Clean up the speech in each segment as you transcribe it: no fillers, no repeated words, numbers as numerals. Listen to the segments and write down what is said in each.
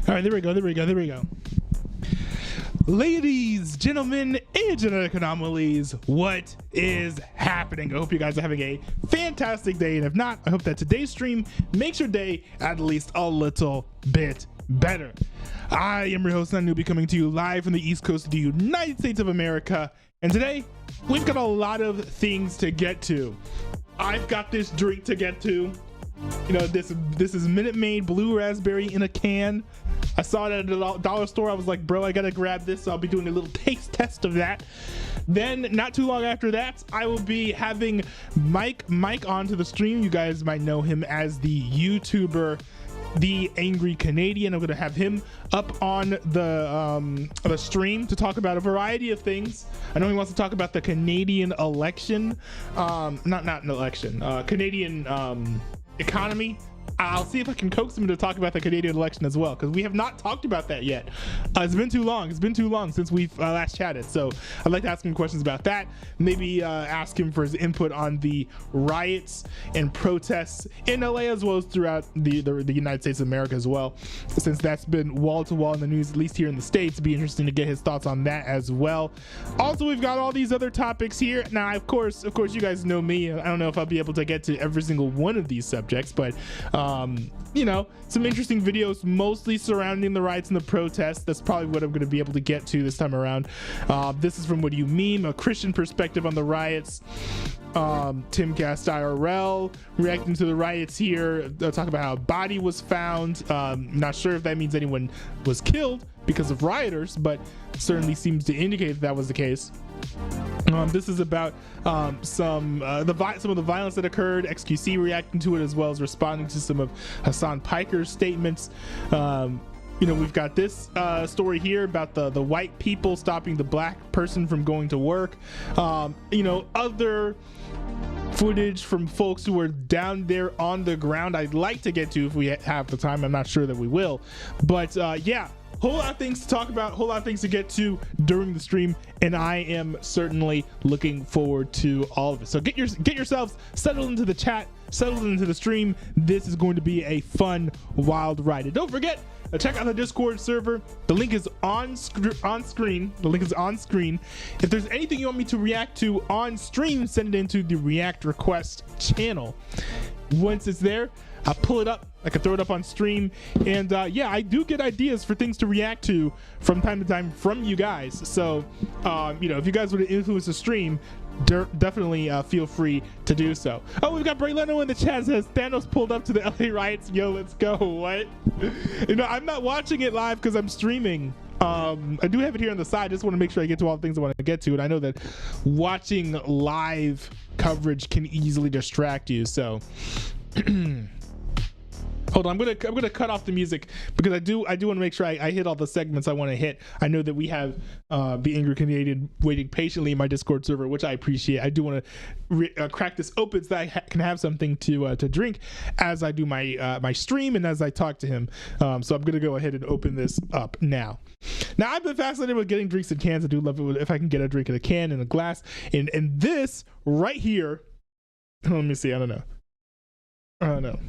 All right, there we go. Ladies, gentlemen, and genetic anomalies, what is happening? I hope you guys are having a fantastic day, and if not, I hope that today's stream makes your day at least a little bit better. I am your host, Newbie, coming to you live from the East Coast of the United States of America, and today we've got a lot of things to get to. I've got this drink to get to. You know, this is Minute Maid blue raspberry in a can. I saw it at a dollar store. I was like, bro, I gotta grab this. So I'll be doing a little taste test of that. Then not too long after that, I will be having Mike onto the stream. You guys might know him as the YouTuber The Angry Canadian. I'm gonna have him up on the stream to talk about a variety of things. I know he wants to talk about the Canadian election, not an election, Canadian economy. I'll see if I can coax him to talk about the Canadian election as well, because we have not talked about that yet. It's been too long. It's been too long since we've last chatted. So I'd like to ask him questions about that. Maybe ask him for his input on the riots and protests in LA, as well as throughout the United States of America as well, since that's been wall to wall in the news, at least here in the States. It'd be interesting to get his thoughts on that as well. Also, we've got all these other topics here. Now, of course, you guys know me. I don't know if I'll be able to get to every single one of these subjects, but you know, some interesting videos mostly surrounding the riots and the protests. That's probably what I'm going to be able to get to this time around. This is from What Do You Meme, a Christian perspective on the riots. Timcast IRL reacting to the riots here. They'll talk about how a body was found. Not sure if that means anyone was killed because of rioters, but certainly seems to indicate that was the case. This is about some of the violence that occurred. XQC reacting to it, as well as responding to some of Hassan Piker's statements. You know, we've got this story here about the white people stopping the black person from going to work. You know, other footage from folks who are down there on the ground I'd like to get to if we have the time. I'm not sure that we will, but yeah, whole lot of things to talk about, whole lot of things to get to during the stream, and I am certainly looking forward to all of it. So get yourselves settled into the chat, settled into the stream. This is going to be a fun, wild ride. And don't forget, check out the Discord server. The link is on screen. The link is on screen. If there's anything you want me to react to on stream, send it into the React Request channel. Once it's there, I'll pull it up. I can throw it up on stream, and yeah, I do get ideas for things to react to from time to time from you guys. So, you know, if you guys would influence the stream, definitely feel free to do so. Oh, we've got Bray Leno in the chat, says Thanos pulled up to the LA riots. Yo, let's go. What? You know, I'm not watching it live because I'm streaming. I do have it here on the side. I just want to make sure I get to all the things I want to get to, and I know that watching live coverage can easily distract you. So. Hold on, I'm gonna cut off the music because I do want to make sure I hit all the segments I want to hit. I know that we have the Angry Canadian waiting patiently in my Discord server, which I appreciate. I do want to crack this open so that I can have something to drink as I do my my stream and as I talk to him. So I'm gonna go ahead and open this up now. Now, I've been fascinated with getting drinks in cans. I do love it if I can get a drink in a can, in a glass, and this right here. Let me see. I don't know.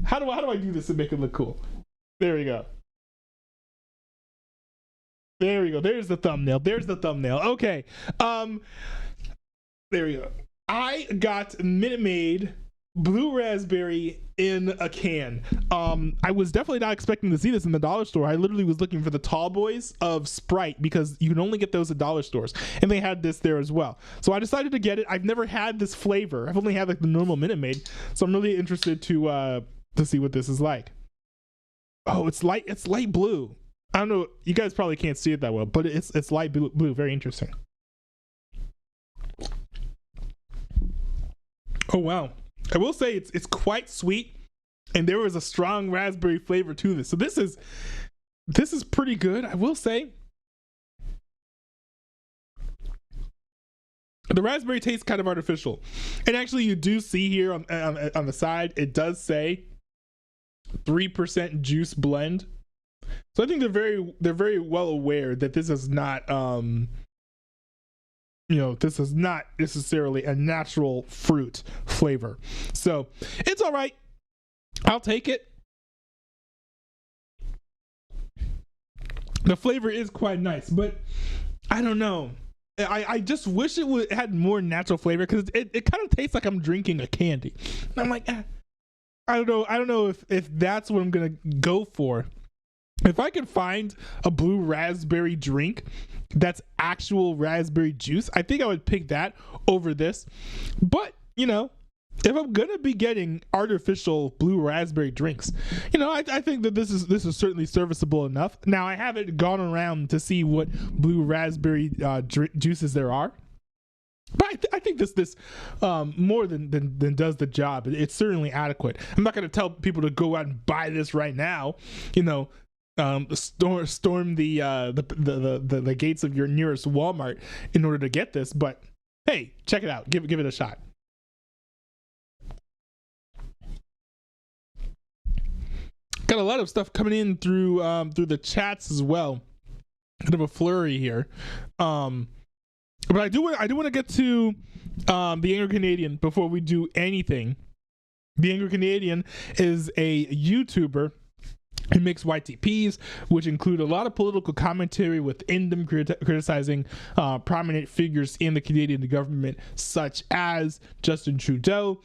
How do I do this to make it look cool? There we go. There we go. There's the thumbnail. Okay. There we go. I got Minute Maid blue raspberry in a can. I was definitely not expecting to see this in the dollar store. I literally was looking for the tall boys of Sprite because you can only get those at dollar stores, and they had this there as well. So I decided to get it. I've never had this flavor. I've only had like the normal Minute Maid, so I'm really interested to see what this is like. Oh, it's light blue. I don't know, you guys probably can't see it that well, but it's light blue. Very interesting. Oh wow, I will say it's quite sweet, and there was a strong raspberry flavor to this. So this is pretty good, I will say. The raspberry tastes kind of artificial, and actually you do see here on the side it does say 3% juice blend. So I think they're very well aware that this is not you know, this is not necessarily a natural fruit flavor. So it's all right. I'll take it. The flavor is quite nice, but I don't know. I just wish it had more natural flavor, because it kind of tastes like I'm drinking a candy. And I'm like, I don't know if that's what I'm gonna go for. If I could find a blue raspberry drink that's actual raspberry juice, I think I would pick that over this. But, you know, if I'm gonna be getting artificial blue raspberry drinks, you know, I think that this is certainly serviceable enough. Now, I haven't gone around to see what blue raspberry juices there are, but I think this more than does the job. It's certainly adequate. I'm not gonna tell people to go out and buy this right now, you know. Storm the gates of your nearest Walmart in order to get this, but hey, check it out. Give it a shot. Got a lot of stuff coming in through the chats as well. Kind of a flurry here, but I do want to get to the Angry Canadian before we do anything. The Angry Canadian is a YouTuber. He makes YTPs, which include a lot of political commentary within them, criticizing prominent figures in the Canadian government, such as Justin Trudeau.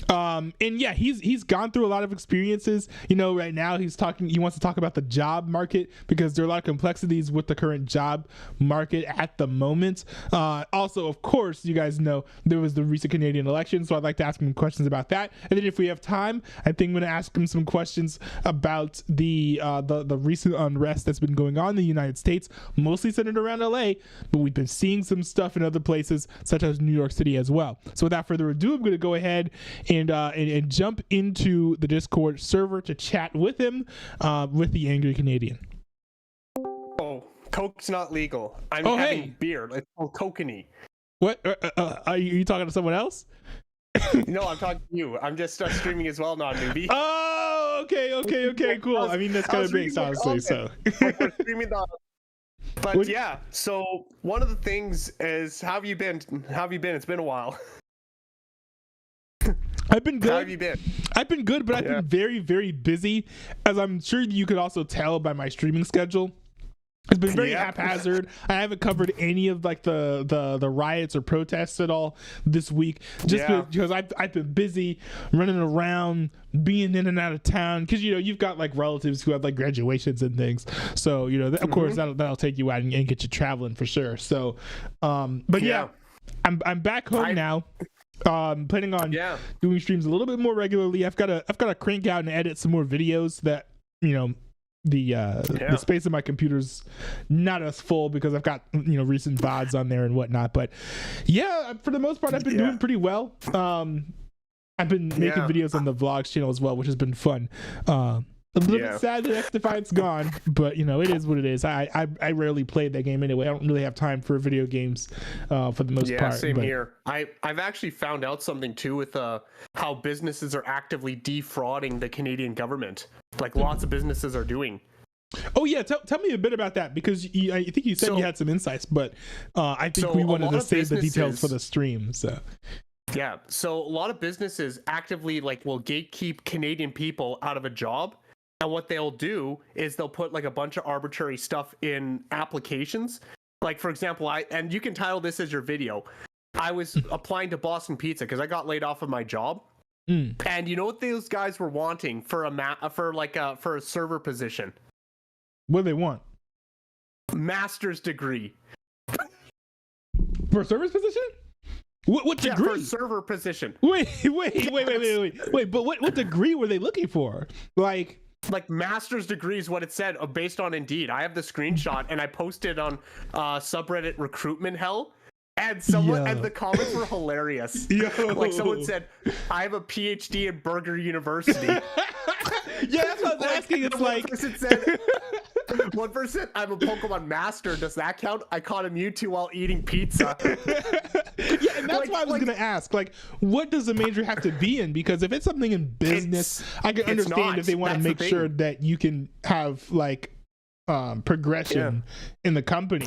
And yeah, he's gone through a lot of experiences. You know, right now he wants to talk about the job market, because there are a lot of complexities with the current job market at the moment. Also, of course, you guys know there was the recent Canadian election, so I'd like to ask him questions about that. And then if we have time, I think I'm going to ask him some questions about the recent unrest that's been going on in the United States, mostly centered around LA, but we've been seeing some stuff in other places such as New York City as well. So without further ado, I'm going to go ahead and jump into the Discord server to chat with him, with the Angry Canadian. Oh, Coke's not legal. I'm having beer. It's called Kokanee. What? Are you talking to someone else? No, I'm talking to you. I'm just streaming as well, not newbie. Oh, okay, cool. I mean, that's kind of based, honestly. So, but yeah. So one of the things is, how have you been? It's been a while. I've been good. How have you been? I've been good, but I've been very, very busy, as I'm sure you could also tell by my streaming schedule. It's been very haphazard. I haven't covered any of like the riots or protests at all this week, just because I've been busy running around, being in and out of town, because you know you've got like relatives who have like graduations and things, so you know of course that'll take you out and get you traveling for sure. So but yeah, I'm back home now. Planning on doing streams a little bit more regularly. I've got to crank out and edit some more videos that, you know, the space of my computer's not as full, because I've got, you know, recent VODs on there and whatnot. But yeah, for the most part, I've been doing pretty well. I've been making videos on the vlogs channel as well, which has been fun. A little bit sad that X-Defiant's gone, but you know, it is what it is. I rarely play that game anyway. I don't really have time for video games for the most part. Yeah, same here. I've actually found out something too with how businesses are actively defrauding the Canadian government. Like lots of businesses are doing. Oh yeah, tell me a bit about that, because I think you said you had some insights, but I think we wanted to save the details for the stream. So yeah, so a lot of businesses actively will gatekeep Canadian people out of a job. And what they'll do is they'll put like a bunch of arbitrary stuff in applications. Like, for example, and you can title this as your video. I was applying to Boston Pizza because I got laid off of my job. And you know what those guys were wanting for a server position? What do they want? Master's degree. For a service position? What degree? Yeah, for a server position. Wait. But what degree were they looking for? Like master's degree is what it said, based on Indeed. I have the screenshot and I posted on subreddit Recruitment Hell, and and the comments were hilarious. Like someone said, I have a PhD in Burger University. Yeah, that's what I was asking. It's one person said, one person, I'm a Pokemon master. Does that count? I caught a Mewtwo while eating pizza. Yeah, and that's why I was gonna ask, what does a major have to be in? Because if it's something in business, I can understand if they want to make sure that you can have progression in the company.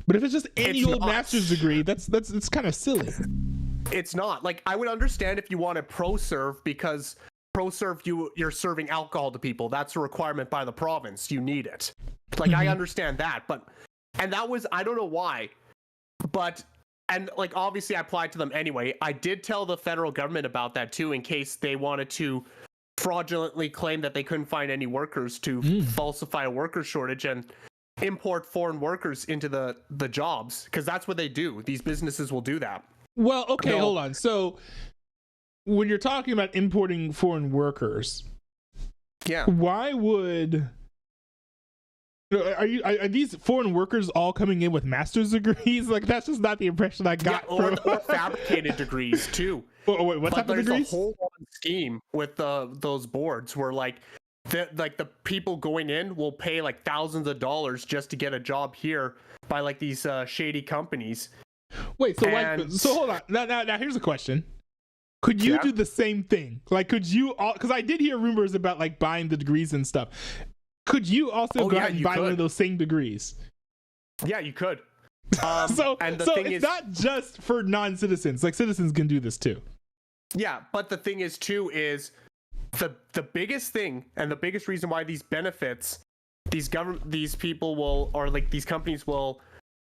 But if it's just any old master's degree, that's kind of silly. It's not. Like, I would understand if you want a pro serve, because pro-serve, you're serving alcohol to people. That's a requirement by the province. You need it. Like, I understand that, and that was, I don't know why, but, and like, obviously I applied to them anyway. I did tell the federal government about that too, in case they wanted to fraudulently claim that they couldn't find any workers to falsify a worker shortage and import foreign workers into the jobs, because that's what they do. These businesses will do that. Well, okay, hold on. So when you're talking about importing foreign workers, why would are these foreign workers all coming in with master's degrees? Like, that's just not the impression I got. Or fabricated degrees too. Wait, what type of degrees? There's a whole scheme with those boards where like the people going in will pay like thousands of dollars just to get a job here by like these shady companies. Wait, so hold on. Now here's a question. Could you do the same thing? Like, could you because I did hear rumors about like buying the degrees and stuff. Could you also go out and buy one of those same degrees? Yeah, you could. So it's not just for non-citizens. Like, citizens can do this too. Yeah, but the thing is too is the biggest thing and the biggest reason why these benefits, these people will, or like these companies will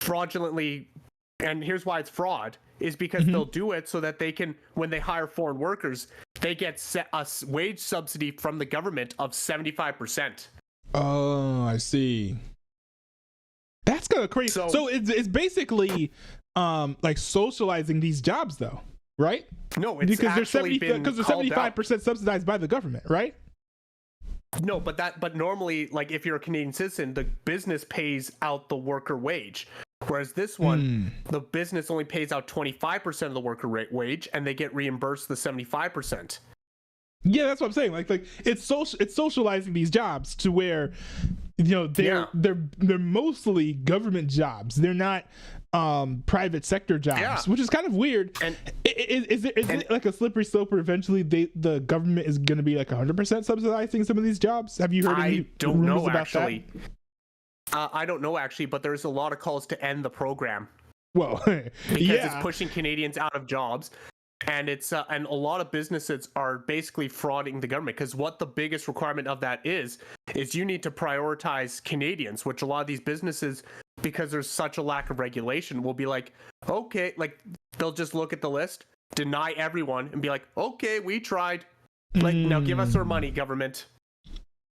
fraudulently, and here's why it's fraud, is because they'll do it so that they can, when they hire foreign workers, they get a wage subsidy from the government of 75%. Oh, I see. That's kind of crazy. So it's basically like socializing these jobs, though, right? No, it's because they're 75% subsidized by the government, right? No, but normally, like, if you're a Canadian citizen, the business pays out the worker wage, whereas this one, the business only pays out 25% of the worker wage, and they get reimbursed the 75%. Yeah, that's what I'm saying. Like it's socializing these jobs to where, you know, they're mostly government jobs. They're not private sector jobs, which is kind of weird. And is it like a slippery slope where eventually the government is going to be like 100% subsidizing some of these jobs? Have you heard any rumors about that? I don't know actually, but there's a lot of calls to end the program. Well, because it's pushing Canadians out of jobs. And it's and a lot of businesses are basically frauding the government, because what the biggest requirement of that is you need to prioritize Canadians, which a lot of these businesses, because there's such a lack of regulation, will be like, okay, like they'll just look at the list, deny everyone, and be like, okay, we tried, like now give us our money, government.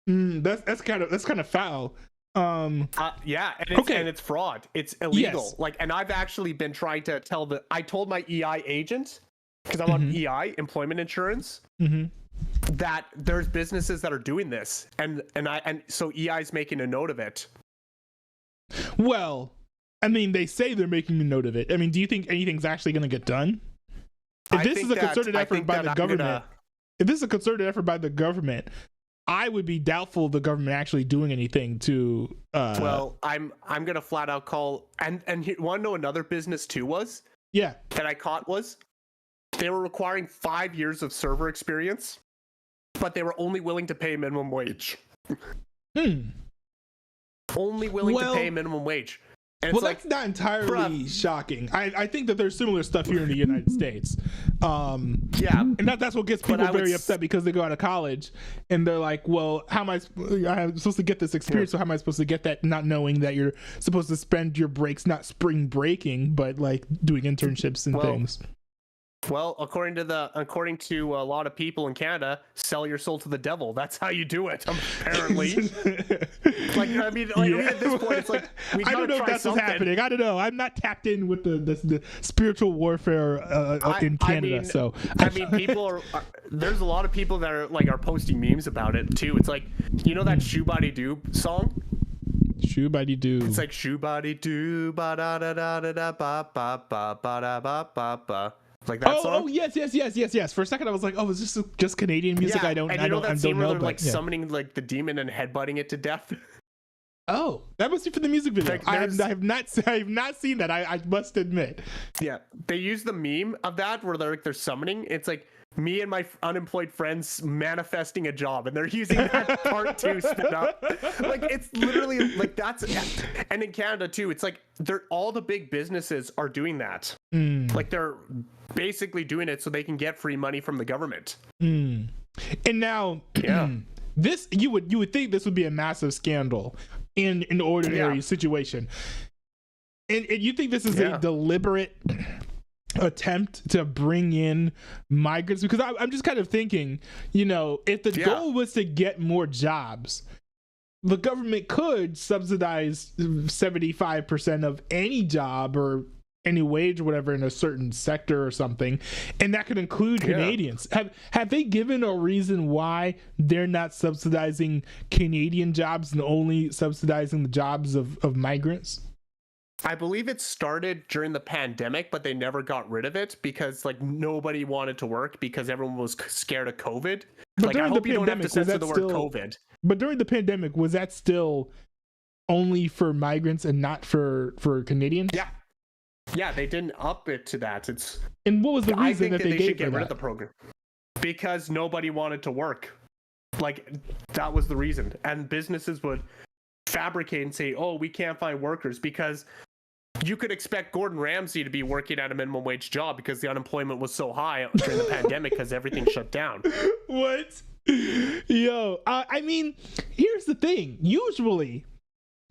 That's kind of foul. And it's fraud. It's illegal. Yes. Like, and I've actually been trying to I told my EI agent, because I'm on EI, employment insurance, that there's businesses that are doing this, and so EI is making a note of it. Well, I mean, they say they're making a note of it. I mean, do you think anything's actually going to get done? If this is a concerted effort by the government, I would be doubtful of the government actually doing anything to. Well, I'm gonna flat out call and want to know another business too was that I caught was. They were requiring 5 years of server experience, but they were only willing to pay minimum wage. Only willing to pay minimum wage. And well, that's not entirely shocking. I think that there's similar stuff here in the United States. And that's what gets people very upset, because they go out of college and they're like, well, how am I'm supposed to get this experience, so how am I supposed to get that, not knowing that you're supposed to spend your breaks not spring breaking, but like doing internships and things. Well, according to a lot of people in Canada, sell your soul to the devil. That's how you do it, apparently. At this point, it's like we gotta I don't know if that's what's happening. I don't know. I'm not tapped in with the spiritual warfare in Canada. People are. There's a lot of people that are posting memes about it too. It's like, you know that Shoobody Doo song? Shoobody Doo. It's like Shoobody Doo ba da da da da da ba ba ba ba da ba ba ba. Like that song? Oh yes. For a second I was like, oh, is this just Canadian music? I don't know. Where they're like summoning like the demon and headbutting it to death. Oh, that must be for the music video. Like, I have not seen that. I must admit. Yeah, they use the meme of that where they're summoning. It's like me and my unemployed friends manifesting a job, and they're using that part to spin up. Like, it's literally like that's, and in Canada too, it's like all the big businesses are doing that. Like, they're basically doing it so they can get free money from the government. And now, Yeah. this you would think this would be a massive scandal in an ordinary situation, and you think this is a deliberate attempt to bring in migrants? Because I'm just kind of thinking, if the goal was to get more jobs, the government could subsidize 75% of any job or any wage or whatever in a certain sector or something, and that could include Canadians. Have they given a reason why they're not subsidizing Canadian jobs and only subsidizing the jobs of migrants? I believe it started during the pandemic, but they never got rid of it because nobody wanted to work because everyone was scared of COVID. But I hope you don't have to censor the word COVID. But during the pandemic, was that still only for migrants and not for Canadians? Yeah, they didn't up it to that. And what was the reason that they should get rid of the program? Because nobody wanted to work. That was the reason. And businesses would fabricate and say, "Oh, we can't find workers," because you could expect Gordon Ramsay to be working at a minimum wage job because the unemployment was so high during the pandemic because everything shut down. What? Yo, I mean, here's the thing. Usually,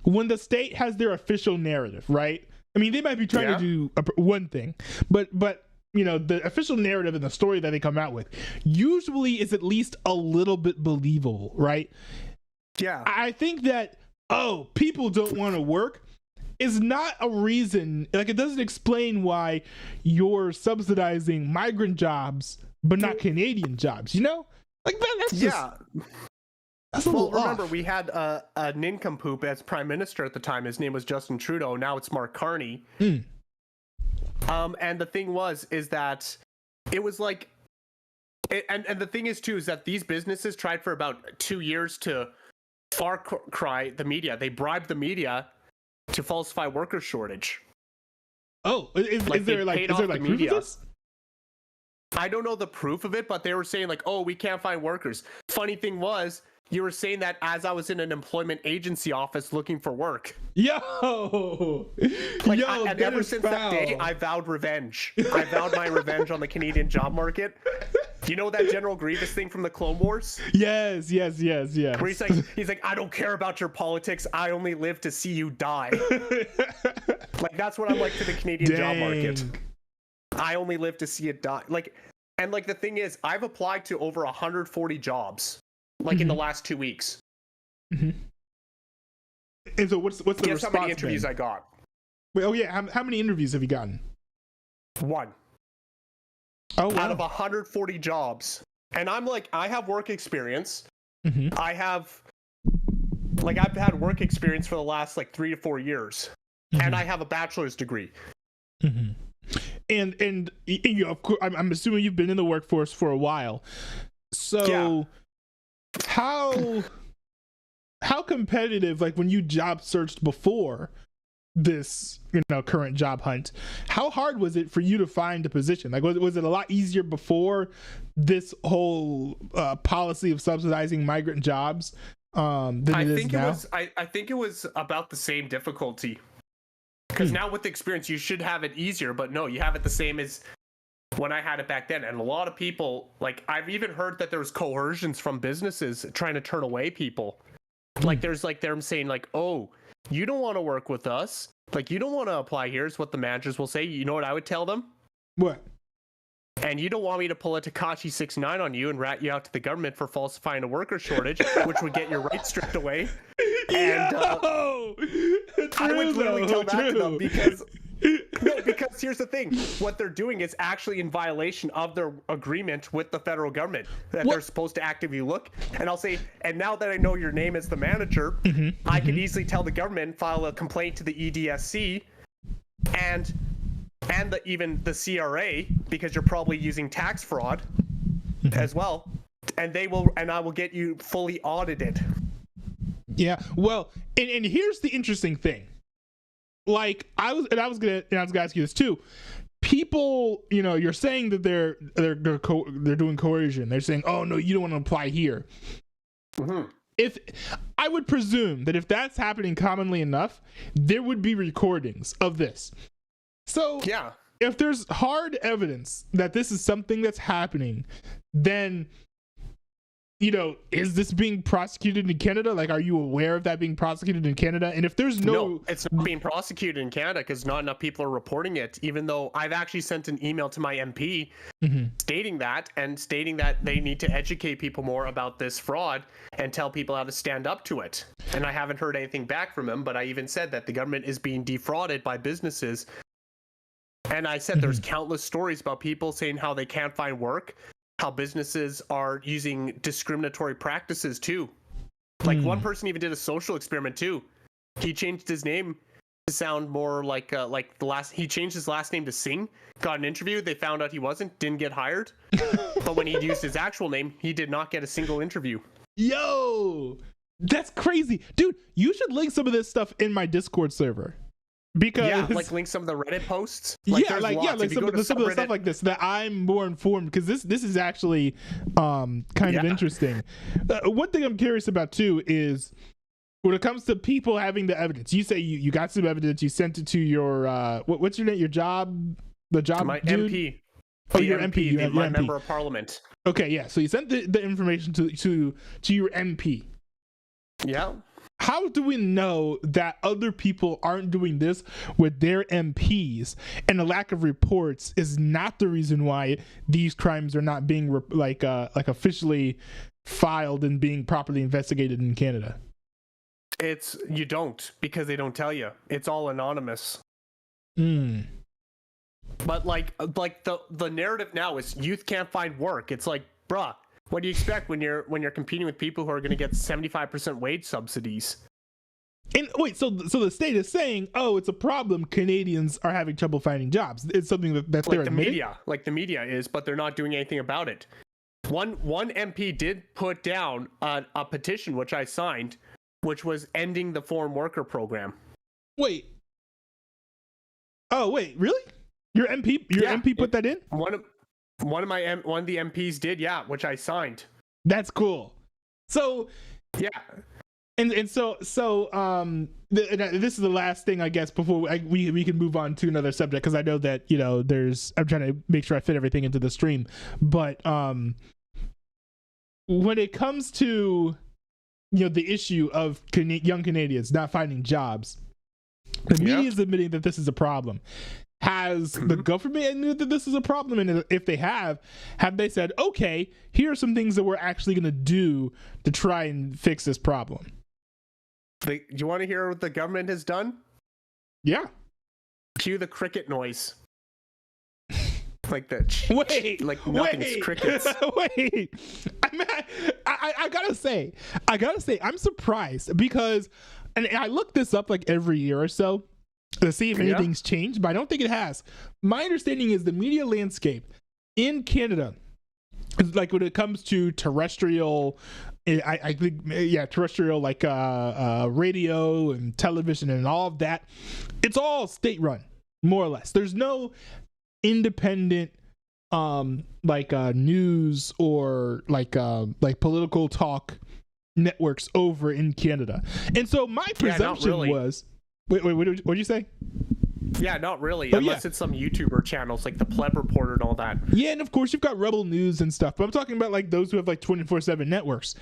when the state has their official narrative, right? I mean, they might be trying to do one thing, but the official narrative and the story that they come out with usually is at least a little bit believable, right? Yeah. I think that, people don't want to work is not a reason. It doesn't explain why you're subsidizing migrant jobs but not Canadian jobs, that's just... That's a little remember, off. we had a nincompoop as prime minister at the time. His name was Justin Trudeau. Now it's Mark Carney. And the thing is that it was and the thing is too is that these businesses tried for about 2 years to far cry the media. They bribed the media to falsify worker shortage. Oh, is there proof of this? I don't know the proof of it, but they were saying we can't find workers. Funny thing was, you were saying that as I was in an employment agency office looking for work. Yo, and ever since that day, I vowed revenge. I vowed my revenge on the Canadian job market. Do you know that General Grievous thing from the Clone Wars? Yes. Where he's like, I don't care about your politics. I only live to see you die. That's what I'm like to the Canadian job market. I only live to see it die. And the thing is, I've applied to over 140 jobs. In the last 2 weeks. And so what's the response? Guess how many interviews I got? Wait, how many interviews have you gotten? 1. Oh, wow. Out of 140 jobs. And I'm I have work experience. I have I've had work experience for the last 3 to 4 years. And I have a bachelor's degree. And of course, I'm assuming you've been in the workforce for a while. So how competitive, when you job searched before this current job hunt, how hard was it for you to find a position? Was it a lot easier before this whole policy of subsidizing migrant jobs than it is now? I think it was about the same difficulty, because now with the experience you should have it easier, but no, you have it the same as when I had it back then. And a lot of people, I've even heard that there was coercions from businesses trying to turn away people. There's them saying oh, you don't want to work with us. You don't want to apply here, is what the managers will say. You know what I would tell them? What? And you don't want me to pull a Tekashi 69 on you and rat you out to the government for falsifying a worker shortage, which would get your rights stripped away. And I would literally tell that to them because here's the thing. What they're doing is actually in violation of their agreement with the federal government that they're supposed to actively look. And I'll say, and now that I know your name as the manager, I could easily tell the government, file a complaint to the EDSC and even the CRA, because you're probably using tax fraud as well. And I will get you fully audited. Yeah. Well, and here's the interesting thing. I was gonna ask you this too. People, you're saying that they're doing coercion. They're saying, oh no, you don't want to apply here. If I would presume that if that's happening commonly enough, there would be recordings of this. So if there's hard evidence that this is something that's happening, then is this being prosecuted in Canada? Like, are you aware of that being prosecuted in Canada? And if there's No, it's not being prosecuted in Canada because not enough people are reporting it, even though I've actually sent an email to my MP stating that they need to educate people more about this fraud and tell people how to stand up to it. And I haven't heard anything back from him, but I even said that the government is being defrauded by businesses. And I said there's countless stories about people saying how they can't find work, how businesses are using discriminatory practices too. Like one person even did a social experiment too. He changed his name to sound more like he changed his last name to Singh, got an interview, they found out he didn't get hired. But when he used his actual name, he did not get a single interview. Yo, that's crazy. Dude, you should link some of this stuff in my Discord server. Because like link some of the Reddit posts. Like some of the stuff like this that I'm more informed, because this is actually kind of interesting. One thing I'm curious about too is when it comes to people having the evidence. You say you got some evidence, you sent it to your what's your name? Your job, my dude? MP. Oh, your MP. My member of parliament. Okay, yeah. So you sent the information to your MP. Yeah. How do we know that other people aren't doing this with their MPs, and the lack of reports is not the reason why these crimes are not being officially filed and being properly investigated in Canada? You don't, because they don't tell you. It's all anonymous. But like the narrative now is youth can't find work. It's like, bruh, what do you expect when you're competing with people who are going to get 75% wage subsidies? And wait, so the state is saying, oh, it's a problem. Canadians are having trouble finding jobs. It's something that they're admitting. The media is, but they're not doing anything about it. One MP did put down a petition which I signed, which was ending the foreign worker program. Wait. Oh wait, really? Your MP put that in? One of the MPs did, which I signed. That's cool. So yeah, and so this is the last thing, I guess, before we can move on to another subject, because I know that I'm trying to make sure I fit everything into the stream, but when it comes to the issue of young Canadians not finding jobs, the media is admitting that this is a problem. Has the government admitted that this is a problem? And if they have they said, okay, here are some things that we're actually going to do to try and fix this problem? Do you want to hear what the government has done? Yeah. Cue the cricket noise. Like that. Like nothing's crickets. Wait. I gotta say, I'm surprised because, and I look this up like every year or so to see if anything's changed, but I don't think it has. My understanding is the media landscape in Canada, like when it comes to terrestrial, I think terrestrial, like radio and television and all of that, it's all state run, more or less. There's no independent news or like political talk networks over in Canada. And so my presumption was, wait, what did you say? Yeah, not really. Unless it's some YouTuber channels like the Pleb Reporter and all that. Yeah, and of course you've got Rebel News and stuff, but I'm talking about like those who have like 24/7 networks.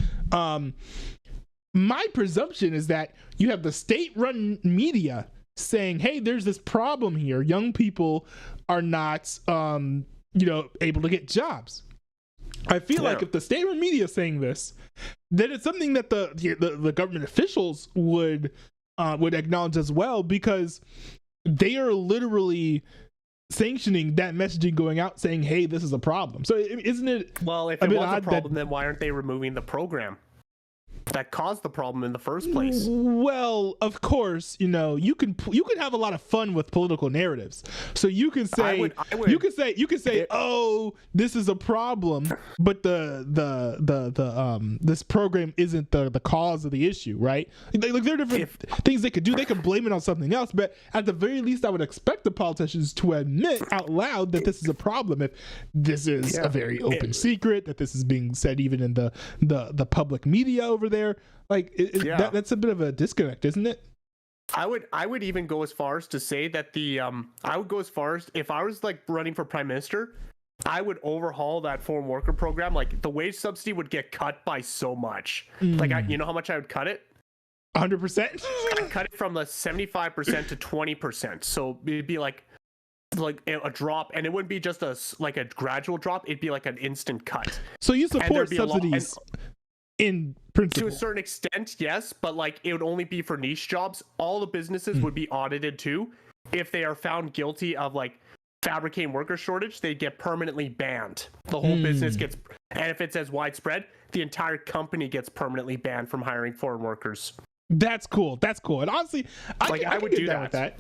My presumption is that you have the state-run media saying, hey, there's this problem here. Young people are not able to get jobs. I feel like if the state-run media is saying this, then it's something that the government officials would acknowledge as well, because they are literally sanctioning that messaging going out saying, hey, this is a problem. So isn't it, well, if it was a problem, then why aren't they removing the program that caused the problem in the first place? Well, of course, you can have a lot of fun with political narratives. So you can say you can say oh, this is a problem, but this program isn't the cause of the issue, right? Like there are different things they could do. They could blame it on something else, but at the very least, I would expect the politicians to admit out loud that this is a problem. If this is a very open secret, that this is being said even in the public media over there. Like that's a bit of a disconnect, isn't it? I would even go as far as to say that I would go as far as, if I was like running for prime minister, I would overhaul that foreign worker program. Like the wage subsidy would get cut by so much. Like, you know how much I would cut it? 100%. I'd cut it from the 75% to 20%. So it'd be like a drop, and it wouldn't be just a gradual drop. It'd be like an instant cut. So you support subsidies in principle? To a certain extent, yes, but like it would only be for niche jobs. All the businesses would be audited too. If they are found guilty of like fabricating worker shortage, they get permanently banned. The whole business gets, and if it's as widespread, the entire company gets permanently banned from hiring foreign workers. That's cool. And honestly, I would do that with that.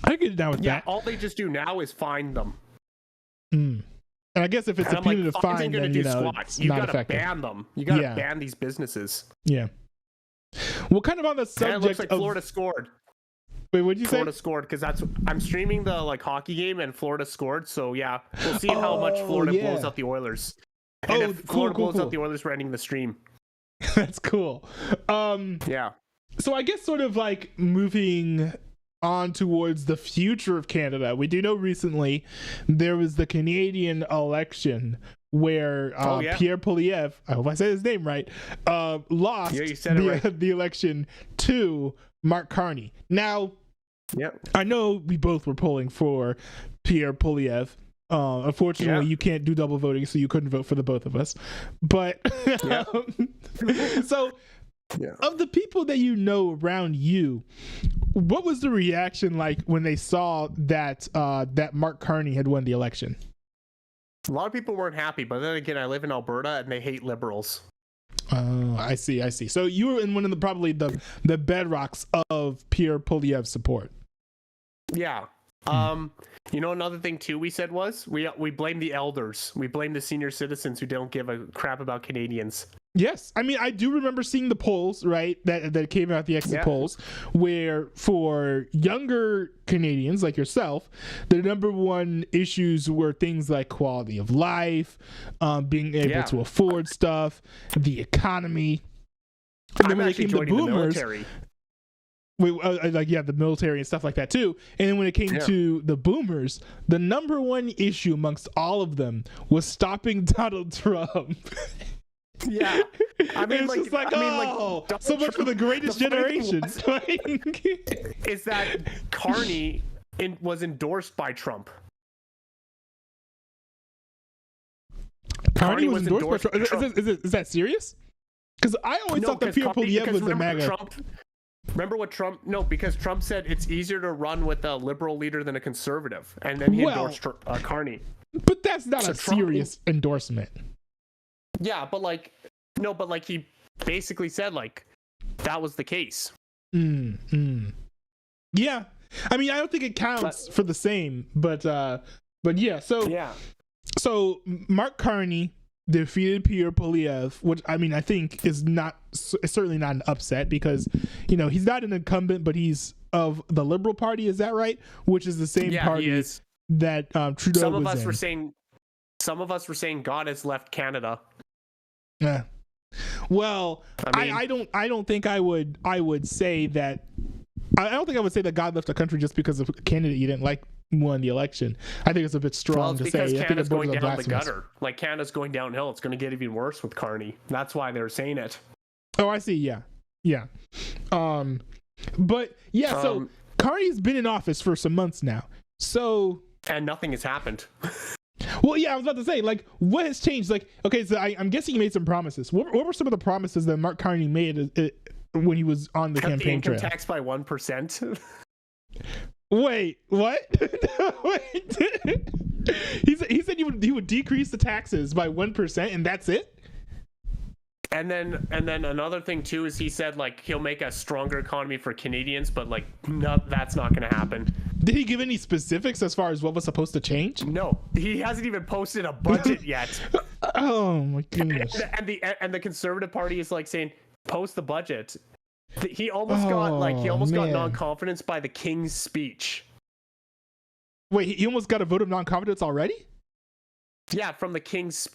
I could get down with that. Yeah, all they just do now is fine them. And I guess if it's a punitive fine, then you gotta ban them. You gotta ban these businesses. Yeah. Well, kind of on the subject, and it looks like Florida scored. Wait, what'd you say? Florida scored, because I'm streaming the like hockey game, and Florida scored. So yeah, we'll see how much Florida blows out the Oilers. And if Florida blows out the Oilers, we're ending the stream. That's cool. Yeah. So I guess sort of like moving on towards the future of Canada. We do know recently there was the Canadian election where Pierre Poilievre, I hope I said his name right, lost the election to Mark Carney. Now, I know we both were polling for Pierre Poilievre. Unfortunately, you can't do double voting, so you couldn't vote for the both of us. But so, of the people that you know around you, what was the reaction like when they saw that that Mark Carney had won the election? A lot of people weren't happy, but then again, I live in Alberta and they hate liberals. Oh, I see. So you were in one of probably the bedrocks of Pierre Poilievre's support. Yeah. You know, another thing too we said was we blame the elders. We blame the senior citizens who don't give a crap about Canadians. Yes. I mean, I do remember seeing the polls, right, that came out, the exit polls, where for younger Canadians like yourself, the number one issues were things like quality of life, being able to afford stuff, the economy. And then when it came to boomers, the military and stuff like that too. And then when it came to the boomers, the number one issue amongst all of them was stopping Donald Trump. Yeah, I mean, so much for the greatest generation. Is that Carney was endorsed by Trump? Carney was endorsed by Trump. Is that serious? Because I always thought that Pierre Poilievre was the MAGA. Remember what Trump? No, because Trump said it's easier to run with a liberal leader than a conservative, and then he endorsed Carney. But that's not a serious endorsement. Yeah, but he basically said like that was the case. Yeah, I mean, I don't think it counts for the same, but yeah. So Mark Carney defeated Pierre Poilievre, which I mean I think is certainly not an upset, because he's not an incumbent, but he's of the Liberal Party. Is that right? Which is the same party that Trudeau Some of was us in. were saying God has left Canada. Yeah. Well, I don't think I would say that. I don't think I would say that God left the country just because of a candidate you didn't like won the election. I think it's a bit strong to say. Because Canada's going down the gutter. Like Canada's going downhill. It's going to get even worse with Carney. That's why they're saying it. Oh, I see. Yeah. But yeah. So Carney's been in office for some months now. So and nothing has happened. Well, yeah, I was about to say, like, what has changed? Like, okay, so I'm guessing he made some promises. What were some of the promises that Mark Carney made when he was on the campaign trail? Income tax by 1%. Wait, what? Wait. He said he would decrease the taxes by 1%, and that's it? And then another thing too is he said like he'll make a stronger economy for Canadians, but like no, that's not going to happen. Did he give any specifics as far as what was supposed to change? No, he hasn't even posted a budget yet. Oh my goodness! And the Conservative Party is like saying post the budget. He almost got non-confidence by the King's speech. Wait, he almost got a vote of non-confidence already? Yeah, from the King's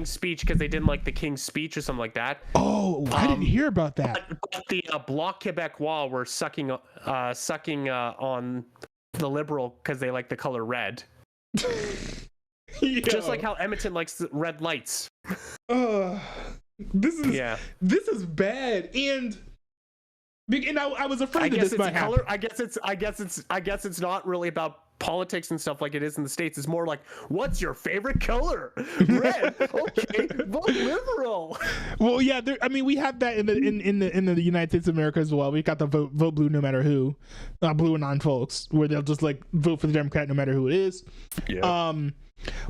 speech, because they didn't like the King's speech or something like that. Oh, I didn't hear about that. But the Bloc Québécois were sucking on the Liberal because they like the color red. Just like how Edmonton likes the red lights. This is bad, and I was afraid that this might happen. I guess it's not really about politics and stuff like it is in the States. It's more like, what's your favorite color? Red. Okay, vote liberal. Well, yeah, we have that in the United States of America as well. We've got the vote blue no matter who, blue and non-folks, where they'll just like vote for the Democrat no matter who it is. Yeah.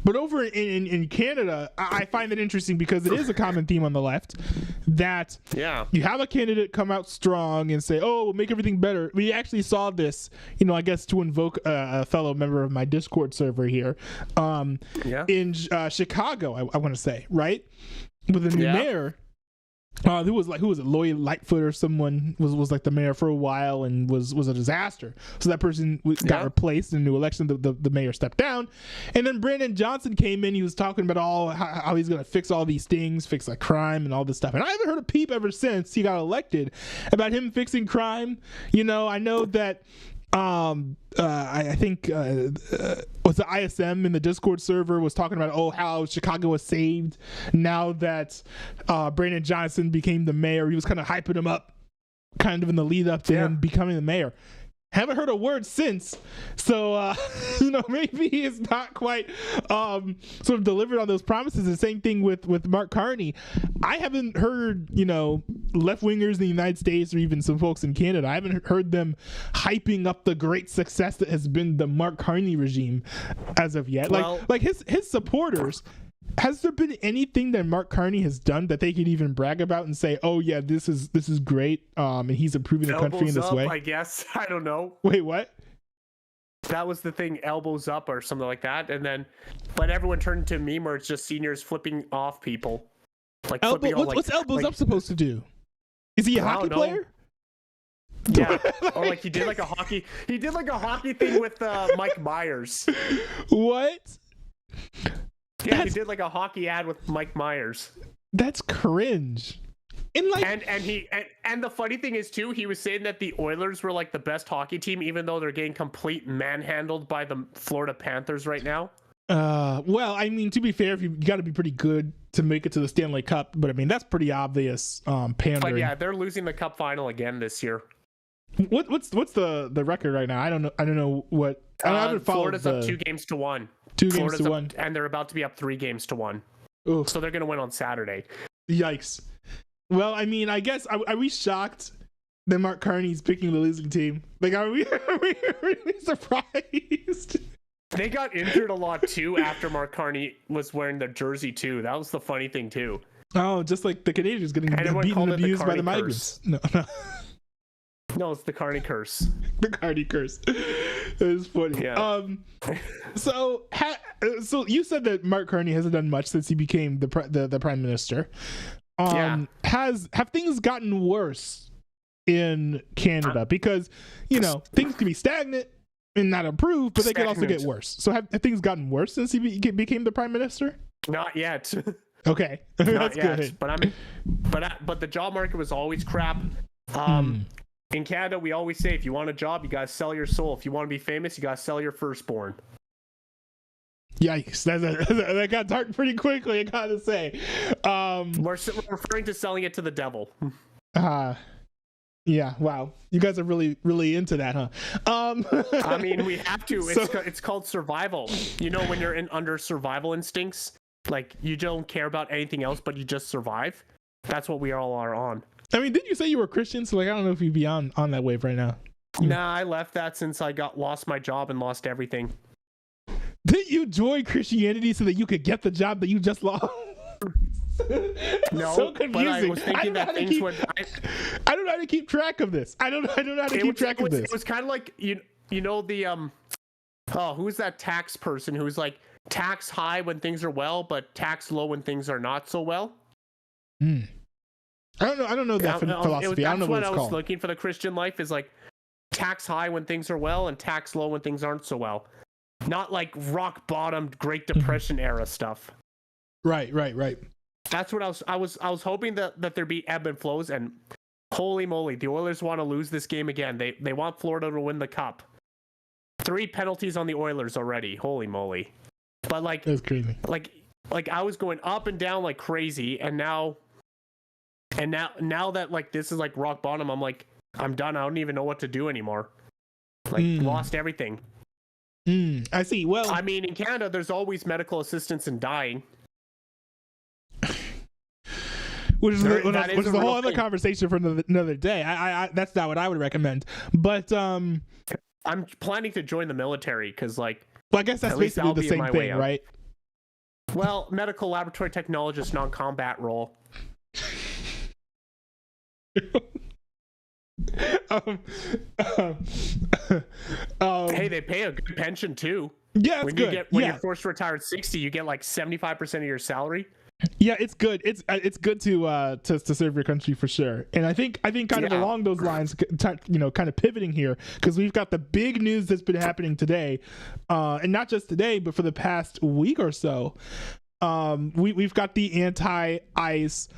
But over in Canada, I find it interesting because it is a common theme on the left that you have a candidate come out strong and say, oh, we'll make everything better. We actually saw this, I guess to invoke a fellow member of my Discord server here, in Chicago, I want to say, right? With a new mayor. Who was it? Lloyd Lightfoot or someone was like the mayor for a while and was a disaster. So that person got replaced in the new election. The mayor stepped down, and then Brandon Johnson came in. He was talking about how he's going to fix all these things, fix like crime and all this stuff. And I haven't heard a peep ever since he got elected about him fixing crime. I know that. I think was the ISM in the Discord server was talking about how Chicago was saved now that Brandon Johnson became the mayor. He was kind of hyping him up kind of in the lead up to him becoming the mayor. Haven't heard a word since, so maybe it's not quite sort of delivered on those promises. The same thing with Mark Carney. I haven't heard left wingers in the United States or even some folks in Canada. I haven't heard them hyping up the great success that has been the Mark Carney regime as of yet. Well, like his supporters. Has there been anything that Mark Carney has done that they could even brag about and say, "Oh yeah, this is great," and he's improving the country in this way? I guess I don't know. Wait, what? That was the thing, elbows up or something like that, and then, but everyone turned into a meme where it's just seniors flipping off people. Like what's elbows up supposed to do? Is he a hockey player? Yeah, or like he did like a hockey thing with Mike Myers. What? Yeah, he did like a hockey ad with Mike Myers. That's cringe. And the funny thing is too, he was saying that the Oilers were like the best hockey team, even though they're getting complete manhandled by the Florida Panthers right now. Well, I mean, to be fair, you got to be pretty good to make it to the Stanley Cup, but I mean that's pretty obvious pandering. But yeah, they're losing the Cup final again this year. What's the record right now? I don't know what. I haven't followed. Florida's up 2-1. 2-1, and they're about to be up 3-1. Oof. So they're gonna win on Saturday. Yikes. Well, I mean, I guess are we shocked that Mark Carney's picking the losing team? Like, are we really surprised? They got injured a lot too after Mark Carney was wearing the jersey too. That was the funny thing too. Oh, just like the Canadians getting beaten and abused by the migrants. No, it's the Carney curse. The Carney curse. It was funny. Yeah. So you said that Mark Carney hasn't done much since he became the prime minister. Have things gotten worse in Canada? Because things can be stagnant and not improve, but they can also get worse. So have things gotten worse since he became the prime minister? Not yet. Okay, that's good. But the job market was always crap. In Canada, we always say, if you want a job, you gotta sell your soul. If you want to be famous, you gotta sell your firstborn. Yikes! That got dark pretty quickly, I gotta say. We're referring to selling it to the devil. Yeah. Wow. You guys are really, really into that, huh? I mean, we have to. It's called survival. When you're under survival instincts, like you don't care about anything else, but you just survive. That's what we all are on. I mean, didn't you say you were Christian? So I don't know if you'd be on that wave right now. Nah, I left that since I lost my job and lost everything. Didn't you join Christianity so that you could get the job that you just lost? No, so confusing. But I was thinking that things would. I don't know how to keep track of this. I don't know how to keep track of this. It was kind of like the who's that tax person who's like tax high when things are well, but tax low when things are not so well. I don't know that philosophy. I don't know what it's called. I was looking for the Christian life is like tax high when things are well and tax low when things aren't so well. Not like rock bottom Great Depression era stuff. Right. That's what I was hoping that there'd be ebb and flows, and holy moly, the Oilers want to lose this game again. They want Florida to win the cup. 3 penalties on the Oilers already. Holy moly. But like, That's crazy. Like I was going up and down like crazy, and now that like this is like rock bottom, I'm like, I'm done. I don't even know what to do anymore. Like lost everything. I see. Well, I mean, in Canada, there's always medical assistance in dying. Which is a whole other conversation for another day. I that's not what I would recommend. But I'm planning to join the military because, like, well, I guess that's basically the same thing, right? Well, medical laboratory technologist, non-combat role. Hey, they pay a good pension too. Yeah, it's good. When you're forced to retire at 60, you get like 75% of your salary. Yeah, it's good. It's good to serve your country for sure. And I think kind of along those lines, you know, kind of pivoting here, because we've got the big news that's been happening today, and not just today, but for the past week or so. We've got the anti-ICE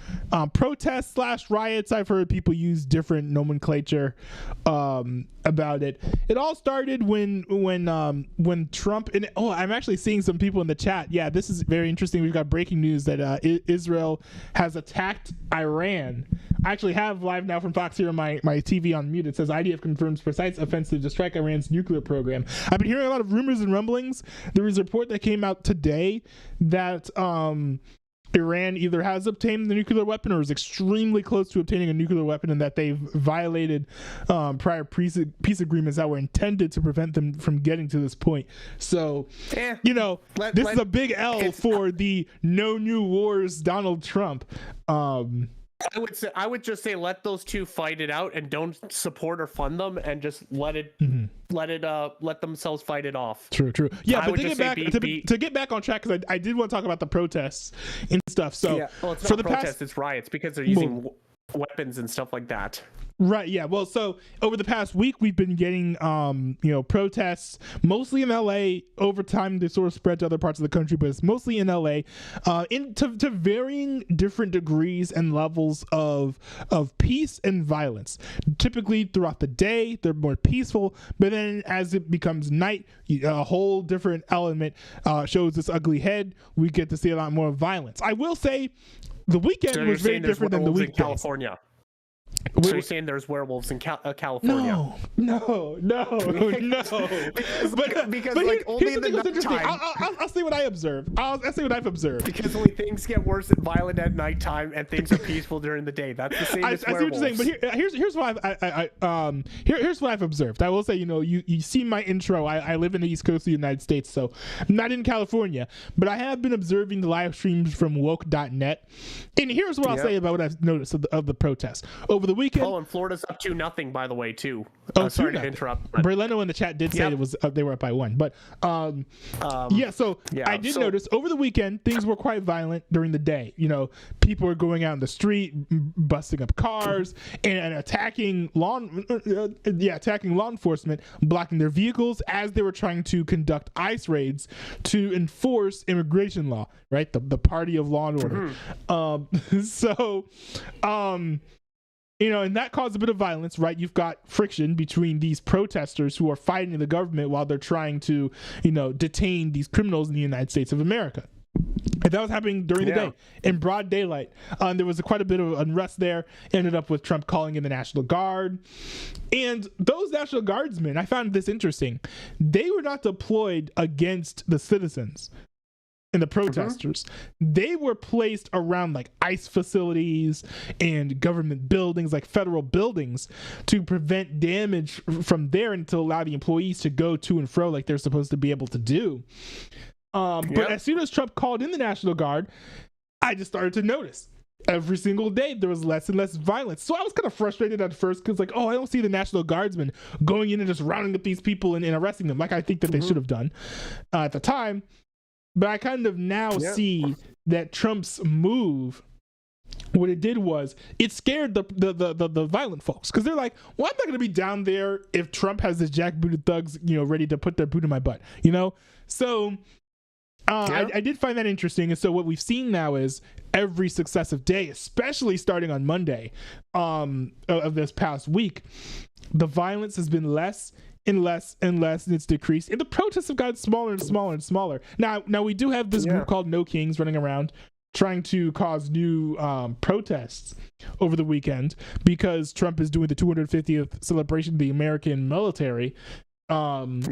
protests / riots. I've heard people use different nomenclature about it. It all started when Trump and I'm actually seeing some people in the chat. Yeah, this is very interesting. We've got breaking news that Israel has attacked Iran. I actually have live now from Fox here on my TV on mute. It says IDF confirms precise offensive to strike Iran's nuclear program. I've been hearing a lot of rumors and rumblings. There was a report that came out today that Iran either has obtained the nuclear weapon or is extremely close to obtaining a nuclear weapon, and that they've violated prior peace agreements that were intended to prevent them from getting to this point. So, you know, this is a big L for the no new wars Donald Trump. I would just say let those two fight it out and don't support or fund them, and just let themselves fight it off. True. Yeah, but to get back on track, because I did want to talk about the protests and stuff. So yeah, well, it's not protests, it's riots, because they're using weapons and stuff like that. Right. Yeah. Well, so over the past week, we've been getting, protests mostly in LA. Over time, they sort of spread to other parts of the country, but it's mostly in LA, to varying different degrees and levels of peace and violence. Typically, throughout the day, they're more peaceful, but then as it becomes night, a whole different element shows its ugly head. We get to see a lot more violence. I will say, the weekend was very different than the weekdays. California. So you're saying there's werewolves in California? No. because like only in the nighttime. I'll say what I observed. I'll say what I've observed. Because only things get worse and violent at nighttime, and things are peaceful during the day. That's the same as werewolves. I see what you're saying, but here's what I've observed. I will say, you see my intro. I live in the East Coast of the United States, so I'm not in California, but I have been observing the live streams from woke.net, and here's what I'll say about what I've noticed of the protests over the weekend. Oh, and Florida's up 2-0, by the way, too. Sorry to interrupt. Breleno in the chat did say it was they were up by 1, but I did notice over the weekend things were quite violent during the day. People were going out in the street, busting up cars, and attacking law enforcement, blocking their vehicles as they were trying to conduct ICE raids to enforce immigration law. Right, the party of law and order. And that caused a bit of violence, right? You've got friction between these protesters who are fighting the government while they're trying to, detain these criminals in the United States of America. And that was happening during the day in broad daylight. There was quite a bit of unrest there. Ended up with Trump calling in the National Guard. And those National Guardsmen, I found this interesting. They were not deployed against the citizens and the protesters. They were placed around like ICE facilities and government buildings, like federal buildings, to prevent damage from there and to allow the employees to go to and fro like they're supposed to be able to do. But as soon as Trump called in the National Guard, I just started to notice every single day there was less and less violence. So I was kind of frustrated at first because I don't see the National Guardsmen going in and just rounding up these people and arresting them like I think that they should have done at the time. But I kind of now see that Trump's move, what it did was it scared the violent folks, because they're like, well, I'm not going to be down there if Trump has his jackbooted thugs, ready to put their boot in my butt, So I did find that interesting. And so what we've seen now is every successive day, especially starting on Monday of this past week, the violence has been less unless it's decreased. And the protests have gotten smaller and smaller and smaller. Now we do have this group called No Kings running around trying to cause new protests over the weekend because Trump is doing the 250th celebration of the American military. And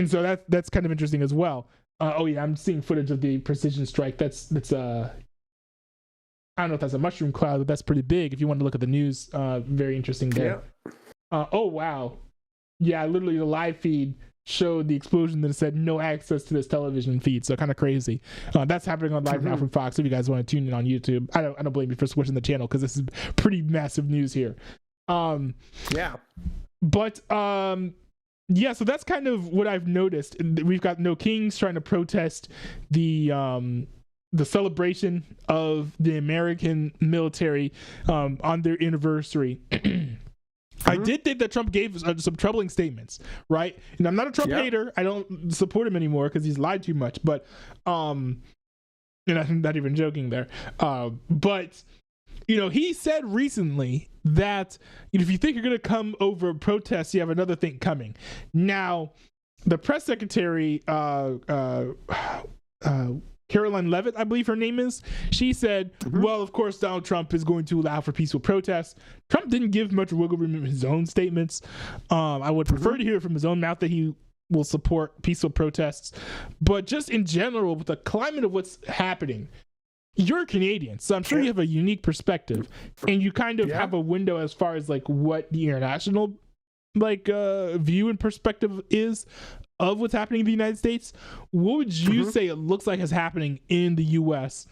so that's kind of interesting as well. I'm seeing footage of the precision strike. That's I don't know if that's a mushroom cloud, but that's pretty big. If you want to look at the news, very interesting there. Oh wow, yeah, literally the live feed showed the explosion that said no access to this television feed, so kind of crazy. That's happening on live now from Fox. If you guys want to tune in on YouTube, I don't blame you for switching the channel because this is pretty massive news here. So that's kind of what I've noticed. We've got No Kings trying to protest the celebration of the American military on their anniversary. I did think that Trump gave some troubling statements, right? And I'm not a Trump hater. I don't support him anymore because he's lied too much. But, and I'm not even joking there. But, he said recently that if you think you're going to come over protests, you have another thing coming. Now, the press secretary, Caroline Levitt, I believe her name is, she said, well, of course, Donald Trump is going to allow for peaceful protests. Trump didn't give much wiggle room in his own statements. I would prefer to hear from his own mouth that he will support peaceful protests. But just in general, with the climate of what's happening, you're Canadian, so I'm sure you have a unique perspective. And you kind of have a window as far as like what the international view and perspective is of what's happening in the United States. What would you say it looks like is happening in the U.S.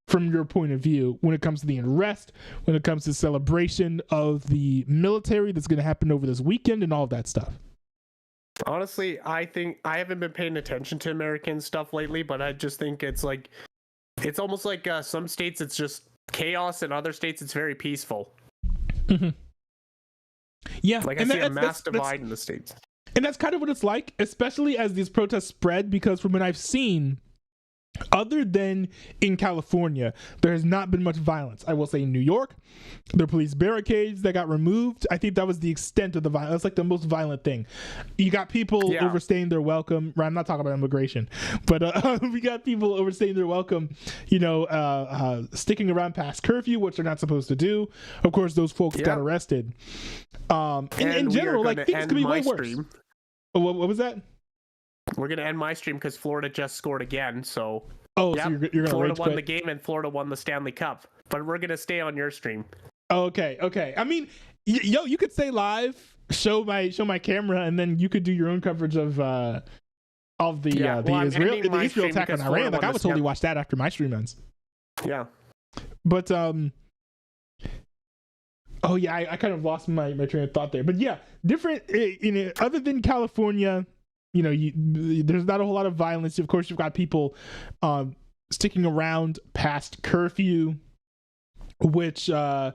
from your point of view when it comes to the unrest, when it comes to celebration of the military that's going to happen over this weekend and all of that stuff? Honestly, I think I haven't been paying attention to American stuff lately, but I just think it's almost like some states it's just chaos and other states it's very peaceful. Yeah, like I see a mass divide in the states. And that's kind of what it's like, especially as these protests spread, because from what I've seen, other than in California, there has not been much violence. I will say in New York, there are police barricades that got removed. I think that was the extent of the violence. That's like the most violent thing. You got people overstaying their welcome. Right, I'm not talking about immigration, but we got people overstaying their welcome, sticking around past curfew, which they're not supposed to do. Of course, those folks got arrested. And in general, like things could be way worse. What was that? We're going to end my stream because Florida just scored again. So, so you're going to Florida won the game and Florida won the Stanley Cup. But we're going to stay on your stream. Okay. I mean, you could stay live, show my camera, and then you could do your own coverage of the Israel attack on Iran. Like I would totally watch that after my stream ends. Yeah. But I kind of lost my train of thought there. But yeah, different. Other than California. There's not a whole lot of violence. Of course, you've got people sticking around past curfew, which, of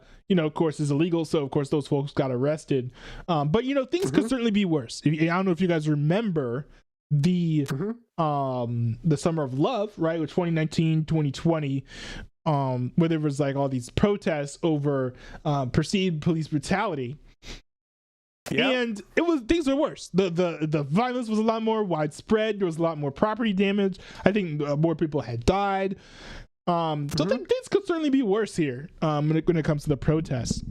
course, is illegal. So, of course, those folks got arrested. But, things could certainly be worse. I don't know if you guys remember the Summer of Love, right, with 2019, 2020, where there was like all these protests over perceived police brutality. And things were worse. The violence was a lot more widespread. There was a lot more property damage. I think more people had died. So I think things could certainly be worse here when it comes to the protests.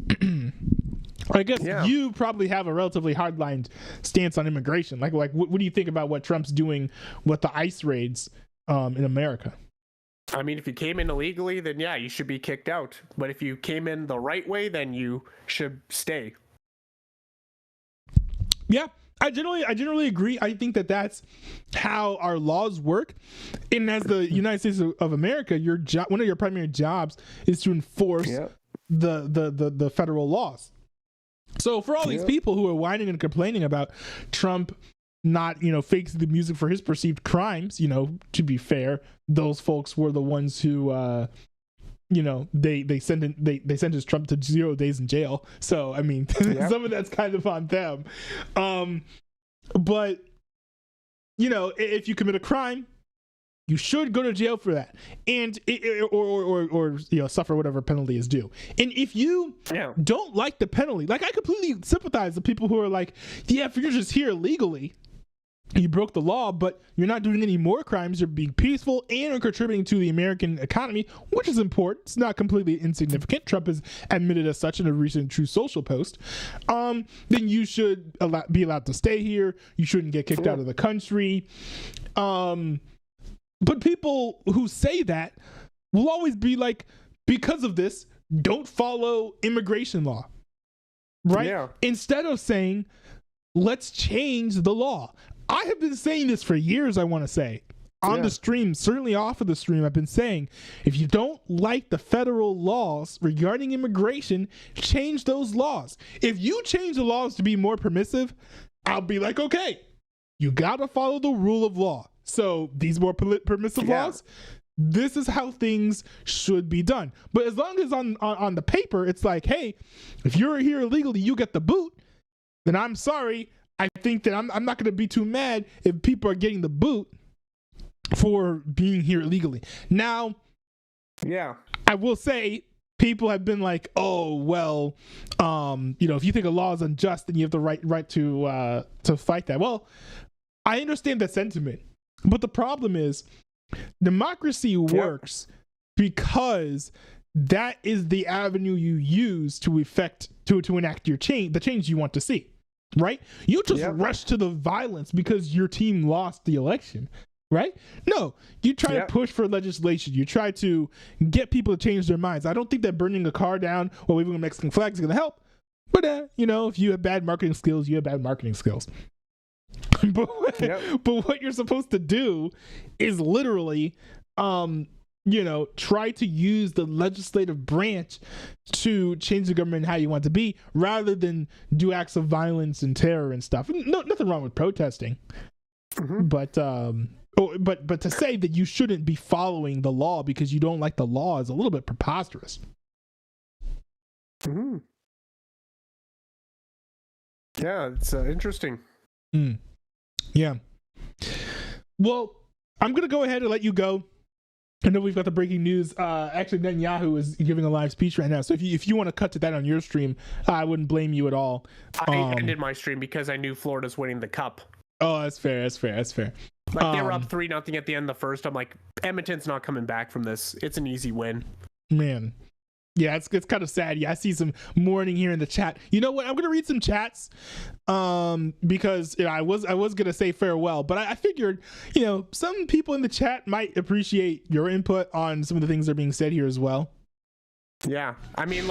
I guess you probably have a relatively hardline stance on immigration. Like what do you think about what Trump's doing with the ICE raids in America? I mean, if you came in illegally, then you should be kicked out. But if you came in the right way, then you should stay. Yeah, I generally agree. I think that's how our laws work. And as the United States of America, one of your primary jobs is to enforce the federal laws. So for all these people who are whining and complaining about Trump not, fixing the music for his perceived crimes, to be fair, those folks were the ones who they sentenced Trump to 0 days in jail. So I mean, some of that's kind of on them. But if you commit a crime, you should go to jail for that, and or suffer whatever penalty is due. And if you don't like the penalty, like I completely sympathize with people who are like, yeah, if you're just here illegally, you broke the law, but you're not doing any more crimes. You're being peaceful and are contributing to the American economy, which is important. It's not completely insignificant. Trump has admitted as such in a recent True Social post. Then you should be allowed to stay here. You shouldn't get kicked out of the country. But people who say that will always be like, because of this, don't follow immigration law, right? Yeah. Instead of saying, let's change the law. I have been saying this for years, I want to say. On the stream, certainly off of the stream, I've been saying, if you don't like the federal laws regarding immigration, change those laws. If you change the laws to be more permissive, I'll be like, okay, you got to follow the rule of law. So these more permissive laws, this is how things should be done. But as long as on the paper, it's like, hey, if you're here illegally, you get the boot, then I'm sorry. I think that I'm not going to be too mad if people are getting the boot for being here illegally. Now, I will say people have been like, oh, well, if you think a law is unjust, then you have the right to fight that. Well, I understand that sentiment, but the problem is democracy works because that is the avenue you use to enact your the change you want to see. Right? You just rush to the violence because your team lost the election, right? No, you try to push for legislation. You try to get people to change their minds. I don't think that burning a car down or waving a Mexican flag is going to help. But, if you have bad marketing skills, you have bad marketing skills. But what you're supposed to do is literally, try to use the legislative branch to change the government how you want to be, rather than do acts of violence and terror and stuff. No, nothing wrong with protesting, but to say that you shouldn't be following the law because you don't like the law is a little bit preposterous. Yeah, it's interesting. Yeah. Well, I'm gonna go ahead and let you go. I know we've got the breaking news. Actually, Netanyahu is giving a live speech right now. So if you want to cut to that on your stream, I wouldn't blame you at all. I ended my stream because I knew Florida's winning the cup. Oh, that's fair. Like they were up 3-0 at the end of the first. I'm like, Edmonton's not coming back from this. It's an easy win. Man. Yeah, it's kind of sad. Yeah, I see some mourning here in the chat. You know what? I'm gonna read some chats because I was gonna say farewell, but I figured some people in the chat might appreciate your input on some of the things that are being said here as well. Yeah, I mean,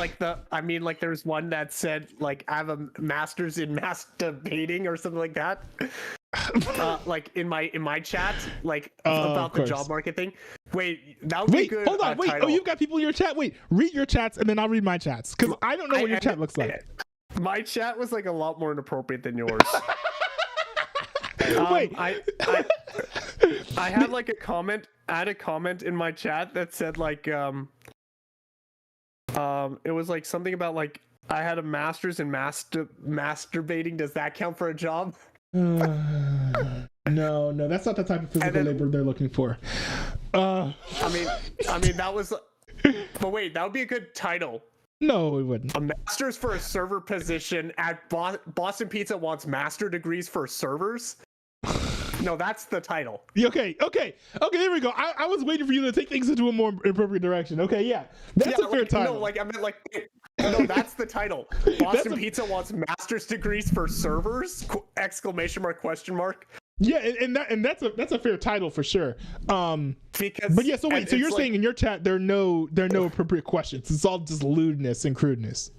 there's one that said like I have a master's in masturbating or something like that. Like in my chat, like about the job market thing. Wait, that would be good. Hold on, wait. Title. Oh, you've got people in your chat. Wait, read your chats and then I'll read my chats because I don't know what your chat looks like. My chat was like a lot more inappropriate than yours. Wait, I had like a comment. I had a comment in my chat that said like it was like something about like I had a master's in masturbating. Does that count for a job? No, that's not the type of physical labor they're looking for. I mean that was, but wait, that would be a good title. No, it wouldn't. A master's for a server position at Boston Pizza wants master degrees for servers. No, that's the title. Okay, there we go. I was waiting for you to take things into a more appropriate direction. Okay, yeah. That's a fair title. No, like I meant like no, that's the title. Boston Pizza wants master's degrees for servers? Exclamation mark, question mark. Yeah, and that's a fair title for sure. Because but yeah, so wait, so you're saying in your chat there are no appropriate questions. It's all just lewdness and crudeness.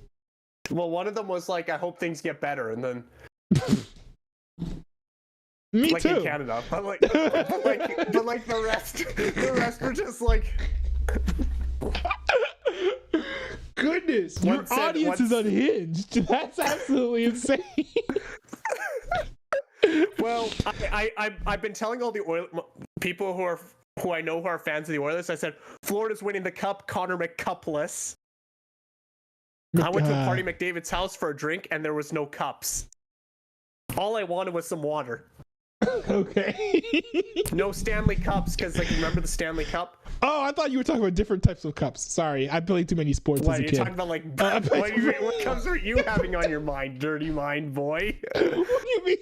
Well, one of them was like, I hope things get better, and then Me like too. In Canada, but like the rest were just like. Goodness, your audience is unhinged. That's absolutely insane. Well, I've been telling all the people who I know who are fans of the Oilers. I said Florida's winning the cup. Connor McCupless. I went to a party at McDavid's house for a drink, and there was no cups. All I wanted was some water. Okay. No Stanley Cups, because like remember the Stanley Cup? Oh, I thought you were talking about different types of cups. Sorry, I played too many sports What as a you're kid. talking about? Like what comes are you having on your mind, dirty mind boy? What do you mean?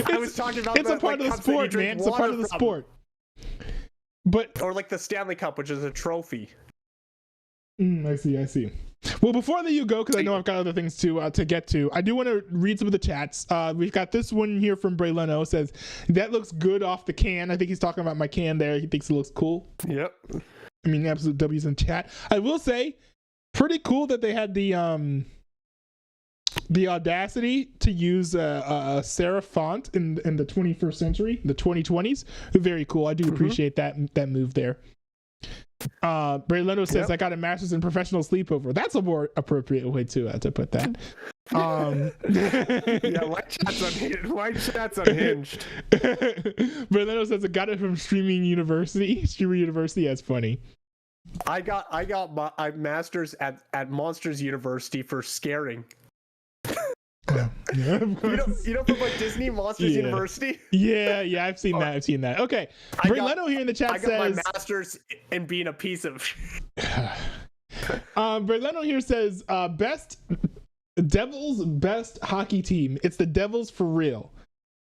I was talking about it's a part of the sport, man. It's a part of the sport. But or like the Stanley Cup, which is a trophy. I see. Well, before that you go, because I know I've got other things to get to, I do want to read some of the chats. We've got this one here from Bray Leno. Says, that looks good off the can. I think he's talking about my can there. He thinks it looks cool. Yep. I mean, absolute W's in chat. I will say, pretty cool that they had the audacity to use a serif font in the 21st century, the 2020s. Very cool. I do appreciate that move there. Bray Leno says, yep. I got a master's in professional sleepover. That's a more appropriate way to put that. Yeah, my chat's unhinged. Bray Leno says, I got it from Streamer University. That's funny. I got my master's at Monsters University for scaring. Yeah. You know from like Disney Monsters University? Yeah, I've seen that. Okay. Bray Leno here in the chat says, I got my master's in being a piece of Bray Leno here says, Devils best hockey team. It's the Devils for real.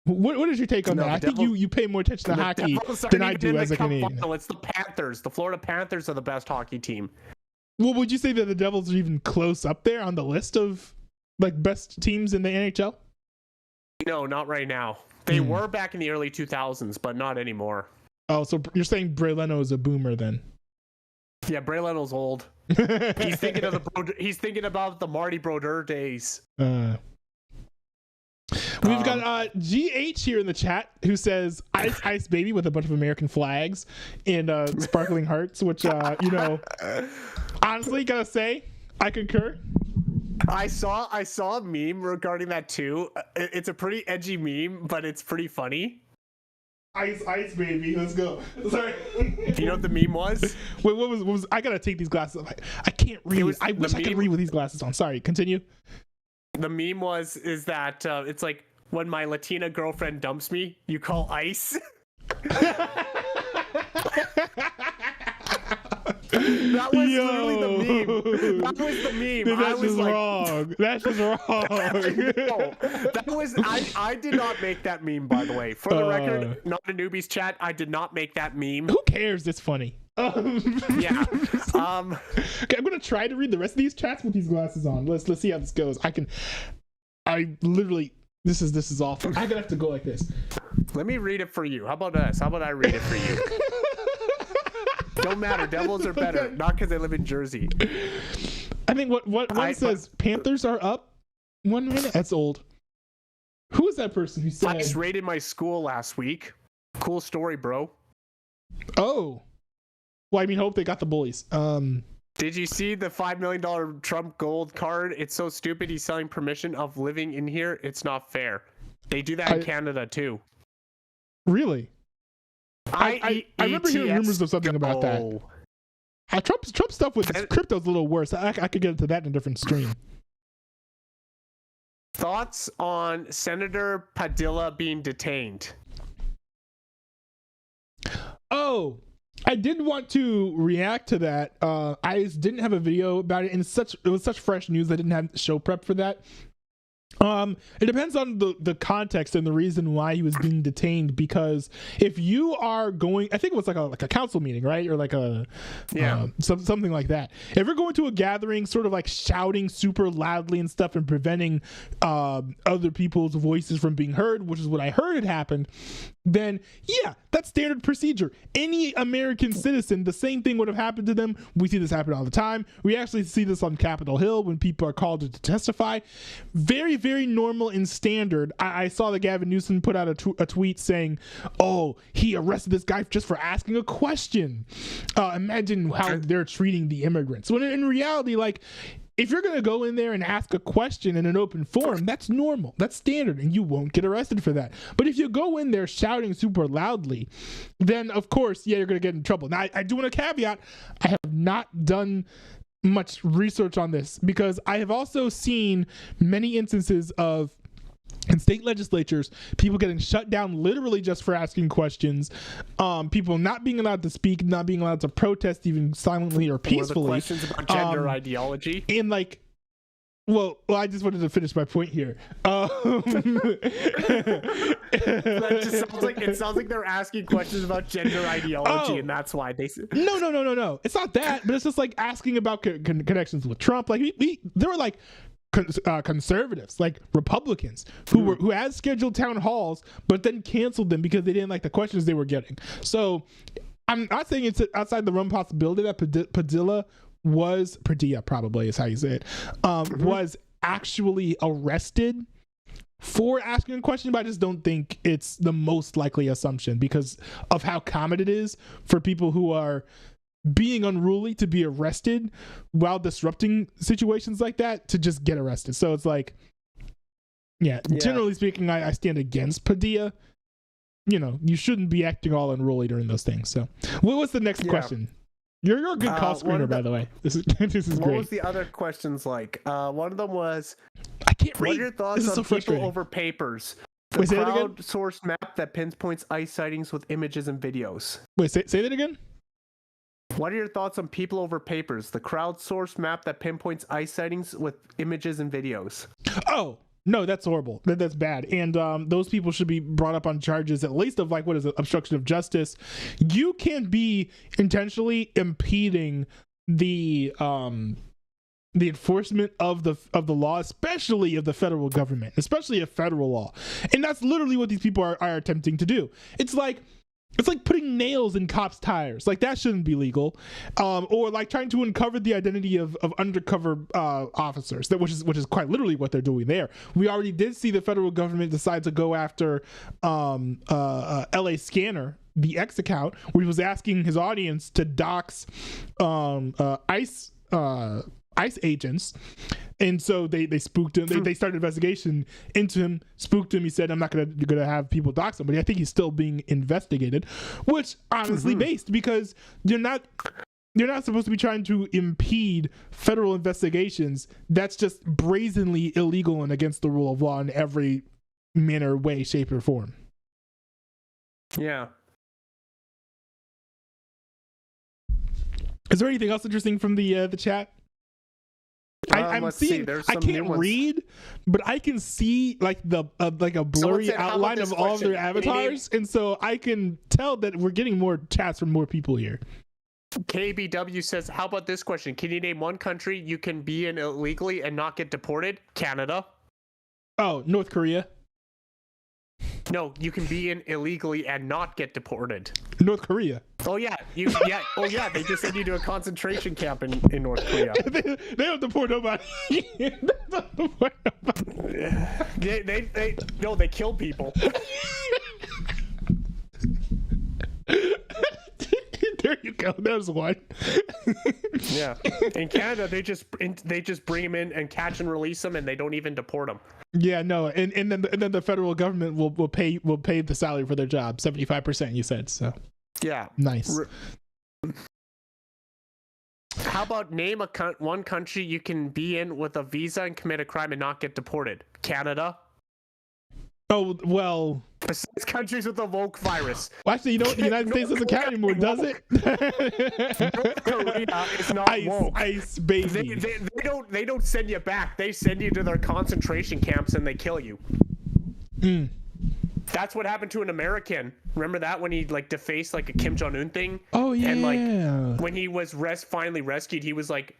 What is your take on that? I think you pay more attention to hockey than I do as a Canadian. It's the Panthers. The Florida Panthers are the best hockey team. Well, would you say that the Devils are even close up there on the list of like best teams in the NHL? No, not right now. They were back in the early 2000s, but not anymore. Oh, so you're saying Bray Leno is a boomer then? Yeah, Bray Leno's old. He's thinking about the Marty Brodeur days. We've got GH here in the chat who says Ice Ice Baby with a bunch of American flags and sparkling hearts, which honestly gotta say I concur. I saw a meme regarding that too. It's a pretty edgy meme, but it's pretty funny. Ice Baby, let's go. Sorry. You know what the meme was? Wait, what was I gotta take these glasses off. I can't read. I wish I could read with these glasses on. Sorry, continue. The meme is that it's like, when my Latina girlfriend dumps me, you call ICE. That was literally the meme. That was the meme. Dude, that's just wrong. That's just wrong. No, that was I did not make that meme, by the way. For the record, not a newbies chat. I did not make that meme. Who cares? It's funny. Yeah. Okay, I'm gonna try to read the rest of these chats with these glasses on. Let's see how this goes. I literally. This is awful. I'm gonna have to go like this. Let me read it for you. How about this? How about I read it for you? Don't matter. Devils are better. Not because they live in Jersey. I think what one says Panthers are up 1 minute. That's old. Who is that person who said? I just raided my school last week. Cool story, bro. Oh. Well, I mean, hope they got the bullies. Did you see the $5 million Trump gold card? It's so stupid. He's selling permission of living in here. It's not fair. They do that in Canada too. Really? I remember hearing rumors of something about that. Trump stuff with crypto's a little worse. I could get into that in a different stream. Thoughts on Senator Padilla being detained? Oh, I did want to react to that. I didn't have a video about it, and it was such fresh news. I didn't have show prep for that. It depends on the context and the reason why he was being detained, because if you are going, I think it was like a council meeting, right? Or like something like that. If you're going to a gathering, sort of like shouting super loudly and stuff and preventing other people's voices from being heard, which is what I heard had happened, then yeah, that's standard procedure. Any American citizen, the same thing would have happened to them. We see this happen all the time. We actually see this on Capitol Hill when people are called to testify. Very, very normal and standard. I saw that Gavin Newsom put out a tweet saying, oh, he arrested this guy just for asking a question. Imagine how they're treating the immigrants. When in reality, like, if you're going to go in there and ask a question in an open forum, that's normal. That's standard, and you won't get arrested for that. But if you go in there shouting super loudly, then, of course, yeah, you're going to get in trouble. Now, I do want to caveat, I have not done much research on this, because I have also seen many instances of in state legislatures, people getting shut down literally just for asking questions, people not being allowed to speak, not being allowed to protest even silently or peacefully. Or the questions about gender ideology. And like, well, I just wanted to finish my point here. That just sounds like they're asking questions about gender ideology, and that's why they. No. It's not that, but it's just like asking about connections with Trump. Like there were like conservatives, like Republicans, who had scheduled town halls, but then canceled them because they didn't like the questions they were getting. So I'm not saying it's outside the realm of possibility that Padilla probably is how you say it, was actually arrested for asking a question, but I just don't think it's the most likely assumption because of how common it is for people who are being unruly to be arrested while disrupting situations like that to just get arrested. So it's like, yeah. Generally speaking, I stand against Padilla. You know, you shouldn't be acting all unruly during those things. So what was the next question? You're a good call screener, by the way. This is great. What was the other questions like? One of them was, I can't read. What are your thoughts on people over papers? The crowdsourced map that pinpoints ICE sightings with images and videos. Wait, say that again? What are your thoughts on people over papers? The crowdsourced map that pinpoints ICE sightings with images and videos. Oh, no, that's horrible. That's bad. And those people should be brought up on charges at least of like, what is it, obstruction of justice. You can be intentionally impeding the enforcement of the law, especially of the federal government, especially a federal law. And that's literally what these people are attempting to do. It's like putting nails in cops' tires. Like, that shouldn't be legal. Or like trying to uncover the identity of undercover officers, which is quite literally what they're doing there. We already did see the federal government decide to go after LA Scanner, the X account, where he was asking his audience to dox ICE agents. And so they spooked him. They started an investigation into him, spooked him. He said, I'm not gonna have people dox him, but I think he's still being investigated, which honestly based, because you're not supposed to be trying to impede federal investigations. That's just brazenly illegal and against the rule of law in every manner, way, shape, or form. Yeah. Is there anything else interesting from the chat? I'm seeing. I can't read, but I can see like like a blurry outline of all of their avatars, and so I can tell that we're getting more chats from more people here. KBW says, "How about this question? Can you name one country you can be in illegally and not get deported?" Canada. Oh, North Korea. No, you can be in illegally and not get deported. North Korea. Oh yeah, they just send you to a concentration camp in North Korea. they don't deport nobody. They kill people. There you go. There's one. Yeah. In Canada, they just bring them in and catch and release them, and they don't even deport them. Yeah, no, and then the federal government will pay the salary for their job, 75%. You said so. Yeah. Nice. How about name one country you can be in with a visa and commit a crime and not get deported? Canada. Oh, well. Besides countries with the woke virus. Well, actually, the United States doesn't count anymore, does it? North Korea is not woke. Ice, baby. They don't send you back. They send you to their concentration camps and they kill you. That's what happened to an American. Remember that when he like defaced like a Kim Jong-un thing? Oh yeah. And like when he was finally rescued, he was like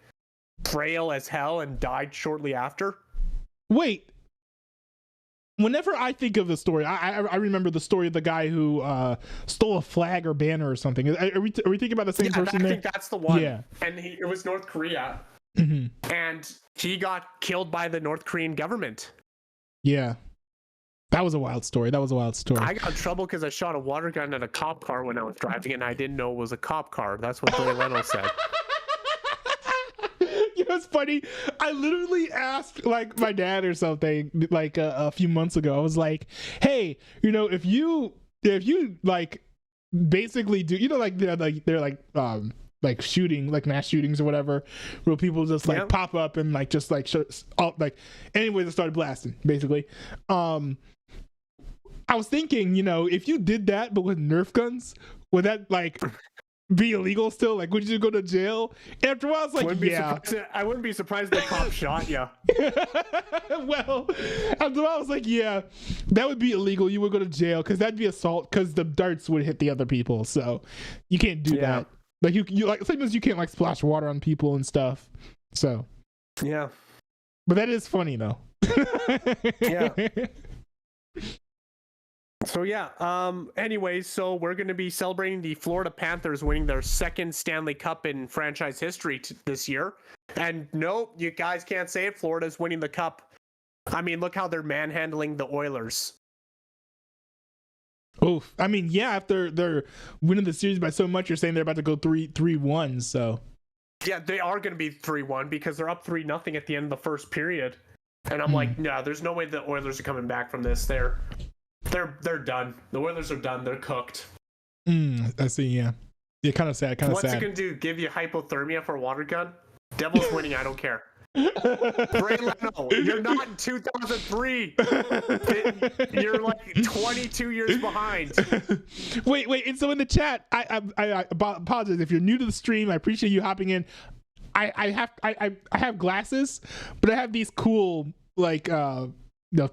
frail as hell and died shortly after. Wait. Whenever I think of the story, I remember the story of the guy who stole a flag or banner or something. Are we thinking about the same person? I think that's the one. Yeah. And it was North Korea. Mm-hmm. And he got killed by the North Korean government. Yeah. That was a wild story. I got in trouble because I shot a water gun at a cop car when I was driving, and I didn't know it was a cop car. That's what Jay Leno said. You know, it's funny. I literally asked like my dad or something like a few months ago. I was like, "Hey, you know, if you like basically do, you know, like they're like like shooting, like mass shootings or whatever, where people just like pop up and like just like like anyways it started blasting basically. I was thinking, you know, if you did that but with Nerf guns, would that like be illegal still? Like, would you go to jail? After a while, I was like, I wouldn't be surprised if the cop shot you. Well, after a while, I was like, yeah, that would be illegal. You would go to jail because that'd be assault because the darts would hit the other people. So you can't do that. Like you like sometimes you can't like splash water on people and stuff. So yeah, but that is funny though. Yeah. So yeah, anyways, so we're going to be celebrating the Florida Panthers winning their second Stanley Cup in franchise history this year. And no, you guys can't say it. Florida's winning the cup. I mean, look how they're manhandling the Oilers. Oof. I mean, yeah, after they're winning the series by so much, you're saying they're about to go 3-1, so. Yeah, they are going to be 3-1 because they're up 3-0 at the end of the first period. And I'm like, no, there's no way the Oilers are coming back from this. They're done. The Oilers are done. They're cooked. I see. Yeah. Kind of sad. What's it gonna do? Give you hypothermia for a water gun? Devils winning. I don't care. Ray Leno, you're not in 2003. You're like 22 years behind. Wait. And so in the chat, I apologize if you're new to the stream. I appreciate you hopping in. I have glasses, but I have these cool like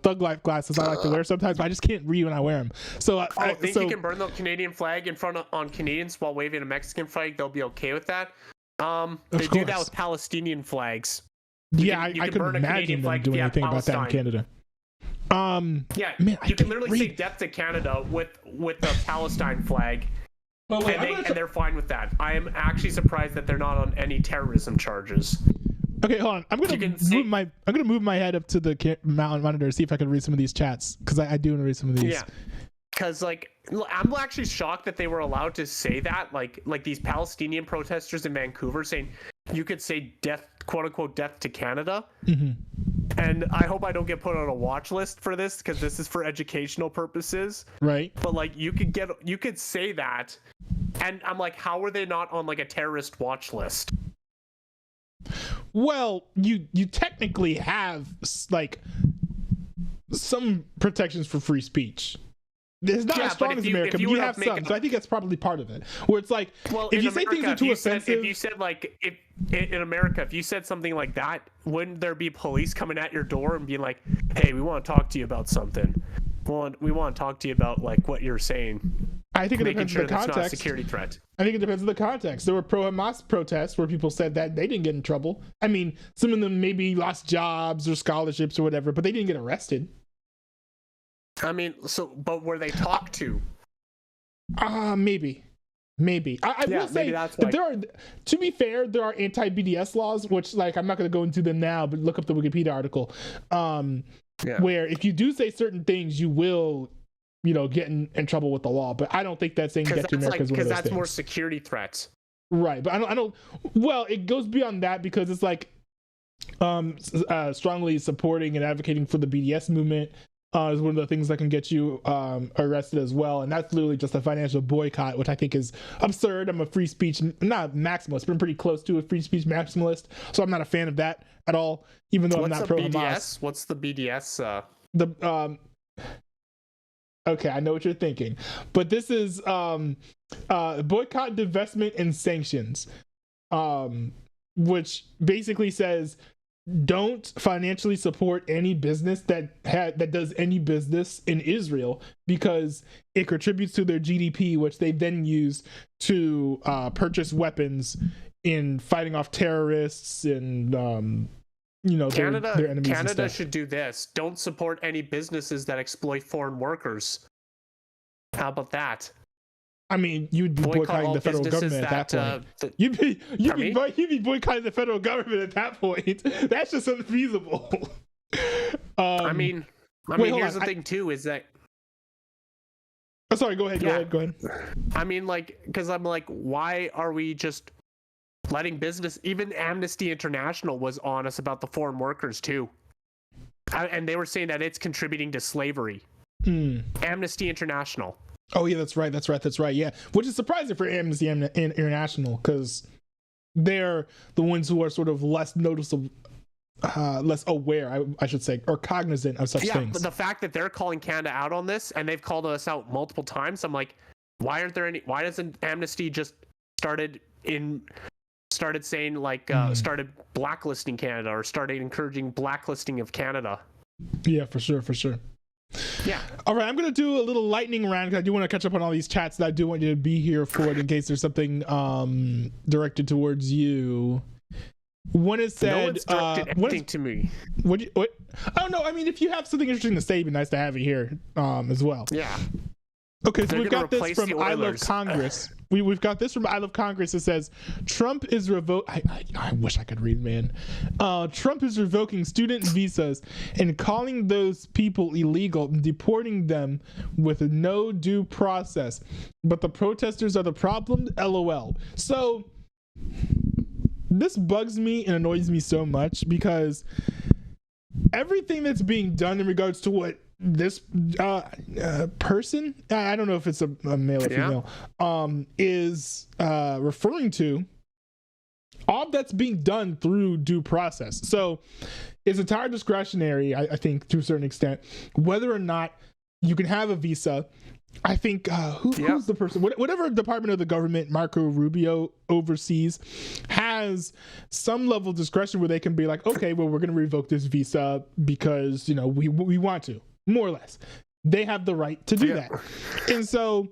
Thug Life glasses I like to wear sometimes, but I just can't read when I wear them. So I think you can burn the Canadian flag in front on Canadians while waving a Mexican flag. They'll be okay with that. They do that with Palestinian flags. I couldn't imagine them doing anything about that in Canada. Yeah, man, you can literally say "Death to Canada" with the Palestine flag. And they're fine with that. I am actually surprised that they're not on any terrorism charges. Okay, hold on. I'm gonna move my head up to the monitor to see if I can read some of these chats because I do want to read some of these. Yeah, because like I'm actually shocked that they were allowed to say that. Like these Palestinian protesters in Vancouver saying you could say "death," quote unquote, "death to Canada." Mm-hmm. And I hope I don't get put on a watch list for this because this is for educational purposes. Right. But like you could say that, and I'm like, how are they not on like a terrorist watch list? Well, you technically have like some protections for free speech. It's not as strong as America, but you have some. So I think that's probably part of it. Where it's like, if you say things are too offensive, if you said like, if in America, if you said something like that, wouldn't there be police coming at your door and being like, "Hey, we want to talk to you about something. We want to talk to you about like what you're saying." I think it depends on the context. Not a security threat. I think it depends on the context. There were pro-Hamas protests where people said that they didn't get in trouble. I mean, some of them maybe lost jobs or scholarships or whatever, but they didn't get arrested. I mean, but were they talked to? Maybe. I will say that there are, to be fair, there are anti-BDS laws, which like I'm not going to go into them now, but look up the Wikipedia article. Where if you do say certain things, you will, get in trouble with the law. But I don't think that's saying Death to America is one of those things. Because that's more security threats. Right, but I don't. Well, it goes beyond that because it's like strongly supporting and advocating for the BDS movement. Is one of the things that can get you arrested as well, and that's literally just a financial boycott, which I think is absurd. I'm a free speech, not maximalist, but I'm pretty close to a free speech maximalist, so I'm not a fan of that at all. Even though I'm not pro Hamas. What's the BDS? Okay, I know what you're thinking, but this is boycott, divestment, and sanctions, which basically says, don't financially support any business that does any business in Israel because it contributes to their GDP, which they then use to purchase weapons in fighting off terrorists and their enemies. Canada should do this. Don't support any businesses that exploit foreign workers. How about that? I mean, you'd be boycotting the federal government at that point. You'd be boycotting the federal government at that point. That's just unfeasible. I mean, here's the thing too: is that. Oh, sorry. Go ahead. I mean, because I'm like, why are we just letting business? Even Amnesty International was honest about the foreign workers too, and they were saying that it's contributing to slavery. Amnesty International. Oh yeah, that's right. Yeah, which is surprising for Amnesty International because they're the ones who are sort of less noticeable, less aware, I should say, or cognizant of such things. But the fact that they're calling Canada out on this, and they've called us out multiple times, I'm like, why doesn't Amnesty just started saying like started blacklisting Canada, or started encouraging blacklisting of Canada? Yeah, for sure. Yeah. All right, I'm gonna do a little lightning round because I do want to catch up on all these chats that I do want you to be here for it in case there's something directed towards you. One is said, no one's directed anything to me. What? Oh no, I mean, if you have something interesting to say, it'd be nice to have it here as well. Yeah. Okay, so we've got this from I Love Congress. We've got this from I Love Congress. It says, Trump is I wish I could read, man. Trump is revoking student visas and calling those people illegal and deporting them with no due process. But the protesters are the problem, LOL. So this bugs me and annoys me so much because everything that's being done in regards to what this person, I don't know if it's a male or female, is referring to, all that's being done through due process. So it's entirely discretionary, I think, to a certain extent, whether or not you can have a visa. I think who's the person, whatever department of the government Marco Rubio oversees, has some level of discretion where they can be like, okay, well, we're going to revoke this visa because, we want to, more or less. They have the right to do that. And so,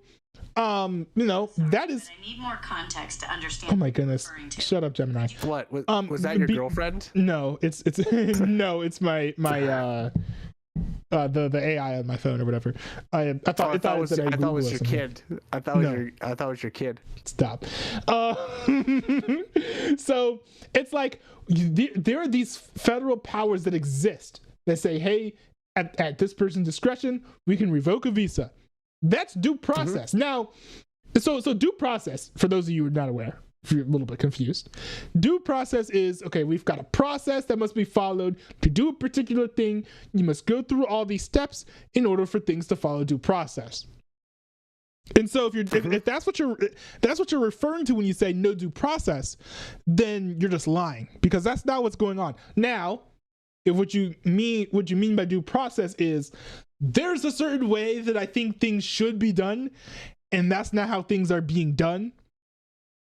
that is. I need more context to understand. Oh my goodness! Shut up, Gemini. What was that? Your girlfriend? No, it's no, it's my the AI on my phone or whatever. I thought it was your kid. I thought it was your kid. Stop. So it's like there are these federal powers that exist that say, hey, at this person's discretion, we can revoke a visa. That's due process. Now, so due process, for those of you who are not aware, if you're a little bit confused, due process is, okay, we've got a process that must be followed to do a particular thing. You must go through all these steps in order for things to follow due process. And so if that's what you're referring to when you say no due process, then you're just lying, because that's not what's going on. Now, if what you mean by due process is there's a certain way that I think things should be done, and that's not how things are being done,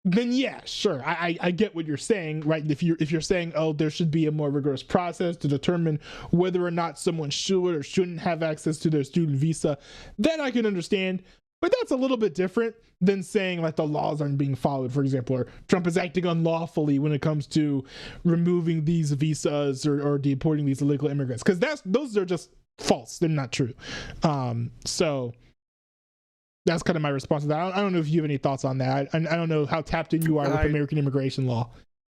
then yeah, sure, I get what you're saying, right? If you're saying, oh, there should be a more rigorous process to determine whether or not someone should or shouldn't have access to their student visa, then I can understand. But that's a little bit different than saying like the laws aren't being followed, for example, or Trump is acting unlawfully when it comes to removing these visas or deporting these illegal immigrants, because those are just false. They're not true. So that's kind of my response to that. I don't know if you have any thoughts on that. I don't know how tapped in you are with American immigration law.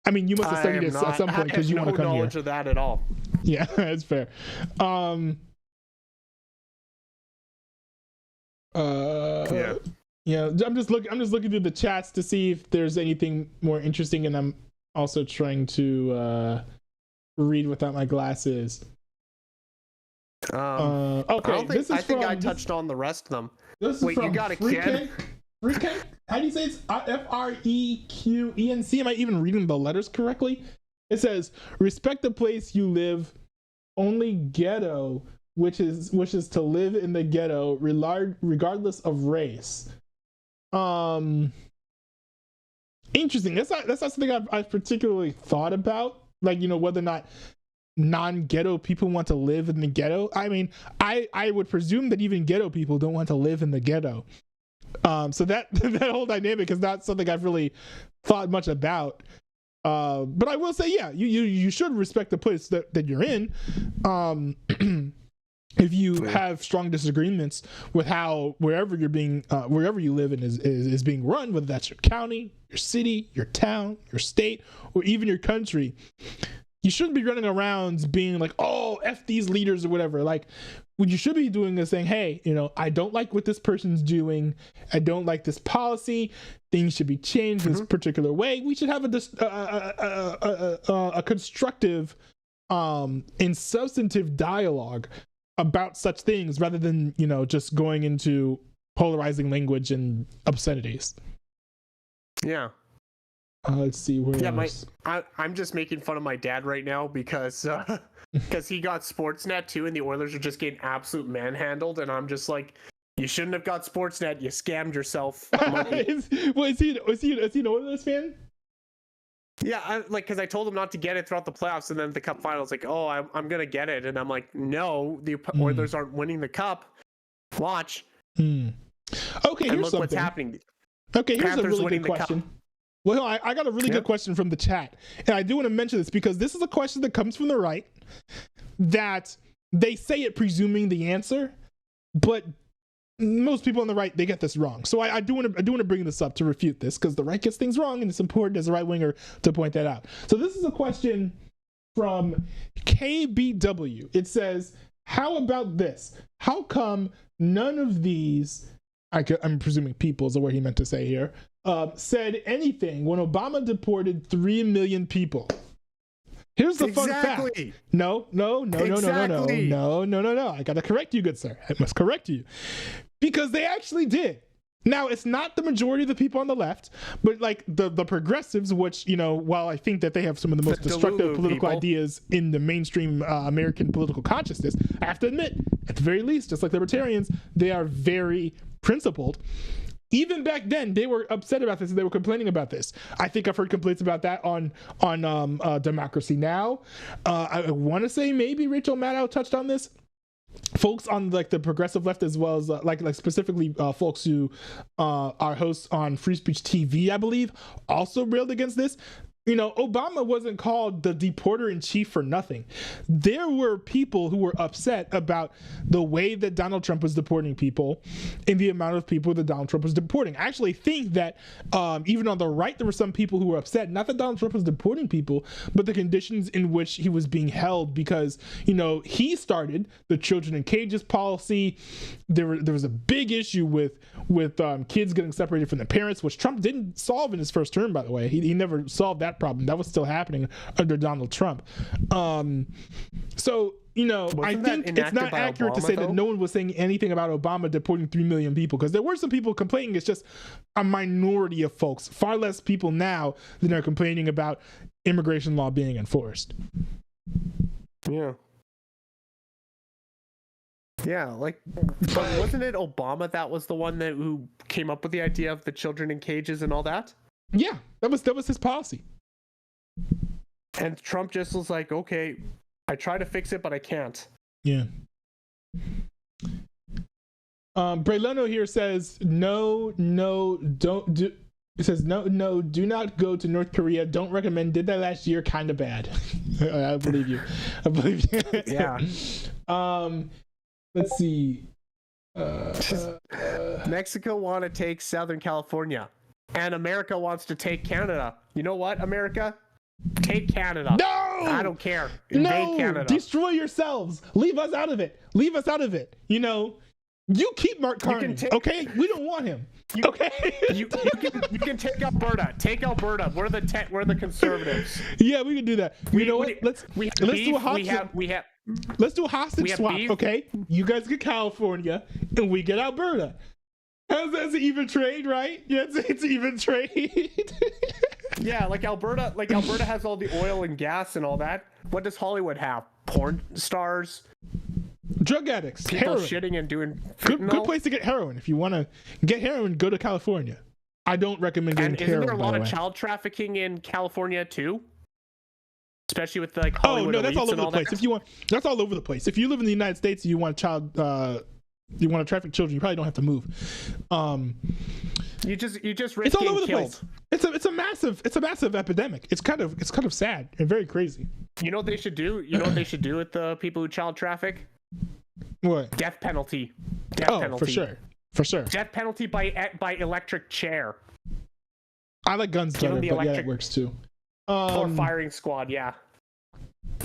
I mean, you must have studied it at some point because you want to come here. I have no knowledge of that at all. Yeah, that's fair. I'm just looking through the chats to see if there's anything more interesting, and I'm also trying to read without my glasses. Okay, I think I touched on the rest of them. Wait, you got a kid? Freaken? How do you say it's Frequenc? Am I even reading the letters correctly? It says, respect the place you live, only ghetto, which is to live in the ghetto regardless of race. Interesting. That's not something I've particularly thought about, like, whether or not non-ghetto people want to live in the ghetto. I mean, I would presume that even ghetto people don't want to live in the ghetto. So that whole dynamic is not something I've really thought much about. But I will say, yeah, you should respect the place that you're in. If you have strong disagreements with how wherever you live in is being run, whether that's your county, your city, your town, your state, or even your country, you shouldn't be running around being like, oh, F these leaders or whatever. Like, what you should be doing is saying, hey, I don't like what this person's doing. I don't like this policy. Things should be changed this particular way. We should have a constructive and substantive dialogue about such things, rather than just going into polarizing language and obscenities. Yeah. Let's see where else. I'm just making fun of my dad right now because he got Sportsnet too, and the Oilers are just getting absolute manhandled, and I'm just like, you shouldn't have got Sportsnet. You scammed yourself. Is he an Oilers fan? Yeah, because I told him not to get it throughout the playoffs, and then the Cup Finals, like, oh, I'm gonna get it, and I'm like, no, the Oilers aren't winning the Cup. Watch. Okay, and here's look something. what's happening. Okay, here's Panthers a really winning good the question. Cup. Well, I got a really good question from the chat, and I do want to mention this because this is a question that comes from the right, that they say it presuming the answer, but most people on the right, they get this wrong. So I do want to bring this up to refute this, because the right gets things wrong, and it's important as a right winger to point that out. So this is a question from KBW. It says, how about this? How come none of these, I'm presuming people is the word he meant to say here, said anything when Obama deported 3 million people? Here's the fun fact. No. I gotta correct you, good sir. I must correct you. Because they actually did. Now, it's not the majority of the people on the left, but like the progressives, which, you know, while I think that they have some of the most destructive political ideas in the mainstream American political consciousness, I have to admit, at the very least, just like libertarians, they are very principled. Even back then, they were upset about this and they were complaining about this. I think I've heard complaints about that on Democracy Now! I want to say maybe Rachel Maddow touched on this. Folks on like the progressive left, as well as like specifically folks who are hosts on Free Speech TV, I believe, also railed against this. You know, Obama wasn't called the deporter in chief for nothing. There were people who were upset about the way that Donald Trump was deporting people and the amount of people that Donald Trump was deporting. I actually think that even on the right, there were some people who were upset, not that Donald Trump was deporting people, but the conditions in which he was being held, because, you know, he started the children in cages policy. There was a big issue with kids getting separated from their parents, which Trump didn't solve in his first term, by the way. He never solved that problem. That was still happening under Donald Trump. So, you know, I think it's not accurate to say that no one was saying anything about Obama deporting 3 million people, because there were some people complaining. It's just a minority of folks, far less people now than are complaining about immigration law being enforced. Yeah. Yeah, like, but wasn't it Obama that was the one who came up with the idea of the children in cages and all that? Yeah, that was his policy. And Trump just was like, okay, I try to fix it, but I can't. Yeah. Brayleno here says, no, don't do. It says, no, do not go to North Korea. Don't recommend. Did that last year. Kind of bad. I believe you. Yeah. Let's see. Mexico want to take Southern California, and America wants to take Canada. You know what, America? Take Canada. No! I don't care. Invade Canada. Destroy yourselves. Leave us out of it. You know, you keep Mark Carney, okay? We don't want him. Okay. you can take Alberta. Take Alberta. We're the conservatives. Yeah, we can do that. You know what? Let's do a hostage. Let's do a hostage swap. Beef. Okay, you guys get California, and we get Alberta. That's an even trade, right? Yeah, it's even trade. Yeah, like Alberta has all the oil and gas and all that. What does Hollywood have? Porn stars, drug addicts, people heroin. shitting and doing good place to get heroin. If you want to get heroin, go to California. I don't recommend getting heroin. And isn't there a lot of child trafficking in California too? Especially with like Hollywood. Oh no, that's all over the place. If you want, that's all over the place. If you live in the United States and you want you want to traffic children, you probably don't have to move. You just risk it's all over the killed. Place. It's a massive epidemic. It's kind of sad and very crazy. You know what they should do? You know what they should do with the people who child traffic? What? Death penalty. For sure. Death penalty by electric chair. I like guns better, but yeah, that works too. Or firing squad, yeah.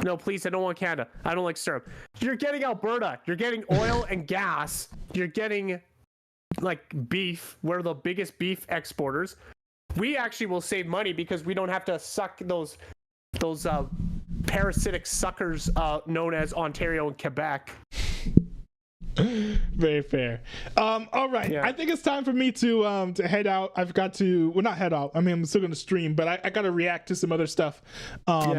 No, please, I don't want Canada. I don't like syrup. You're getting Alberta. You're getting oil and gas. You're getting like beef. We're the biggest beef exporters. We actually will save money because we don't have to suck those parasitic suckers known as Ontario and Quebec. Very fair. All right. Yeah. I think it's time for me to head out. I've got to, well, not head out. I mean, I'm still going to stream, but I got to react to some other stuff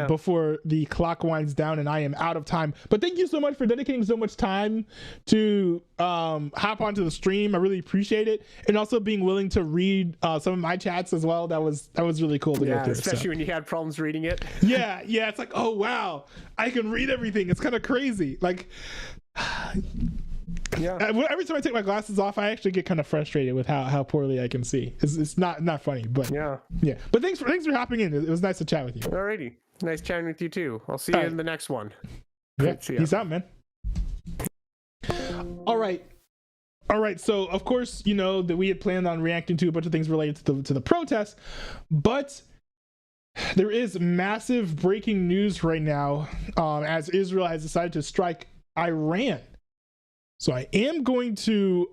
before the clock winds down and I am out of time. But thank you so much for dedicating so much time to hop onto the stream. I really appreciate it, and also being willing to read some of my chats as well. That was really cool to go through. Especially when you had problems reading it. Yeah. It's like, oh wow, I can read everything. It's kind of crazy. Like. Yeah. Every time I take my glasses off, I actually get kind of frustrated with how poorly I can see. It's not funny, but yeah. But thanks for hopping in. It was nice to chat with you. Alrighty, nice chatting with you too. I'll see you in the next one. Yeah, peace out, man. All right. So of course, you know that we had planned on reacting to a bunch of things related to the protests, but there is massive breaking news right now as Israel has decided to strike Iran. So I am going to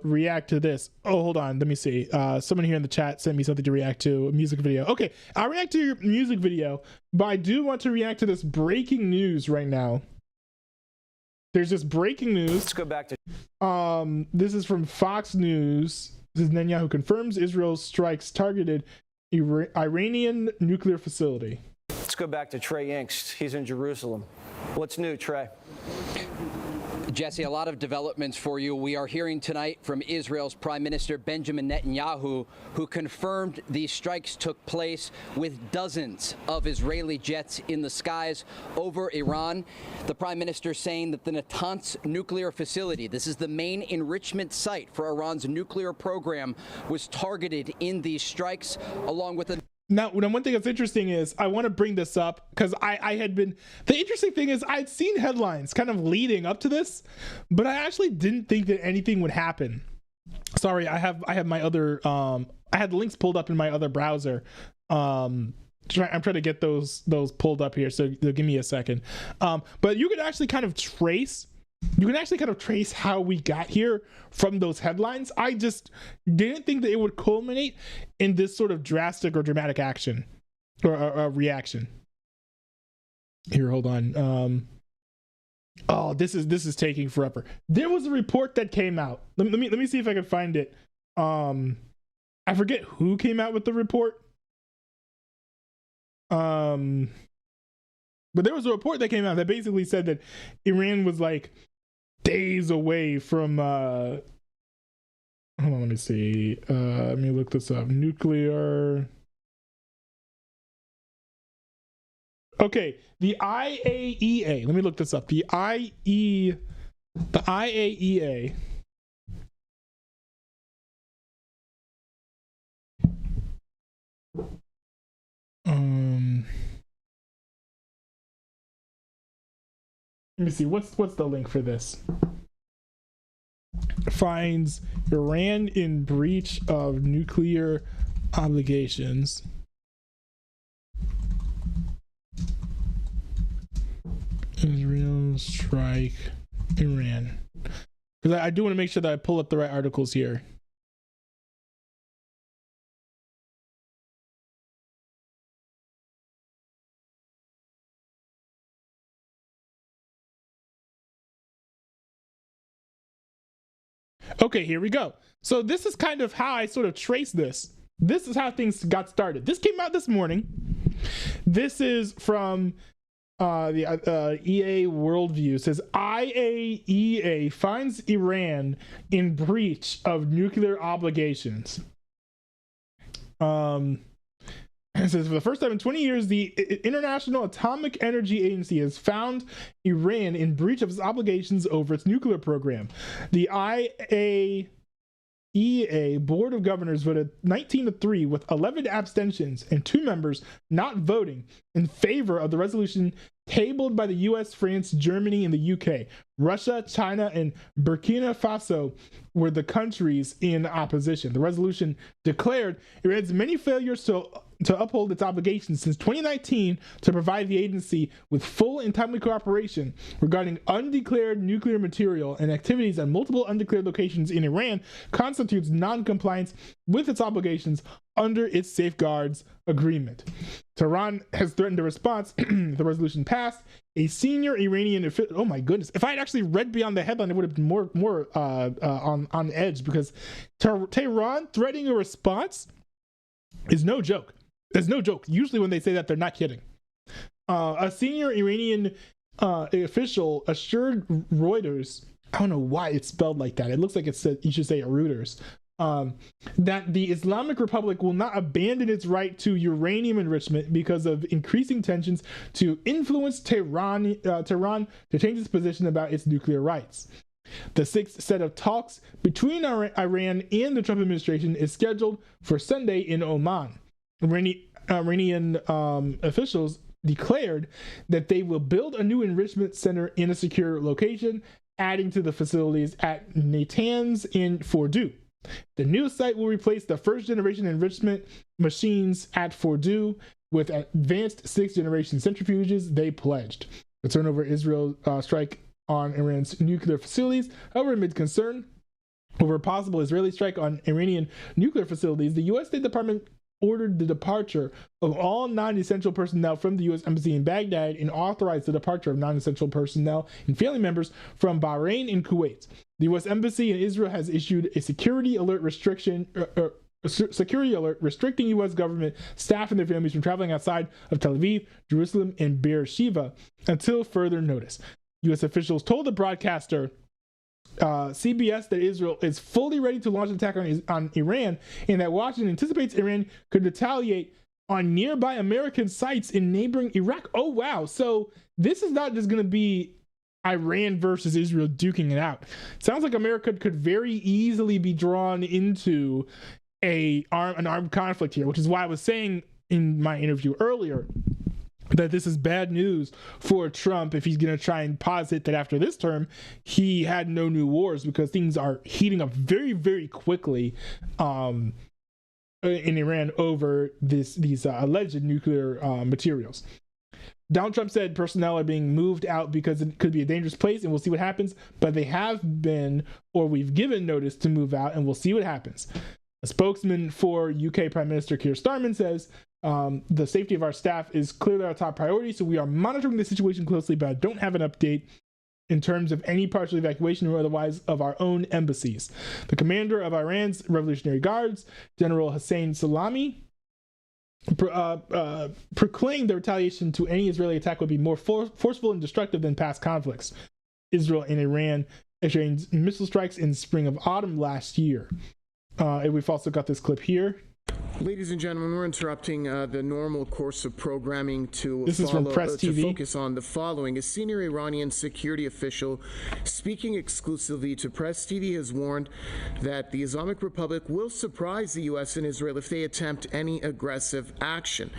react to this. Oh, hold on. Let me see. Someone here in the chat sent me something to react to, a music video. Okay, I'll react to your music video, but I do want to react to this breaking news right now. There's this breaking news. Let's go back to... This is from Fox News. This is Netanyahu confirms Israel strikes targeted Iranian nuclear facility. Let's go back to Trey Inkst. He's in Jerusalem. What's new, Trey? Jesse, a lot of developments for you. We are hearing tonight from Israel's Prime Minister Benjamin Netanyahu, who confirmed these strikes took place with dozens of Israeli jets in the skies over Iran. The Prime Minister saying that the Natanz nuclear facility, this is the main enrichment site for Iran's nuclear program, was targeted in these strikes, along with a... Now, one thing that's interesting is I want to bring this up because I had been, the interesting thing is I'd seen headlines kind of leading up to this, but I actually didn't think that anything would happen. Sorry, I have my other, I had links pulled up in my other browser. I'm trying to get those pulled up here, so give me a second. But you can actually kind of trace how we got here from those headlines. I just didn't think that it would culminate in this sort of drastic or dramatic action or reaction. Here, hold on. Oh, this is taking forever. There was a report that came out. Let me see if I can find it. I forget who came out with the report. But there was a report that came out that basically said that Iran was like days away from hold on, let me see. Let me look this up. Nuclear. Okay, the IAEA. Let me look this up. The IAEA. Let me see. What's the link for this? Finds Iran in breach of nuclear obligations. Israel strike Iran. Because I do want to make sure that I pull up the right articles here. Okay, here we go. So this is kind of how I sort of trace this. This is how things got started. This came out this morning. This is from the EA Worldview. It says IAEA finds Iran in breach of nuclear obligations. It says for the first time in 20 years, the International Atomic Energy Agency has found Iran in breach of its obligations over its nuclear program. The IAEA Board of Governors voted 19-3 with 11 abstentions and 2 members not voting in favor of the resolution tabled by the US, France, Germany, and the UK. Russia, China, and Burkina Faso were the countries in opposition. The resolution declared Iran's many failures to uphold its obligations since 2019 to provide the agency with full and timely cooperation regarding undeclared nuclear material and activities at multiple undeclared locations in Iran constitutes non-compliance with its obligations under its safeguards agreement. Tehran has threatened a response if the resolution passed. A senior Iranian official, oh my goodness, if I had actually read beyond the headline, it would have been more on edge, because Tehran threatening a response is no joke. There's no joke. Usually when they say that, they're not kidding. A senior Iranian official assured Reuters, I don't know why it's spelled like that. It looks like it said, you should say Reuters, that the Islamic Republic will not abandon its right to uranium enrichment because of increasing tensions to influence Tehran to change its position about its nuclear rights. The sixth set of talks between Iran and the Trump administration is scheduled for Sunday in Oman. Iranian officials declared that they will build a new enrichment center in a secure location, adding to the facilities at Natanz and Fordow. The new site will replace the first generation enrichment machines at Fordow with advanced sixth generation centrifuges they pledged. Concern over Israel's strike on Iran's nuclear facilities. However, amid concern over a possible Israeli strike on Iranian nuclear facilities, the U.S. State Department ordered the departure of all non-essential personnel from the U.S. Embassy in Baghdad and authorized the departure of non-essential personnel and family members from Bahrain and Kuwait. The U.S. Embassy in Israel has issued a security alert restricting U.S. government staff and their families from traveling outside of Tel Aviv, Jerusalem, and Beersheba until further notice. U.S. officials told the broadcaster CBS that Israel is fully ready to launch an attack on Iran, and that Washington anticipates Iran could retaliate on nearby American sites in neighboring Iraq. Oh, wow. So this is not just going to be Iran versus Israel duking it out. Sounds like America could very easily be drawn into an armed conflict here, which is why I was saying in my interview earlier that this is bad news for Trump if he's going to try and posit that after this term he had no new wars, because things are heating up very, very quickly in Iran over these alleged nuclear materials. Donald Trump said personnel are being moved out because it could be a dangerous place, and we'll see what happens. But they have been, or we've given notice to move out, and we'll see what happens. A spokesman for UK Prime Minister Keir Starmer says, the safety of our staff is clearly our top priority, so we are monitoring the situation closely, but I don't have an update in terms of any partial evacuation or otherwise of our own embassies. The commander of Iran's Revolutionary Guards, General Hossein Salami, proclaimed the retaliation to any Israeli attack would be more forceful and destructive than past conflicts. Israel and Iran exchanged missile strikes in spring of autumn last year. And we've also got this clip here. Ladies and gentlemen, we're interrupting the normal course of programming to focus on the following. A senior Iranian security official speaking exclusively to Press TV has warned that the Islamic Republic will surprise the U.S. and Israel if they attempt any aggressive action.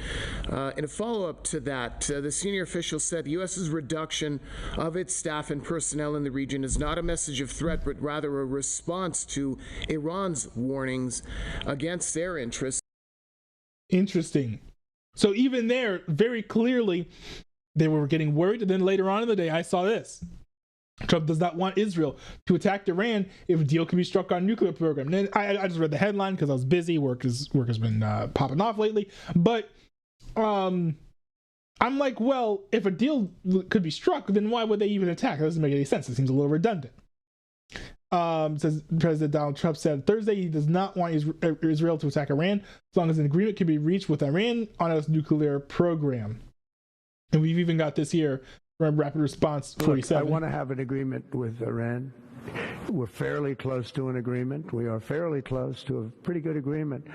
In a follow-up to that, the senior official said the U.S.'s reduction of its staff and personnel in the region is not a message of threat, but rather a response to Iran's warnings against their interests. Interesting. So even there, very clearly, they were getting worried. And then later on in the day, I saw this. Trump does not want Israel to attack Iran if a deal can be struck on nuclear program. And I just read the headline because I was busy. Work has been popping off lately. But I'm like, well, if a deal could be struck, then why would they even attack? That doesn't make any sense. It seems a little redundant. Says President Donald Trump said Thursday he does not want Israel to attack Iran as long as an agreement can be reached with Iran on its nuclear program. And we've even got this here from Rapid Response 47. Look, I want to have an agreement with Iran. We're fairly close to an agreement. We are fairly close to a pretty good agreement.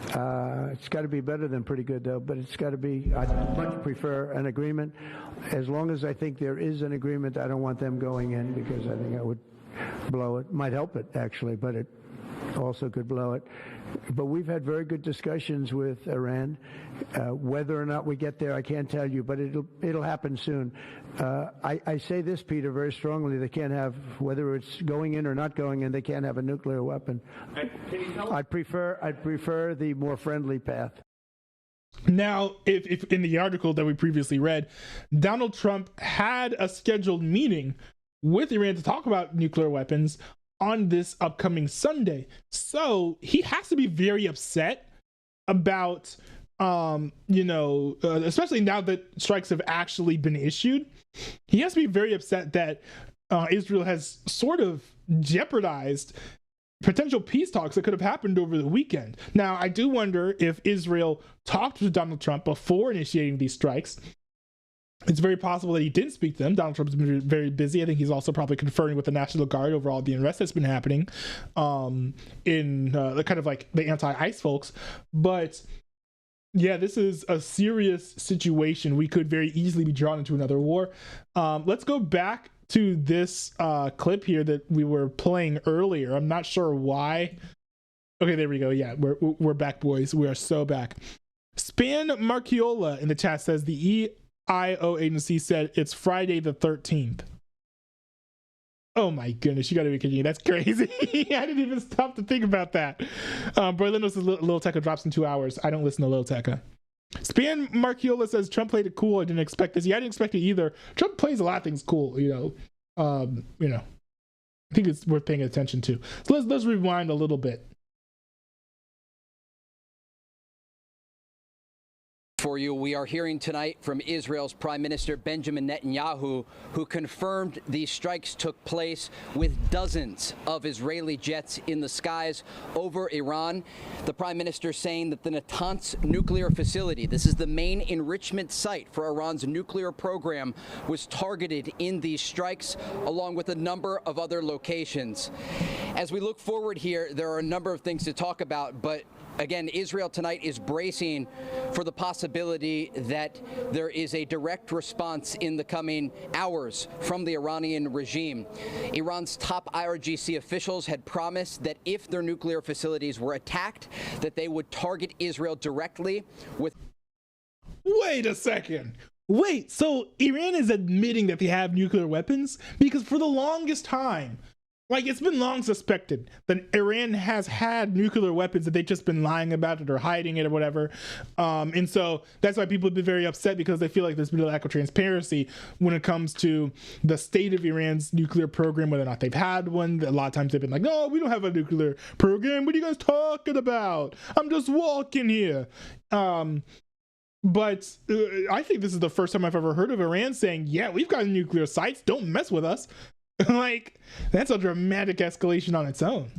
It's got to be better than pretty good, though, but it's got to be, I'd much prefer an agreement. As long as I think there is an agreement, I don't want them going in because I think I would blow it. Might help it, actually, but it also could blow it. But we've had very good discussions with Iran. Whether or not we get there, I can't tell you, but it'll happen soon. I say this, Peter, very strongly. They can't have, whether it's going in or not going in, they can't have a nuclear weapon. I'd prefer the more friendly path. Now, if in the article that we previously read, Donald Trump had a scheduled meeting with Iran to talk about nuclear weapons on this upcoming Sunday. So he has to be very upset about especially now that strikes have actually been issued, he has to be very upset that Israel has sort of jeopardized potential peace talks that could have happened over the weekend. Now, I do wonder if Israel talked to Donald Trump before initiating these strikes. It's very possible that he didn't speak to them. Donald Trump's been very busy. I think he's also probably conferring with the National Guard over all the unrest that's been happening in the kind of like the anti-ICE folks. But yeah, this is a serious situation. We could very easily be drawn into another war. Let's go back to this clip here that we were playing earlier. I'm not sure why. Okay, there we go. Yeah, we're back, boys. We are so back. Span Marchiola in the chat says the EIO agency said it's Friday the 13th. Oh my goodness, you gotta be kidding me. That's crazy. I didn't even stop to think about that. Berlin was Lil Tecca drops in 2 hours. I don't listen to Lil Tecca. Span Marchiola says Trump played it cool. I didn't expect this. Yeah, I didn't expect it either. Trump plays a lot of things cool, I think it's worth paying attention to. So let's rewind a little bit. For you, we are hearing tonight from Israel's Prime Minister Benjamin Netanyahu, who confirmed these strikes took place with dozens of Israeli jets in the skies over Iran. The Prime Minister saying that the Natanz nuclear facility, this is the main enrichment site for Iran's nuclear program, was targeted in these strikes, along with a number of other locations. As we look forward here, there are a number of things to talk about, but again, Israel tonight is bracing for the possibility that there is a direct response in the coming hours from the Iranian regime. Iran's top IRGC officials had promised that if their nuclear facilities were attacked, that they would target Israel directly with... Wait a second. Wait, so Iran is admitting that they have nuclear weapons? Because for the longest time, like, it's been long suspected that Iran has had nuclear weapons, that they've just been lying about it or hiding it or whatever. And so that's why people have been very upset, because they feel like there's been a lack of transparency when it comes to the state of Iran's nuclear program, whether or not they've had one. A lot of times they've been like, no, we don't have a nuclear program. What are you guys talking about? I'm just walking here. But I think this is the first time I've ever heard of Iran saying, yeah, we've got nuclear sites. Don't mess with us. Like, that's a dramatic escalation on its own.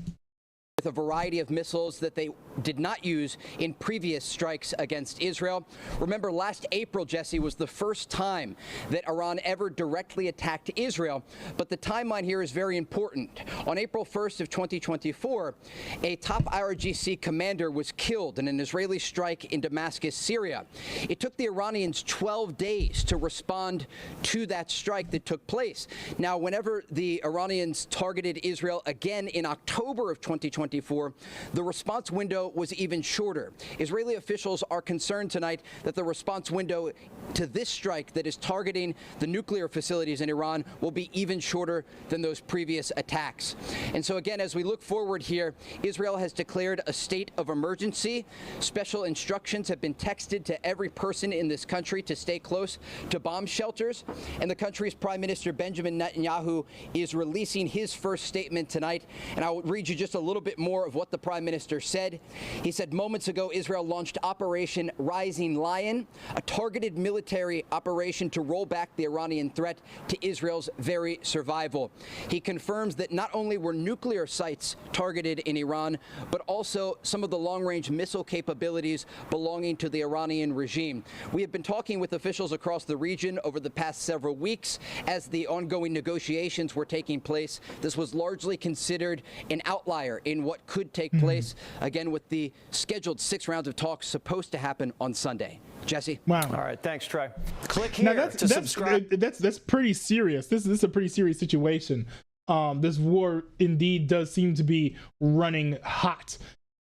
With a variety of missiles that they did not use in previous strikes against Israel. Remember, last April, Jesse, was the first time that Iran ever directly attacked Israel. But the timeline here is very important. On April 1st of 2024, a top IRGC commander was killed in an Israeli strike in Damascus, Syria. It took the Iranians 12 days to respond to that strike that took place. Now, whenever the Iranians targeted Israel again in October of 2024, the response window was even shorter. Israeli officials are concerned tonight that the response window to this strike that is targeting the nuclear facilities in Iran will be even shorter than those previous attacks. And so again, as we look forward here, Israel has declared a state of emergency. Special instructions have been texted to every person in this country to stay close to bomb shelters. And the country's Prime Minister Benjamin Netanyahu is releasing his first statement tonight. And I will read you just a little bit more of what the Prime Minister said. He said, moments ago, Israel launched Operation Rising Lion, a targeted military operation to roll back the Iranian threat to Israel's very survival. He confirms that not only were nuclear sites targeted in Iran, but also some of the long-range missile capabilities belonging to the Iranian regime. We have been talking with officials across the region over the past several weeks as the ongoing negotiations were taking place. This was largely considered an outlier in what could take place, again, with the scheduled 6 rounds of talks supposed to happen on Sunday. Jesse? Wow. All right, thanks, Trey. Click here to subscribe. That's pretty serious. This is a pretty serious situation. This war indeed does seem to be running hot.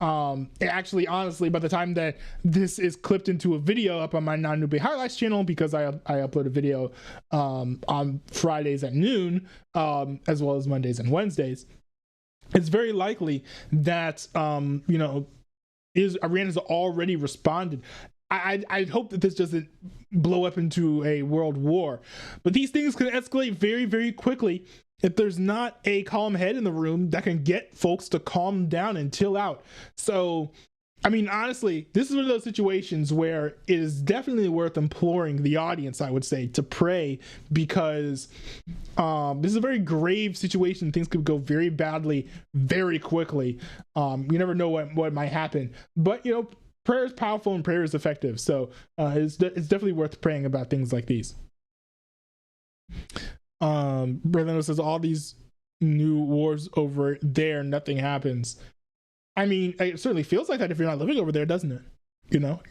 Actually, honestly, by the time that this is clipped into a video up on my Non-Newbie Highlights channel, because I upload a video on Fridays at noon, as well as Mondays and Wednesdays, it's very likely that Iran has already responded. I hope that this doesn't blow up into a world war, but these things can escalate very, very quickly if there's not a calm head in the room that can get folks to calm down and chill out. So I mean, honestly, this is one of those situations where it is definitely worth imploring the audience, I would say, to pray, because this is a very grave situation. Things could go very badly very quickly. You never know what might happen. But, you know, prayer is powerful and prayer is effective. So it's definitely worth praying about things like these. Berlino says all these new wars over there, nothing happens. I mean, it certainly feels like that if you're not living over there, doesn't it? You know,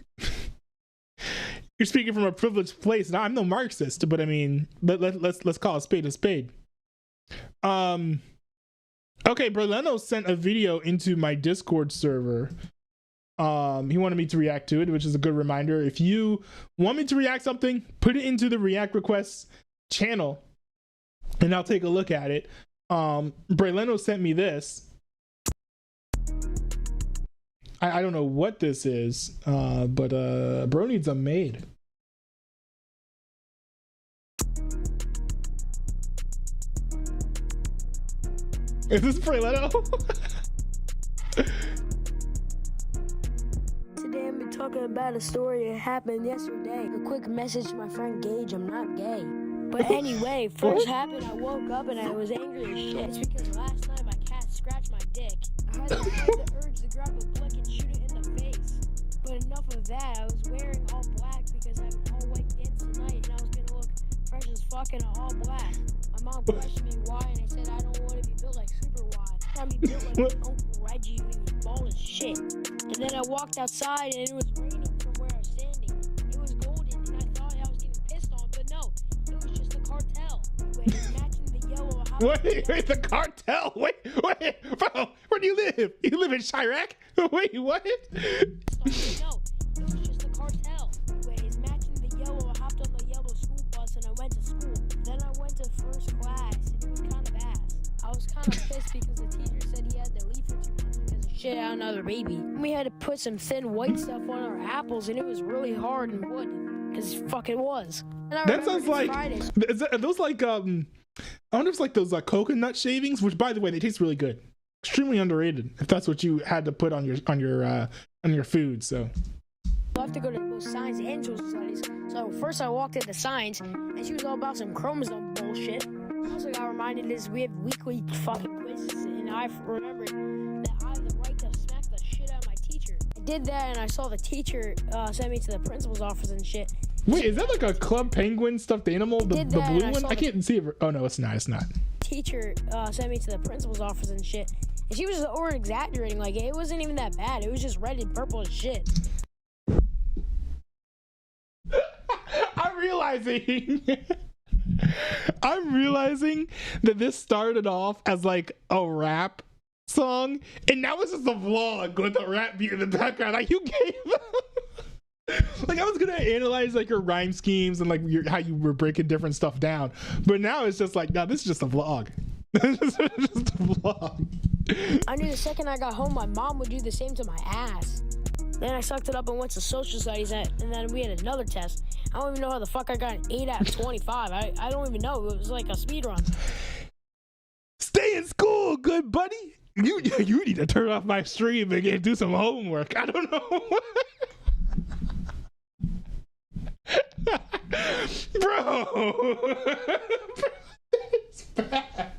you're speaking from a privileged place. Now, I'm no Marxist, but I mean, let's call a spade a spade. Okay, Berlino sent a video into my Discord server. He wanted me to react to it, which is a good reminder. If you want me to react something, put it into the react requests channel, and I'll take a look at it. Berlino sent me this. I don't know what this is, but bro needs a maid. Is this Berlino? Today I'm talking about a story that happened yesterday. A quick message to my friend Gage, I'm not gay. But anyway, first happened, I woke up and I was angry as shit. It's because last night my cat scratched my dick. I had the urge to grab a blick and shoot it in the face. But enough of that, I was wearing all black because I have an all white dance tonight and I was gonna look fresh as fuck in all black. My mom questioned me why and I said I don't want to be built like Super Wide. I want to be built like Uncle Reggie when he's bald as shit. And then I walked outside and it was raining from where I was standing. It was golden and I thought I was getting pissed on, but no, it was just the cartel. Wait, matching the yellow house. Wait, the cartel? Wait, bro, where do you live? You live in Chirac? Wait, what? No, it was just the cartel. Anyways, matching the yellow, I hopped on the yellow school bus and I went to school. Then I went to first class and it was kind of ass. I was kind of pissed because the teacher said he had to leave for 2 months because of shit out another baby. We had to put some thin white stuff on our apples and it was really hard and wood, because it fucking was. That sounds like, are those like, I wonder if it's like those coconut shavings, which by the way, they taste really good. Extremely underrated if that's what you had to put on your food. So I have to go to both science and social studies. So first I walked into science and she was all about some chromosome bullshit. I also got reminded is we have weekly fucking quizzes and I remembered that I have the right to smack the shit out of my teacher. I did that and I saw the teacher send me to the principal's office and shit. Wait, is that like a Club Penguin stuffed animal? The blue one? I can't see it. Oh no, it's not. It's not. Teacher sent me to the principal's office and shit. And she was just over exaggerating. Like, it wasn't even that bad. It was just red and purple as shit. I'm realizing that this started off as like a rap song, and now it's just a vlog with a rap beat in the background. Like, you gave like, I was gonna analyze like your rhyme schemes and like how you were breaking different stuff down, but now it's just like, no, this is just a vlog. This is just a vlog. I knew the second I got home, my mom would do the same to my ass. Then I sucked it up and went to social studies, and then we had another test. I don't even know how the fuck I got an 8 out of 25. I don't even know. It was like a speed run. Stay in school, good buddy. You need to turn off my stream and do some homework. I don't know. Bro. It's bad.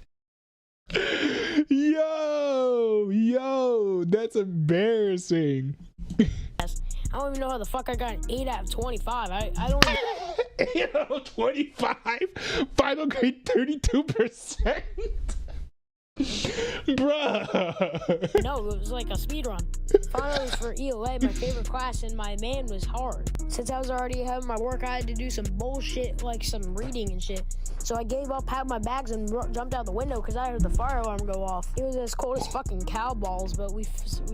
Yo, that's embarrassing. I don't even know how the fuck I got an 8 out of 25. I don't even... 8 out of 25? Final grade 32%? Bruh. No, it was like a speed run. Finals for ELA, my favorite class, and my man was hard. Since I was already having my work, I had to do some bullshit, like some reading and shit. So I gave up, packed my bags, and jumped out the window because I heard the fire alarm go off. It was as cold as fucking cow balls, but we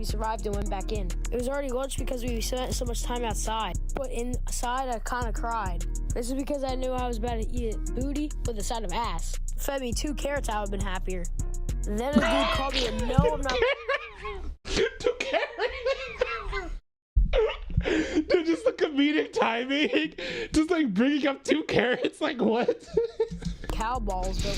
survived and went back in. It was already lunch because we spent so much time outside. But inside, I kind of cried. This is because I knew I was about to eat it booty with a side of ass. Fed me 2 carrots, I would have been happier. Then a dude called me and no, I'm not. 2 carrots. Dude, just the comedic timing. Just like bringing up 2 carrots. Like, what? Cow balls, but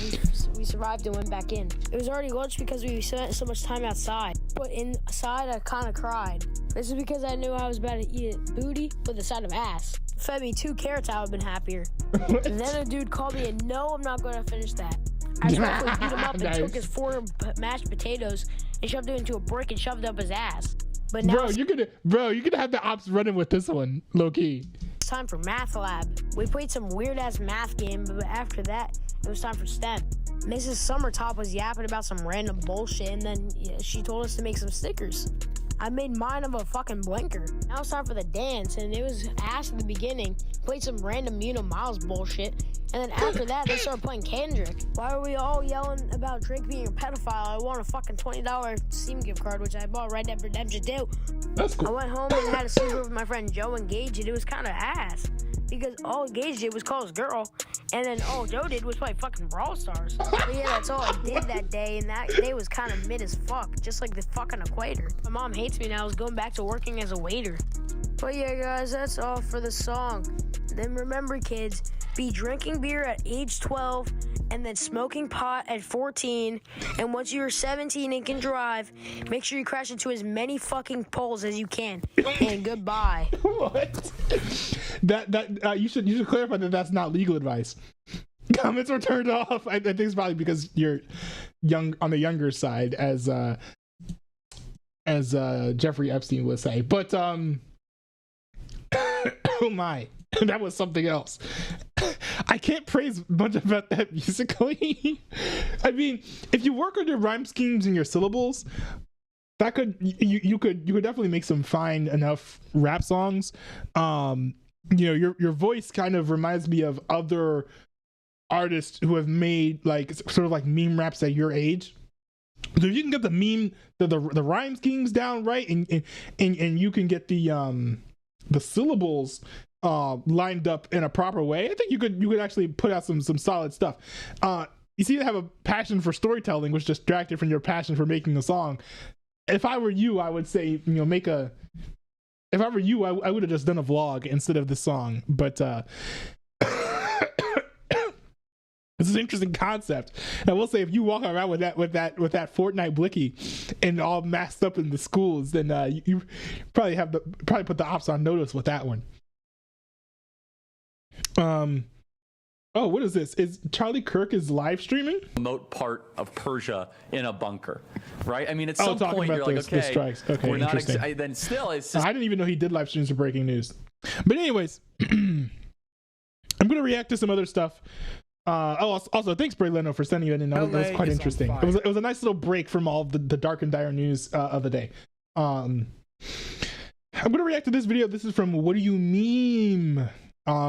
we survived and went back in. It was already lunch because we spent so much time outside. But inside, I kind of cried. This is because I knew I was about to eat booty with a side of ass. Fed me 2 carrots, I would have been happier. And then a dude called me and no, I'm not going to finish that. I quickly beat him up and took his 4 mashed potatoes and shoved it into a brick and shoved it up his ass. But now you're gonna have the ops running with this one, low key. It's time for math lab. We played some weird ass math game, but after that, it was time for STEM. Mrs. Summertop was yapping about some random bullshit, and then she told us to make some stickers. I made mine of a fucking blinker. Now it's time for the dance, and it was ass at the beginning. Played some random Miles bullshit, and then after that, they started playing Kendrick. Why are we all yelling about Drake being a pedophile? I won a fucking $20 Steam gift card, which I bought Red Dead Redemption 2. That's cool. I went home and had a sleepover with my friend Joe and Gage, and it was kind of ass. Because all Gage did was call his girl, and then all Joe did was play fucking Brawl Stars. But yeah, that's all I did that day, and that day was kind of mid as fuck, just like the fucking equator. My mom hates me now. I was going back to working as a waiter. But yeah, guys, that's all for the song. Then remember, kids, be drinking beer at age 12 and then smoking pot at 14. And once you're 17 and can drive, make sure you crash into as many fucking poles as you can. And goodbye. What? You should clarify that that's not legal advice. Comments were turned off. I think it's probably because you're young, on the younger side, as Jeffrey Epstein would say. But oh my, that was something else. I can't praise much about that musically. I mean, if you work on your rhyme schemes and your syllables, that you could definitely make some fine enough rap songs. Your voice kind of reminds me of other artists who have made like sort of like meme raps at your age. So if you can get the rhyme schemes down right, and you can get the syllables lined up in a proper way, I think you could actually put out some solid stuff. You seem to have a passion for storytelling, which distracted from your passion for making a song. If I were you, I would say, if I were you, I would have just done a vlog instead of the song. But this is an interesting concept. And I will say, if you walk around with that Fortnite blicky and all masked up in the schools, then you probably put the ops on notice with that one. Oh, what is this? Is Charlie Kirk is live streaming? Remote part of Persia in a bunker, right? I mean, at some talking point about you're like, okay, the strikes. Okay, we're not. interesting. Then still, it's just. I didn't even know he did live streams for breaking news. But anyways, I'm gonna react to some other stuff. Also, thanks, Bray Leno, for sending it in. That was quite interesting. It was a nice little break from all the dark and dire news of the day. I'm gonna react to this video. This is from What Do You Meme?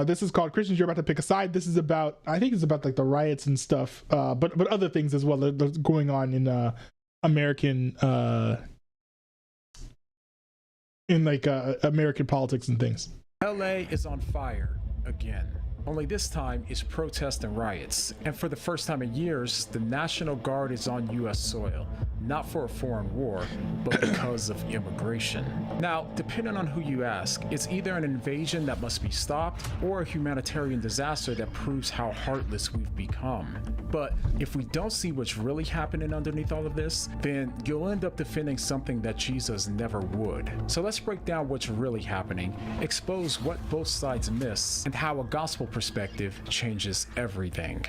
This is called Christians, You're About to Pick a Side. This is about, I think it's about like the riots and stuff, but other things as well that's going on in American American politics and things. LA is on fire again. Only this time it's protests and riots. And for the first time in years, the National Guard is on US soil. Not for a foreign war, but because of immigration. Now, depending on who you ask, it's either an invasion that must be stopped or a humanitarian disaster that proves how heartless we've become. But if we don't see what's really happening underneath all of this, then you'll end up defending something that Jesus never would. So let's break down what's really happening, expose what both sides miss, and how a gospel perspective changes everything.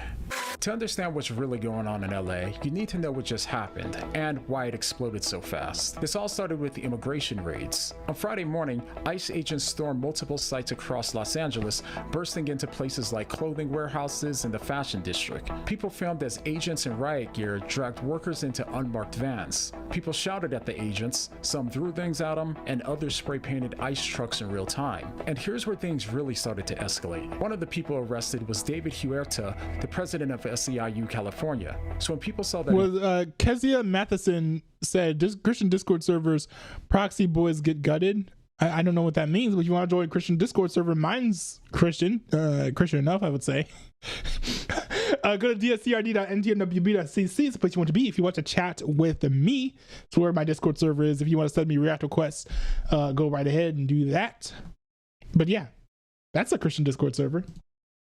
To understand what's really going on in LA, you need to know what just happened and why it exploded so fast. This all started with the immigration raids. On Friday morning, ICE agents stormed multiple sites across Los Angeles, bursting into places like clothing warehouses and the fashion district. People filmed as agents in riot gear dragged workers into unmarked vans. People shouted at the agents, some threw things at them, and others spray painted ICE trucks in real time. And here's where things really started to escalate. One of the people arrested was David Huerta, the president of SEIU California. So when people saw that Kezia Matheson said Christian Discord servers proxy boys get gutted. I don't know what that means, but if you want to join a Christian Discord server, mine's Christian enough, I would say. Go to dscrd.ntmwb.cc. It's the place you want to be if you want to chat with me. It's where my Discord server is. If you want to send me React requests, go right ahead and do that. But yeah, that's a Christian Discord server.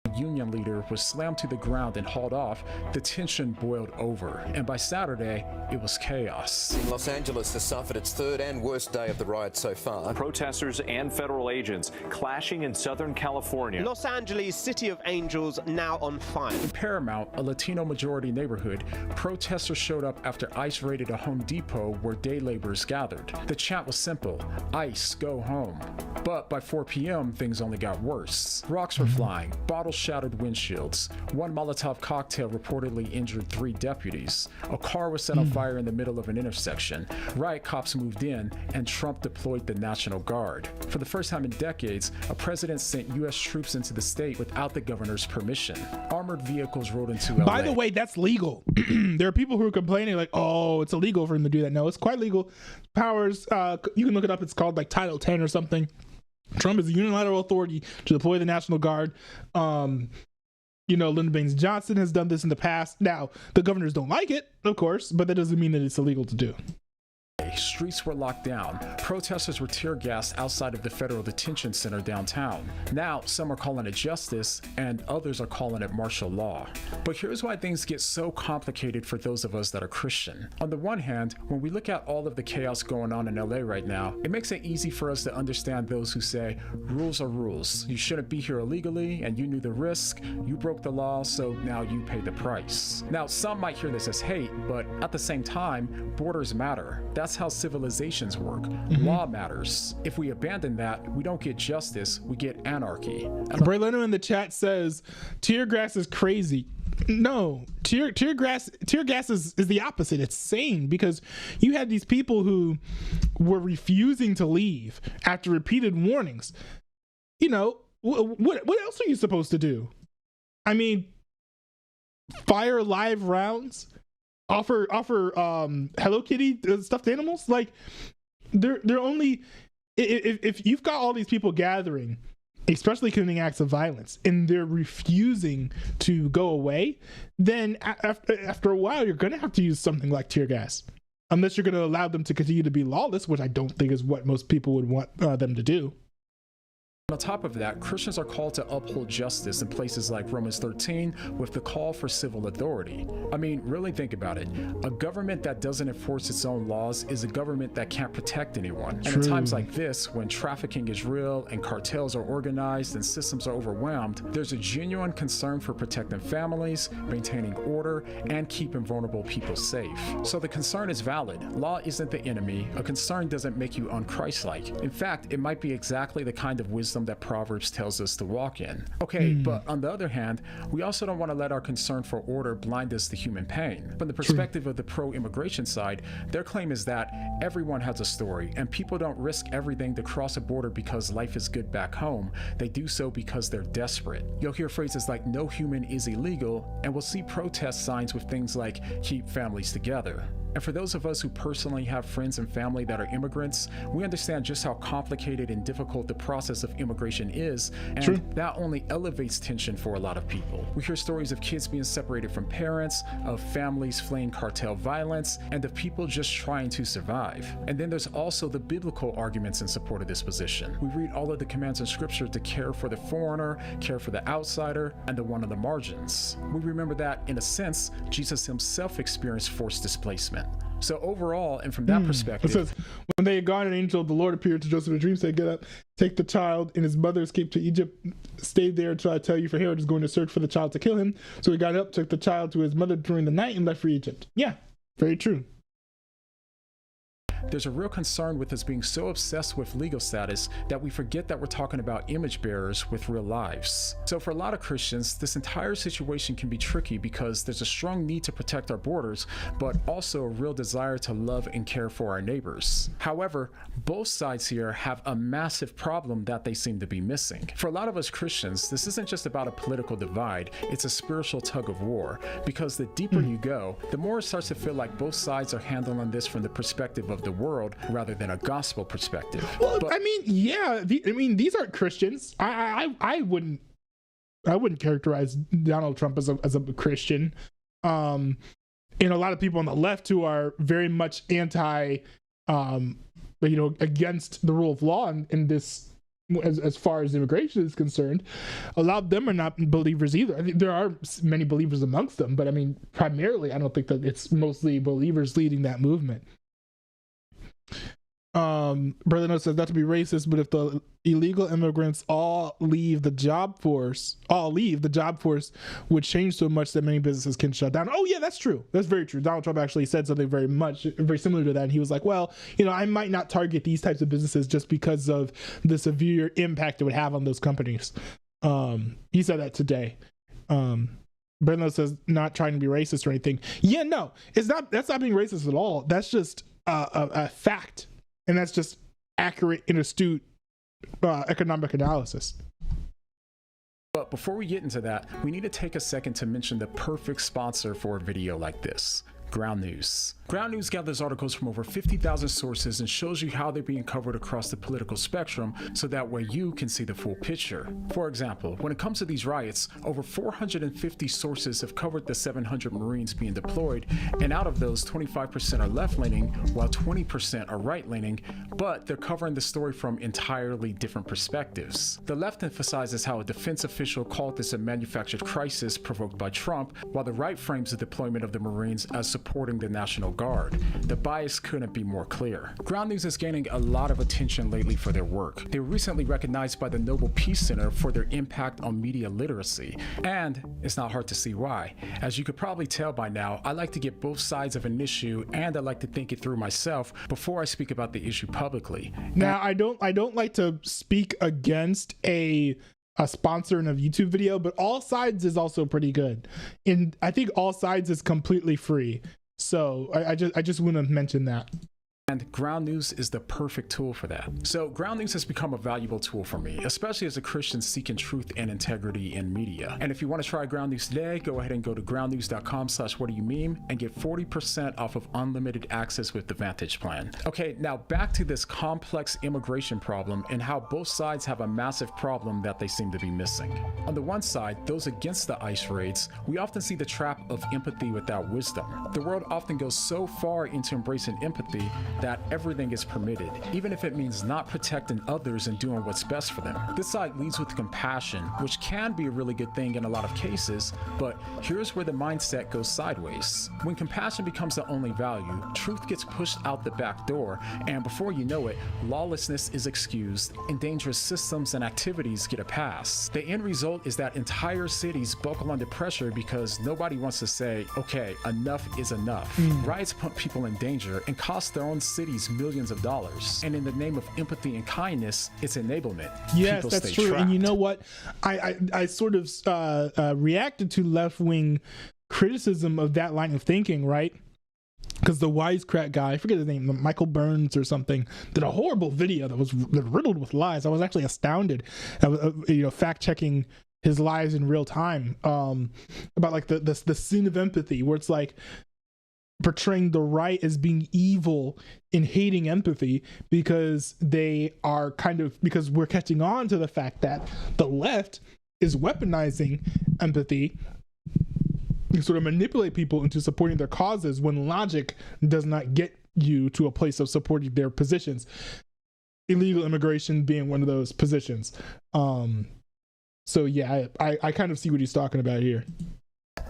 union leader was slammed to the ground and hauled off, the tension boiled over, and by Saturday, it was chaos. In Los Angeles has suffered its third and worst day of the riot so far. Protesters and federal agents clashing in Southern California. Los Angeles, City of Angels, now on fire. In Paramount, a Latino-majority neighborhood, protesters showed up after ICE raided a Home Depot where day laborers gathered. The chant was simple: ICE, go home. But by 4 p.m., things only got worse. Rocks were flying, bottles shattered windshields. One Molotov cocktail reportedly injured 3 deputies. A car was set on fire in the middle of an intersection. Riot cops moved in, and Trump deployed the National Guard. For the first time in decades, a president sent U.S. troops into the state without the governor's permission. Armored vehicles rode into LA. By the way, that's legal. There are people who are complaining like, oh, it's illegal for him to do that. No, it's quite legal. Powers, you can look it up. It's called like Title 10 or something. Trump is a unilateral authority to deploy the National Guard. Lyndon Baines Johnson has done this in the past. Now, the governors don't like it, of course, but that doesn't mean that it's illegal to do. Streets were locked down. Protesters were tear gassed outside of the federal detention center downtown. Now, some are calling it justice, and others are calling it martial law. But here's why things get so complicated for those of us that are Christian. On the one hand, when we look at all of the chaos going on in LA right now, it makes it easy for us to understand those who say, rules are rules. You shouldn't be here illegally, and you knew the risk. You broke the law, so now you pay the price. Now, some might hear this as hate, but at the same time, borders matter. That's how civilizations work. Law matters. If we abandon that, we don't get justice, we get anarchy. Bray Leno in the chat says tear gas is crazy. No, tear gas is the opposite. It's sane, because you had these people who were refusing to leave after repeated warnings. What else are you supposed to do? I mean, fire live rounds? Offer Hello Kitty stuffed animals? Like, they're only, if you've got all these people gathering, especially committing acts of violence, and they're refusing to go away, then after a while you're gonna have to use something like tear gas, unless you're gonna allow them to continue to be lawless, which I don't think is what most people would want them to do. On top of that, Christians are called to uphold justice in places like Romans 13 with the call for civil authority. I mean, really think about it. A government that doesn't enforce its own laws is a government that can't protect anyone. True. And in times like this, when trafficking is real and cartels are organized and systems are overwhelmed, there's a genuine concern for protecting families, maintaining order, and keeping vulnerable people safe. So the concern is valid. Law isn't the enemy. A concern doesn't make you unchristlike. In fact, it might be exactly the kind of wisdom that Proverbs tells us to walk in. Okay, but on the other hand, we also don't want to let our concern for order blind us to human pain. From the perspective of the pro-immigration side, their claim is that everyone has a story, and people don't risk everything to cross a border because life is good back home. They do so because they're desperate. You'll hear phrases like no human is illegal, and we'll see protest signs with things like keep families together. And for those of us who personally have friends and family that are immigrants, we understand just how complicated and difficult the process of immigration is, and that only elevates tension for a lot of people. We hear stories of kids being separated from parents, of families fleeing cartel violence, and of people just trying to survive. And then there's also the biblical arguments in support of this position. We read all of the commands in scripture to care for the foreigner, care for the outsider, and the one on the margins. We remember that, in a sense, Jesus himself experienced forced displacement. So overall, and from that perspective, it says, when they had gone, an angel of the Lord appeared to Joseph in a dream, said, get up, take the child and his mother, escaped to Egypt, stayed there until I tell you, for Herod is going to search for the child to kill him. So he got up, took the child to his mother during the night, and left for Egypt. Yeah, very true. There's a real concern with us being so obsessed with legal status that we forget that we're talking about image bearers with real lives. So for a lot of Christians, this entire situation can be tricky because there's a strong need to protect our borders, but also a real desire to love and care for our neighbors. However, both sides here have a massive problem that they seem to be missing. For a lot of us Christians, this isn't just about a political divide, it's a spiritual tug of war, because the deeper you go, the more it starts to feel like both sides are handling this from the perspective of the world rather than a gospel perspective. Well, I mean, yeah, these aren't Christians. I wouldn't characterize Donald Trump as a Christian. And a lot of people on the left who are very much against the rule of law in this as far as immigration is concerned. A lot of them are not believers either. I think there are many believers amongst them, but I mean, primarily, I don't think that it's mostly believers leading that movement. Berlino says, not to be racist, but if the illegal immigrants all leave the job force would change so much that many businesses can shut down. Oh yeah, that's true. That's very true. Donald Trump actually said something very similar to that, and he was like, well, I might not target these types of businesses just because of the severe impact it would have on those companies. He said that today. Berlino says, not trying to be racist or anything. Yeah, no, that's not being racist at all. That's just a fact. And that's just accurate and astute economic analysis. But before we get into that, we need to take a second to mention the perfect sponsor for a video like this. Ground News. Ground News gathers articles from over 50,000 sources and shows you how they're being covered across the political spectrum so that way you can see the full picture. For example, when it comes to these riots, over 450 sources have covered the 700 Marines being deployed, and out of those, 25% are left-leaning, while 20% are right-leaning, but they're covering the story from entirely different perspectives. The left emphasizes how a defense official called this a manufactured crisis provoked by Trump, while the right frames the deployment of the Marines as supporting the National Guard. The bias couldn't be more clear. Ground News is gaining a lot of attention lately for their work. They were recently recognized by the Nobel Peace Center for their impact on media literacy. And it's not hard to see why. As you could probably tell by now, I like to get both sides of an issue, and I like to think it through myself before I speak about the issue publicly. Now, I don't like to speak against a sponsor in a YouTube video, but All Sides is also pretty good, and I think All Sides is completely free, so I just want to mention that. And Ground News is the perfect tool for that. So Ground News has become a valuable tool for me, especially as a Christian seeking truth and integrity in media. And if you want to try Ground News today, go ahead and go to groundnews.com/whatdoyoumeme and get 40% off of unlimited access with the Vantage plan. Okay, now back to this complex immigration problem and how both sides have a massive problem that they seem to be missing. On the one side, those against the ICE raids, we often see the trap of empathy without wisdom. The world often goes so far into embracing empathy that everything is permitted, even if it means not protecting others and doing what's best for them. This side leads with compassion, which can be a really good thing in a lot of cases, but here's where the mindset goes sideways. When compassion becomes the only value, truth gets pushed out the back door, and before you know it, lawlessness is excused, and dangerous systems and activities get a pass. The end result is that entire cities buckle under pressure because nobody wants to say, okay, enough is enough. Riots put people in danger and cost their own cities millions of dollars, and in the name of empathy and kindness, it's enablement. Yes, people that's stay true. trapped. And you know what, I sort of reacted to left-wing criticism of that line of thinking, right? Because the wisecrack guy, I forget his name, Michael Burns or something, did a horrible video that was riddled with lies. I was actually astounded, fact checking his lies in real time, about like the sin of empathy, where it's like portraying the right as being evil in hating empathy because because we're catching on to the fact that the left is weaponizing empathy and sort of manipulate people into supporting their causes when logic does not get you to a place of supporting their positions. Illegal immigration being one of those positions. So yeah, I kind of see what he's talking about here.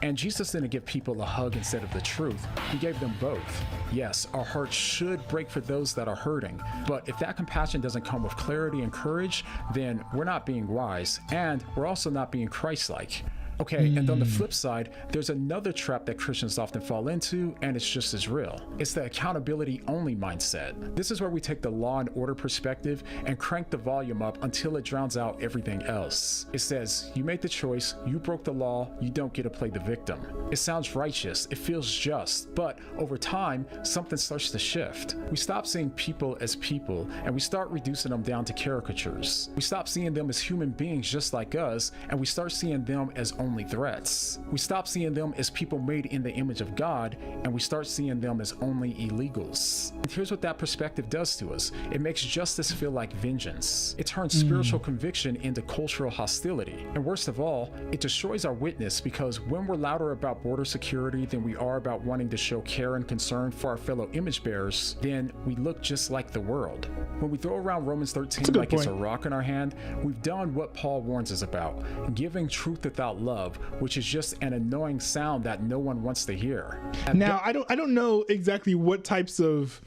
And Jesus didn't give people a hug instead of the truth. He gave them both. Yes, our hearts should break for those that are hurting, but if that compassion doesn't come with clarity and courage, then we're not being wise, and we're also not being Christ-like. Okay, and on the flip side, there's another trap that Christians often fall into, and it's just as real. It's the accountability only mindset. This is where we take the law and order perspective and crank the volume up until it drowns out everything else. It says, you made the choice, you broke the law, you don't get to play the victim. It sounds righteous, it feels just, but over time, something starts to shift. We stop seeing people as people, and we start reducing them down to caricatures. We stop seeing them as human beings just like us, and we start seeing them as only only threats. We stop seeing them as people made in the image of God, and we start seeing them as only illegals. And here's what that perspective does to us. It makes justice feel like vengeance. It turns spiritual conviction into cultural hostility. And worst of all, it destroys our witness, because when we're louder about border security than we are about wanting to show care and concern for our fellow image bearers, then we look just like the world. When we throw around Romans 13 like it's a rock in our hand, we've done what Paul warns us about, giving truth without love, which is just an annoying sound that no one wants to hear. And now, I don't know exactly what types of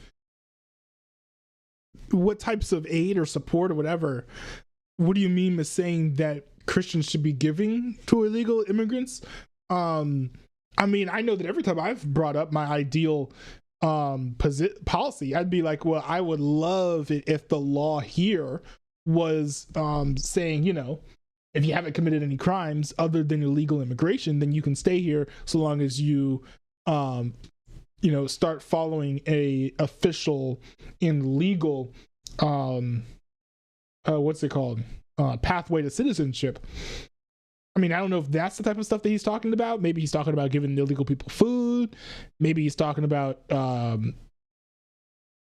aid or support or whatever. What do you mean by saying that Christians should be giving to illegal immigrants? I mean, I know that every time I've brought up my ideal policy, I'd be like, well, I would love it if the law here was saying, you know, if you haven't committed any crimes other than illegal immigration, then you can stay here so long as you you know, start following a official and legal what's it called, pathway to citizenship. I mean, I don't know if that's the type of stuff that he's talking about. Maybe he's talking about giving illegal people food. Maybe he's talking about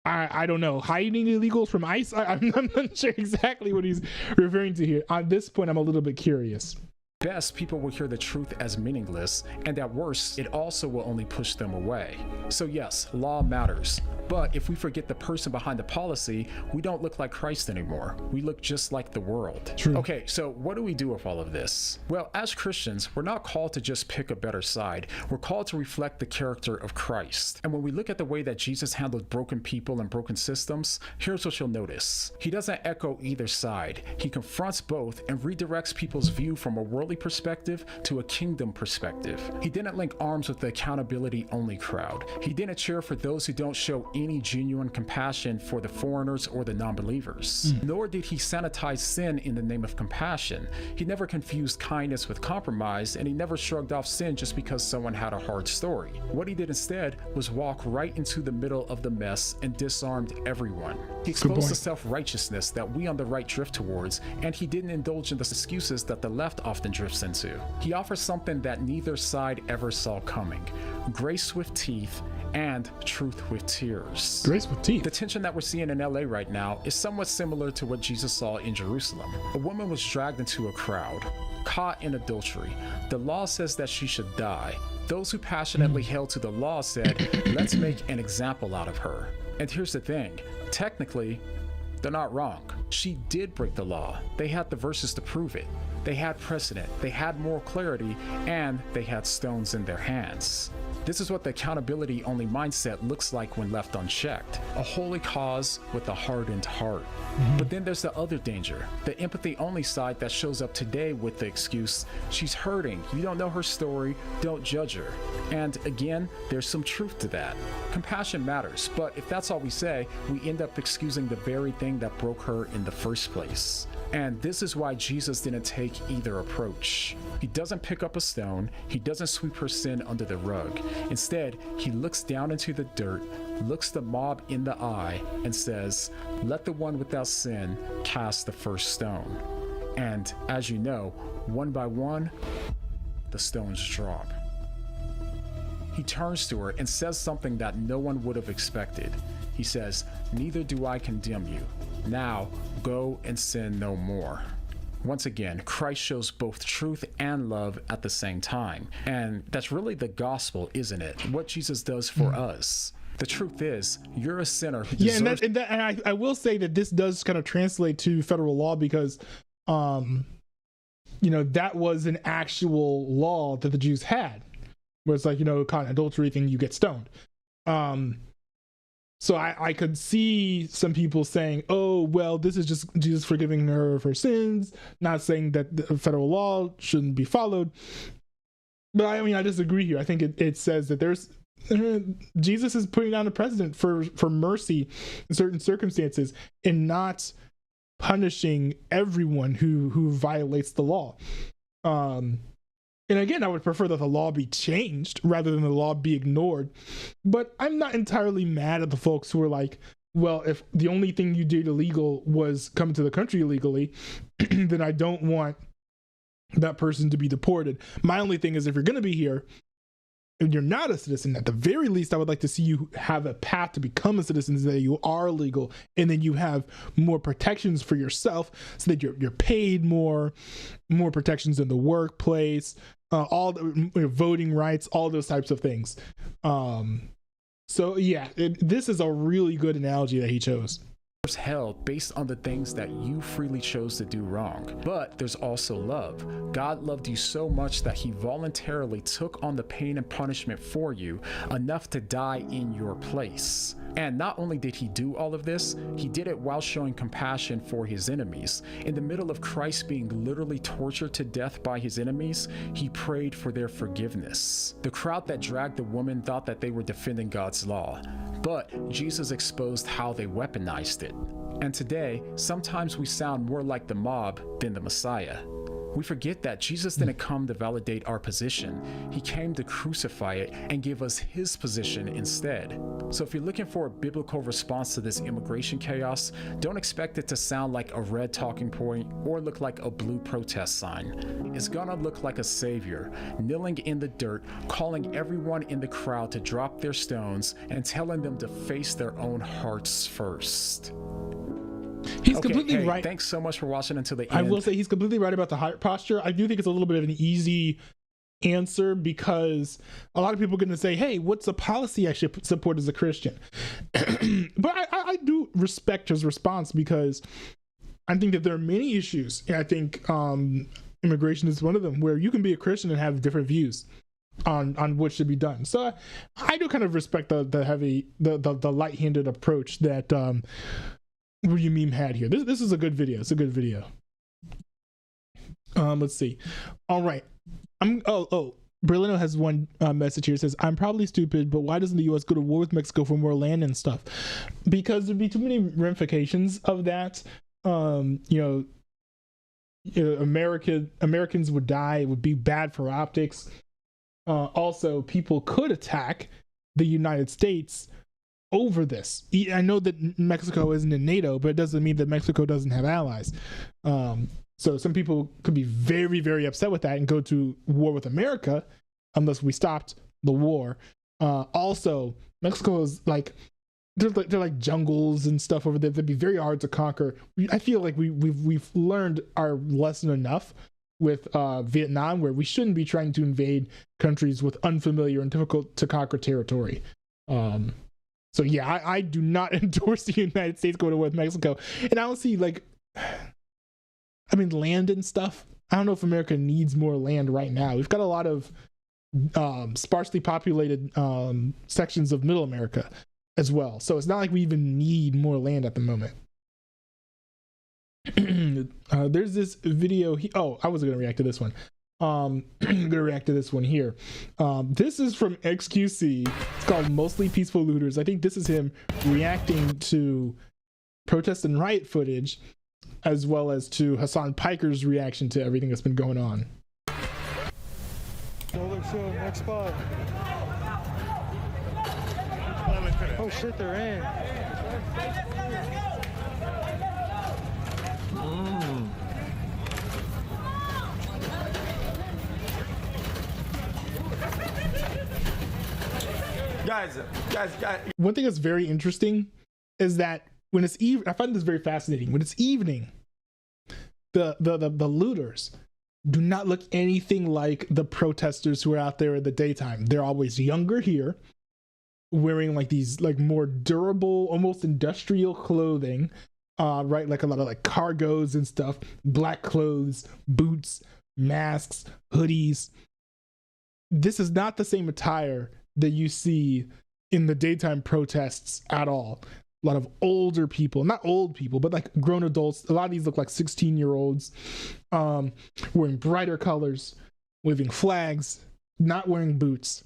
I don't know, hiding illegals from ICE. I'm not sure exactly what he's referring to here. On this point, I'm a little bit curious. best, people will hear the truth as meaningless, and at worst, it also will only push them away. So yes, law matters, but if we forget the person behind the policy, we don't look like Christ anymore. We look just like the world. True. Okay, so what do we do with all of this? Well, as Christians, we're not called to just pick a better side. We're called to reflect the character of Christ. And when we look at the way that Jesus handled broken people and broken systems, here's what you'll notice. He doesn't echo either side. He confronts both and redirects people's view from a worldly perspective to a kingdom perspective. He didn't link arms with the accountability-only crowd. He didn't cheer for those who don't show any genuine compassion for the foreigners or the non-believers. Nor did he sanitize sin in the name of compassion. He never confused kindness with compromise, and he never shrugged off sin just because someone had a hard story. What he did instead was walk right into the middle of the mess and disarmed everyone. He exposed the self-righteousness that we on the right drift towards, and he didn't indulge in the excuses that the left often drifts into. He offers something that neither side ever saw coming: grace with teeth and truth with tears. Grace with teeth. The tension that we're seeing in LA right now is somewhat similar to what Jesus saw in Jerusalem. A woman was dragged into a crowd, caught in adultery. The law says that she should die. Those who passionately held to the law said, let's make an example out of her. And here's the thing, technically, they're not wrong. She did break the law. They had the verses to prove it. They had precedent, they had moral clarity, and they had stones in their hands. This is what the accountability-only mindset looks like when left unchecked. A holy cause with a hardened heart. But then there's the other danger, the empathy-only side that shows up today with the excuse, she's hurting, you don't know her story, don't judge her. And again, there's some truth to that. Compassion matters, but if that's all we say, we end up excusing the very thing that broke her in the first place. And this is why Jesus didn't take either approach. He doesn't pick up a stone, he doesn't sweep her sin under the rug. Instead, he looks down into the dirt, looks the mob in the eye, and says, let the one without sin cast the first stone. And as you know, one by one, the stones drop. He turns to her and says something that no one would have expected. He says, neither do I condemn you. Now, go and sin no more. Once again, Christ shows both truth and love at the same time. And that's really the gospel, isn't it? What Jesus does for us. The truth is, you're a sinner who deserves... and I will say that this does kind of translate to federal law because, you know, that was an actual law that the Jews had. Where it's like, you know, caught in adultery thing, you get stoned. So I could see some people saying, oh, well, this is just Jesus forgiving her of her sins, not saying that the federal law shouldn't be followed. But I mean, I disagree here. I think it says that there's Jesus is putting down a precedent for mercy in certain circumstances and not punishing everyone who violates the law. And again, I would prefer that the law be changed rather than the law be ignored. But I'm not entirely mad at the folks who are like, well, if the only thing you did illegal was come to the country illegally, then I don't want that person to be deported. My only thing is, if you're going to be here and you're not a citizen, at the very least, I would like to see you have a path to become a citizen, so that you are legal, and then you have more protections for yourself, so that you're paid more protections in the workplace, all the voting rights, all those types of things. So yeah, this is a really good analogy that he chose. There's hell based on the things that you freely chose to do wrong. But there's also love. God loved you so much that he voluntarily took on the pain and punishment for you, enough to die in your place. And not only did he do all of this, he did it while showing compassion for his enemies. In the middle of Christ being literally tortured to death by his enemies, he prayed for their forgiveness. The crowd that dragged the woman thought that they were defending God's law, but Jesus exposed how they weaponized it. And today, sometimes we sound more like the mob than the Messiah. We forget that Jesus didn't come to validate our position. He came to crucify it and give us his position instead. So if you're looking for a biblical response to this immigration chaos, don't expect it to sound like a red talking point or look like a blue protest sign. It's gonna look like a savior, kneeling in the dirt, calling everyone in the crowd to drop their stones and telling them to face their own hearts first. He's completely right. Thanks so much for watching until the end. I will say he's completely right about the heart posture. I do think it's a little bit of an easy answer, because a lot of people are going to say, hey, what's a policy I should support as a Christian? But I do respect his response, because I think that there are many issues. And I think immigration is one of them, where you can be a Christian and have different views on what should be done. So I do kind of respect the light-handed approach that Ryu Meme had here. This is a good video. It's a good video. Let's see. All right. Berlino has one message here. It says, I'm probably stupid, but why doesn't the U.S. go to war with Mexico for more land and stuff? Because there'd be too many ramifications of that. Americans would die. It would be bad for optics. Also, people could attack the United States over this. I know that Mexico isn't in NATO, but it doesn't mean that Mexico doesn't have allies. So some people could be very, very upset with that and go to war with America unless we stopped the war. Also, Mexico is like, they're like jungles and stuff over there. They'd be very hard to conquer. I feel like we've learned our lesson enough with Vietnam, where we shouldn't be trying to invade countries with unfamiliar and difficult to conquer territory. So yeah, I do not endorse the United States going to war with Mexico. And I don't see, like, land and stuff. I don't know if America needs more land right now. We've got a lot of sparsely populated sections of Middle America as well. So it's not like we even need more land at the moment. There's this video. I wasn't going to react to this one. I'm going to react to this one here. This is from XQC. It's called Mostly Peaceful Looters. I think this is him reacting to protest and riot footage, as well as to Hassan Piker's reaction to everything that's been going on. Next spot. Oh shit, they're in. Guys. One thing that's very interesting is that when it's evening, I find this very fascinating. When it's evening, the looters do not look anything like the protesters who are out there in the daytime. They're always younger here, wearing like these like more durable, almost industrial clothing, right? Like a lot of like cargos and stuff, black clothes, boots, masks, hoodies. This is not the same attire that you see in the daytime protests at all. A lot of older people, not old people, but like grown adults. A lot of these look like 16-year-olds, wearing brighter colors, waving flags, not wearing boots.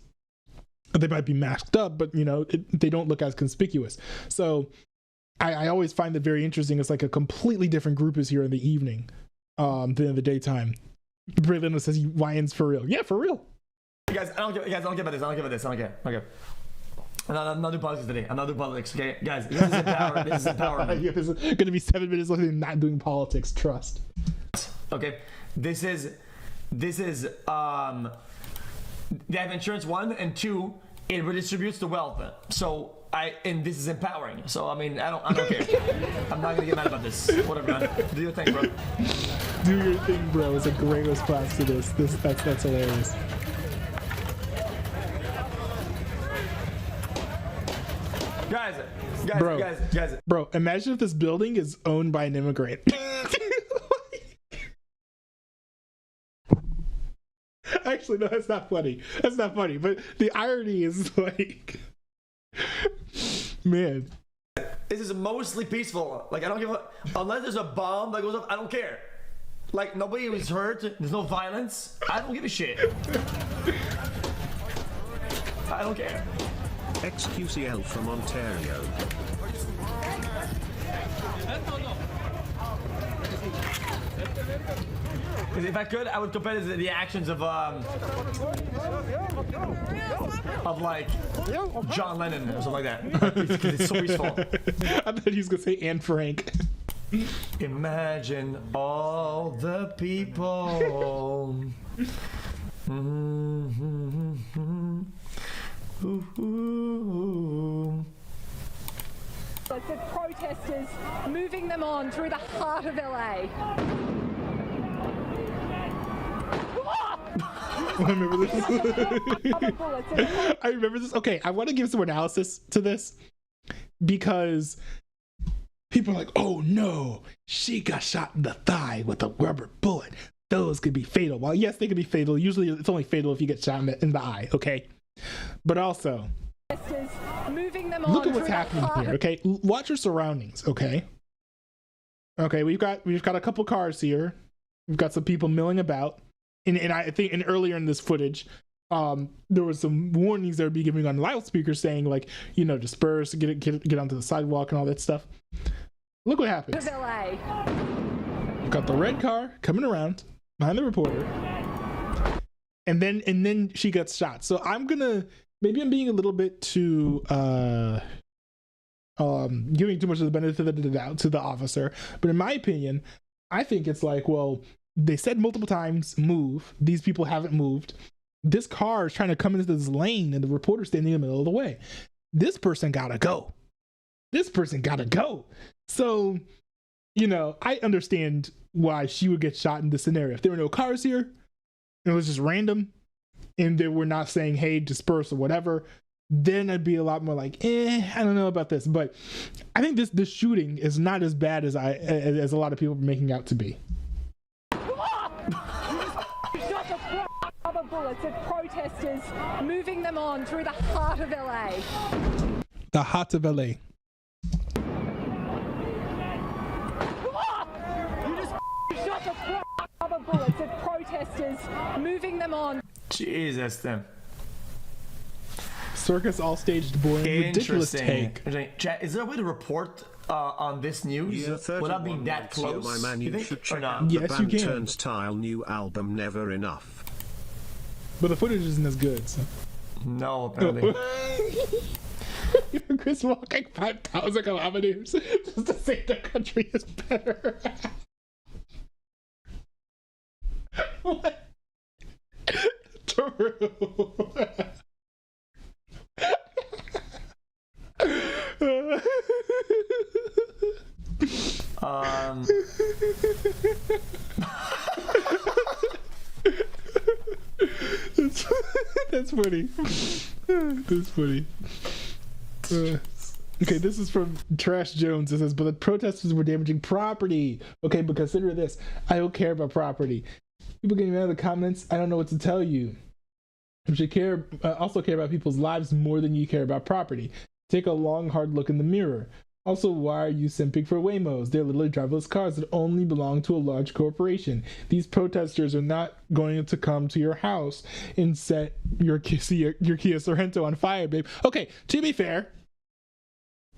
They might be masked up, but they don't look as conspicuous. So I always find it very interesting. It's like a completely different group is here in the evening than in the daytime. Braylon says YN's for real. Yeah, for real. Guys, I don't care about this. I don't care. Okay. I'm not doing politics today. I'm not doing politics, okay? Guys, this is empowerment. This is empowerment. Yeah, this is going to be 7 minutes left and not doing politics. Trust. Okay? This is this is they have insurance, one, and two, it redistributes the wealth. So and this is empowering. So I mean, I don't care. I'm not gonna get mad about this. Whatever, man. Do your thing, bro. Do your thing, bro. It's a great response to this. That's hilarious. Guys. Bro, imagine if this building is owned by an immigrant. Actually, no, that's not funny. That's not funny. But the irony is like, man. This is mostly peaceful. Like, I don't give a... Unless there's a bomb that goes off, I don't care. Like, nobody was hurt. There's no violence. I don't give a shit. I don't care. XQCL from Ontario. If I could, I would compare this to the actions of like John Lennon or something like that. Because it's so peaceful. I thought he was gonna say Anne Frank. Imagine all the people. It's the protesters moving them on through the heart of LA. I remember this. I remember this. Okay, I want to give some analysis to this because people are like, oh no, she got shot in the thigh with a rubber bullet. Those could be fatal. Well, yes, they could be fatal. Usually it's only fatal if you get shot in the eye, okay? But also, look at what's happening here, okay? Watch your surroundings, okay? Okay, we've got a couple cars here. We've got some people milling about. And I think earlier in this footage, there was some warnings that would be given on loudspeakers saying, like, you know, disperse, get onto the sidewalk and all that stuff. Look what happens. We've got the red car coming around behind the reporter, and then she gets shot. So maybe I'm being a little bit too giving too much of the benefit of the doubt to the officer. But in my opinion, I think it's like, well, they said multiple times, move. These people haven't moved. This car is trying to come into this lane and the reporter's standing in the middle of the way. This person gotta go. So, you know, I understand why she would get shot in this scenario. If there were no cars here, it was just random, and they were not saying, hey, disperse or whatever, then I'd be a lot more like, I don't know about this. But I think this shooting is not as bad as a lot of people are making out to be. Other bullets of protesters moving them on through the heart of LA. The heart of LA. You just shot the other bullets of protesters moving them on. Jesus, them. Circus all staged, boring, ridiculous take. Chat, is there a way to report on this news without being that close? My man, you should check out the yes, band you can. Turnstile new album Never Enough. But the footage isn't as good. So. No, apparently. Chris walking 5,000 kilometers just to say the country is better. What? True. That's funny. That's funny. Okay, this is from Trash Jones. It says, but the protesters were damaging property. Okay, but consider this. I don't care about property. People getting mad in the comments, I don't know what to tell you. You should also care about people's lives more than you care about property. Take a long, hard look in the mirror. Also, why are you simping for Waymos? They're literally driverless cars that only belong to a large corporation. These protesters are not going to come to your house and set your Kia Sorento on fire, babe. Okay, to be fair,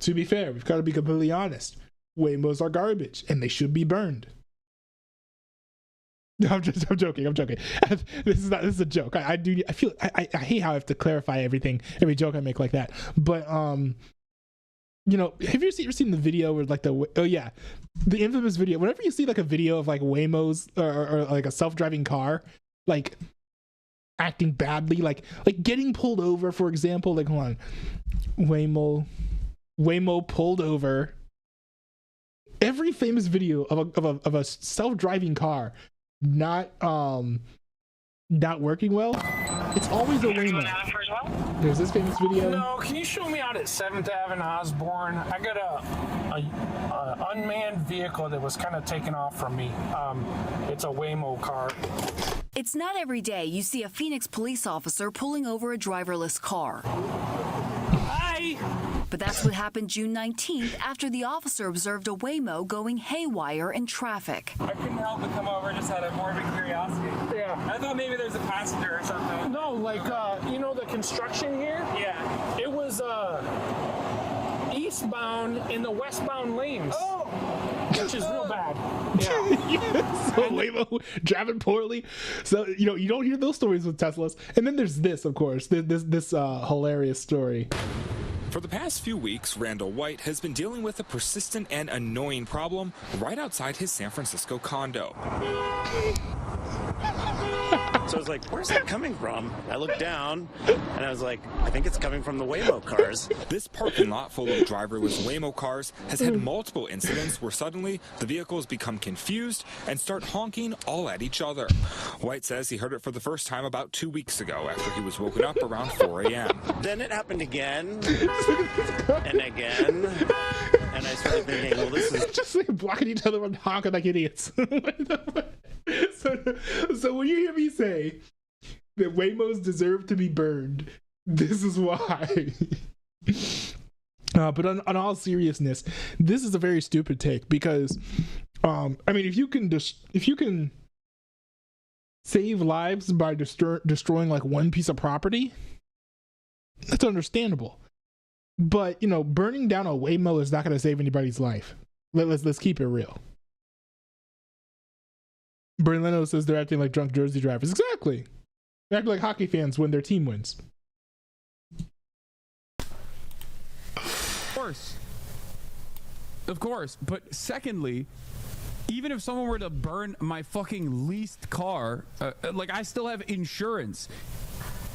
we've got to be completely honest. Waymos are garbage, and they should be burned. I'm joking. This is a joke. I hate how I have to clarify every joke I make like that. But you know, have you ever seen the video where like the infamous video? Whenever you see like a video of like Waymos or like a self-driving car, like acting badly, like getting pulled over, for example. Like, hold on, Waymo pulled over. Every famous video of a self-driving car not working well, it's always a Waymo. There's this famous video. No, can you show me out at 7th Ave in Osborne? I got a unmanned vehicle that was kind of taken off from me. It's a Waymo car. It's not every day you see a Phoenix police officer pulling over a driverless car. Hi! But that's what happened June 19th after the officer observed a Waymo going haywire in traffic. I couldn't help but come over, just out of morbid curiosity. Yeah. I thought maybe there's a passenger or something. No, like, you know the construction here? Yeah. It was eastbound in the westbound lanes. Oh! Which is real bad. Yeah. So Waymo driving poorly. So, you don't hear those stories with Teslas. And then there's this, of course, this hilarious story. For the past few weeks, Randall White has been dealing with a persistent and annoying problem right outside his San Francisco condo. So I was like, where's that coming from? I looked down and I was like, I think it's coming from the Waymo cars. This parking lot full of driverless Waymo cars has had multiple incidents where suddenly the vehicles become confused and start honking all at each other. White says he heard it for the first time about 2 weeks ago after he was woken up around 4 a.m. Then it happened again and again. And I started thinking, well, this is just like blocking each other and honking like idiots. So when you hear me say that Waymos deserve to be burned, this is why. But on all seriousness, this is a very stupid take because, I mean, if you can save lives by destroying like one piece of property, that's understandable. But burning down a Waymo is not going to save anybody's life. Let's keep it real. Brian Leno says they're acting like drunk Jersey drivers. Exactly. They're acting like hockey fans when their team wins. Of course. But secondly, even if someone were to burn my fucking leased car, like I still have insurance.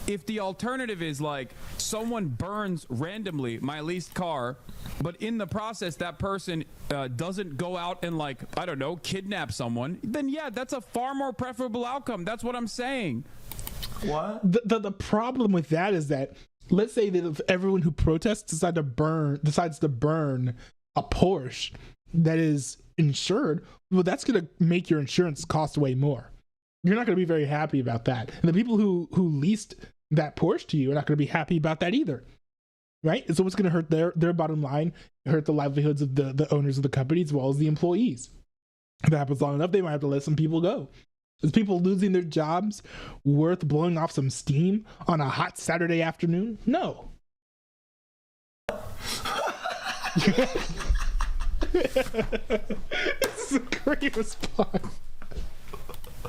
If the alternative is like someone burns randomly my leased car, but in the process that person doesn't go out and like, I don't know, kidnap someone, then yeah, that's a far more preferable outcome. That's what I'm saying. What? The problem with that is that, let's say that if everyone who protests decides to burn a Porsche that is insured, well, that's going to make your insurance cost way more. You're not going to be very happy about that. And the people who leased that Porsche to you are not going to be happy about that either, right? So it's going to hurt their bottom line, hurt the livelihoods of the owners of the company as well as the employees. If that happens long enough, they might have to let some people go. Is people losing their jobs worth blowing off some steam on a hot Saturday afternoon? No. It's a great response.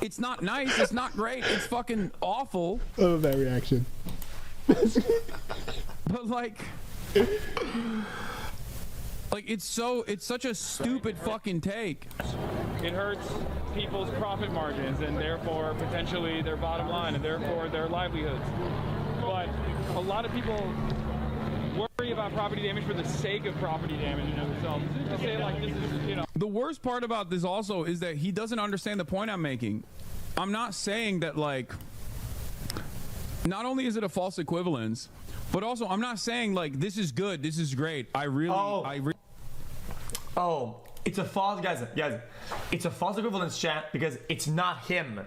It's not nice. It's not great. It's fucking awful. I love that reaction. But like it's such a stupid fucking take. It hurts people's profit margins and therefore potentially their bottom line and therefore their livelihoods. But a lot of people worry about property damage for the sake of property damage in themselves. To say like this is, The worst part about this also is that he doesn't understand the point I'm making. I'm not saying that like, not only is it a false equivalence, but also I'm not saying like this is good, this is great. It's a false, guys. It's a false equivalence, chat, because it's not him.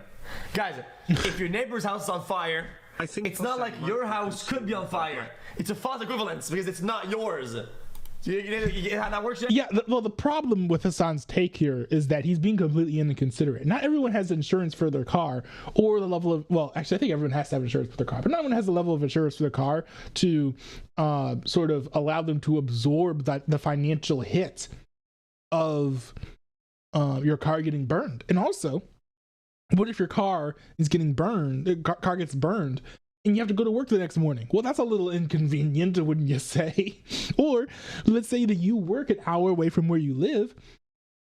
Guys, if your neighbor's house is on fire, it's not like your house could be on fire. It's a false equivalence because it's not yours. You how that works? Yeah, the problem with Hassan's take here is that he's being completely inconsiderate. Not everyone has insurance for their car or the level of, well, actually I think everyone has to have insurance for their car, but not everyone has the level of insurance for their car to sort of allow them to absorb the financial hit of your car getting burned. And also, what if your car is getting burned, the car gets burned, and you have to go to work the next morning? Well, that's a little inconvenient, wouldn't you say? Or let's say that you work an hour away from where you live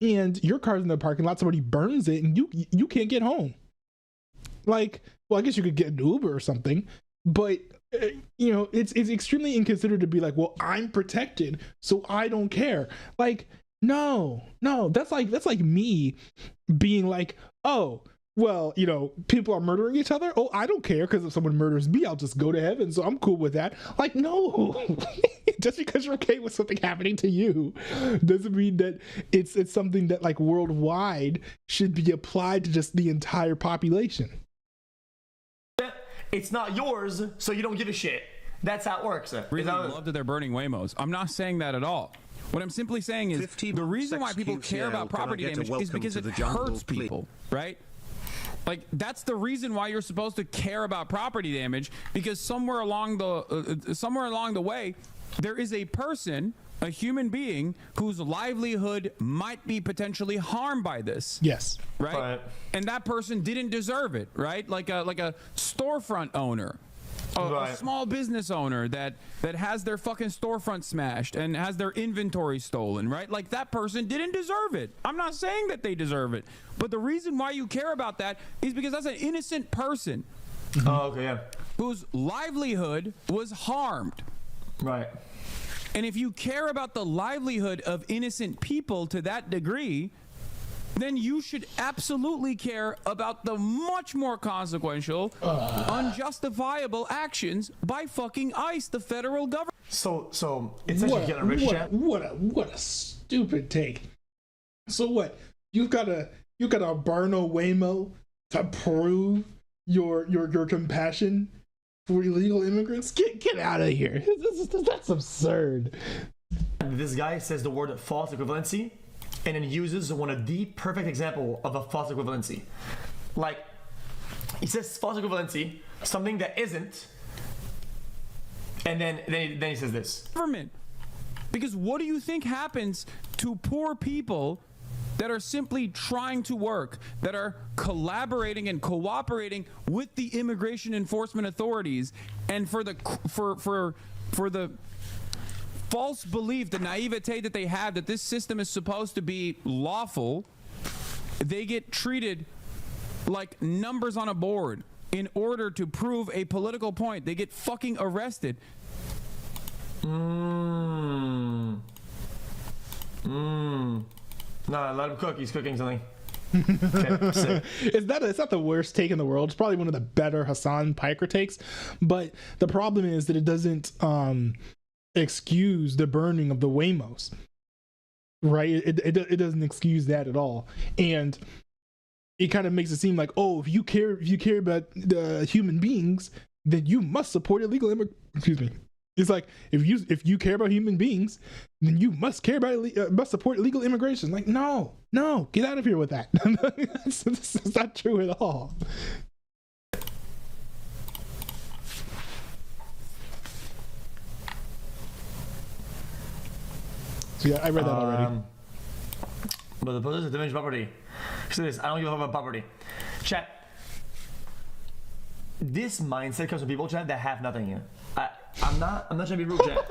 and your car's in the parking lot, somebody burns it and you can't get home. Like, well, I guess you could get an Uber or something, but you know, it's extremely inconsiderate to be like, well, I'm protected, so I don't care. Like, no, that's like me being like, oh, well, you know, people are murdering each other. Oh, I don't care, because if someone murders me, I'll just go to heaven, so I'm cool with that. Like, no. Just because you're okay with something happening to you doesn't mean that it's something that like worldwide should be applied to just the entire population. It's not yours, so you don't give a shit. That's how it works. Really love that they're burning Waymos. I'm not saying that at all. What I'm simply saying is the reason why people care about property damage is because it hurts people, right? Like, that's the reason why you're supposed to care about property damage, because somewhere along the way, there is a person, a human being, whose livelihood might be potentially harmed by this. Yes. Right? And that person didn't deserve it, right? Like a storefront owner. A small business owner that has their fucking storefront smashed and has their inventory stolen, right? Like, that person didn't deserve it. I'm not saying that they deserve it, but the reason why you care about that is because that's an innocent person. Oh, okay, yeah. Whose livelihood was harmed. Right. And if you care about the livelihood of innocent people to that degree, then you should absolutely care about the much more consequential, unjustifiable actions by fucking ICE, the federal government. So it's actually getting rich, chat. What a stupid take. So what? You've got to burn a Waymo to prove your compassion for illegal immigrants? Get out of here. That's absurd. This guy says the word false equivalency, and then uses one of the perfect example of a false equivalency. Like, he says false equivalency, something that isn't, and then he says this. Government. Because what do you think happens to poor people that are simply trying to work, that are collaborating and cooperating with the immigration enforcement authorities, and for the false belief, the naivete that they have that this system is supposed to be lawful, they get treated like numbers on a board in order to prove a political point. They get fucking arrested. No, let him cook. He's cooking something. Okay, it's not the worst take in the world. It's probably one of the better Hassan Piker takes, but the problem is that it doesn't excuse the burning of the Waymos, right? It doesn't excuse that at all, and it kind of makes it seem like, oh, if you care about the human beings, then you must support illegal excuse me. It's like, if you care about human beings, then you must must support illegal immigration. Like, no, get out of here with that. This is not true at all. So yeah, I read that already. But the police is damaged property. So this, I don't give a fuck about property. Chat. This mindset comes from people, chat, that have nothing in it. I'm not trying to be rude, chat.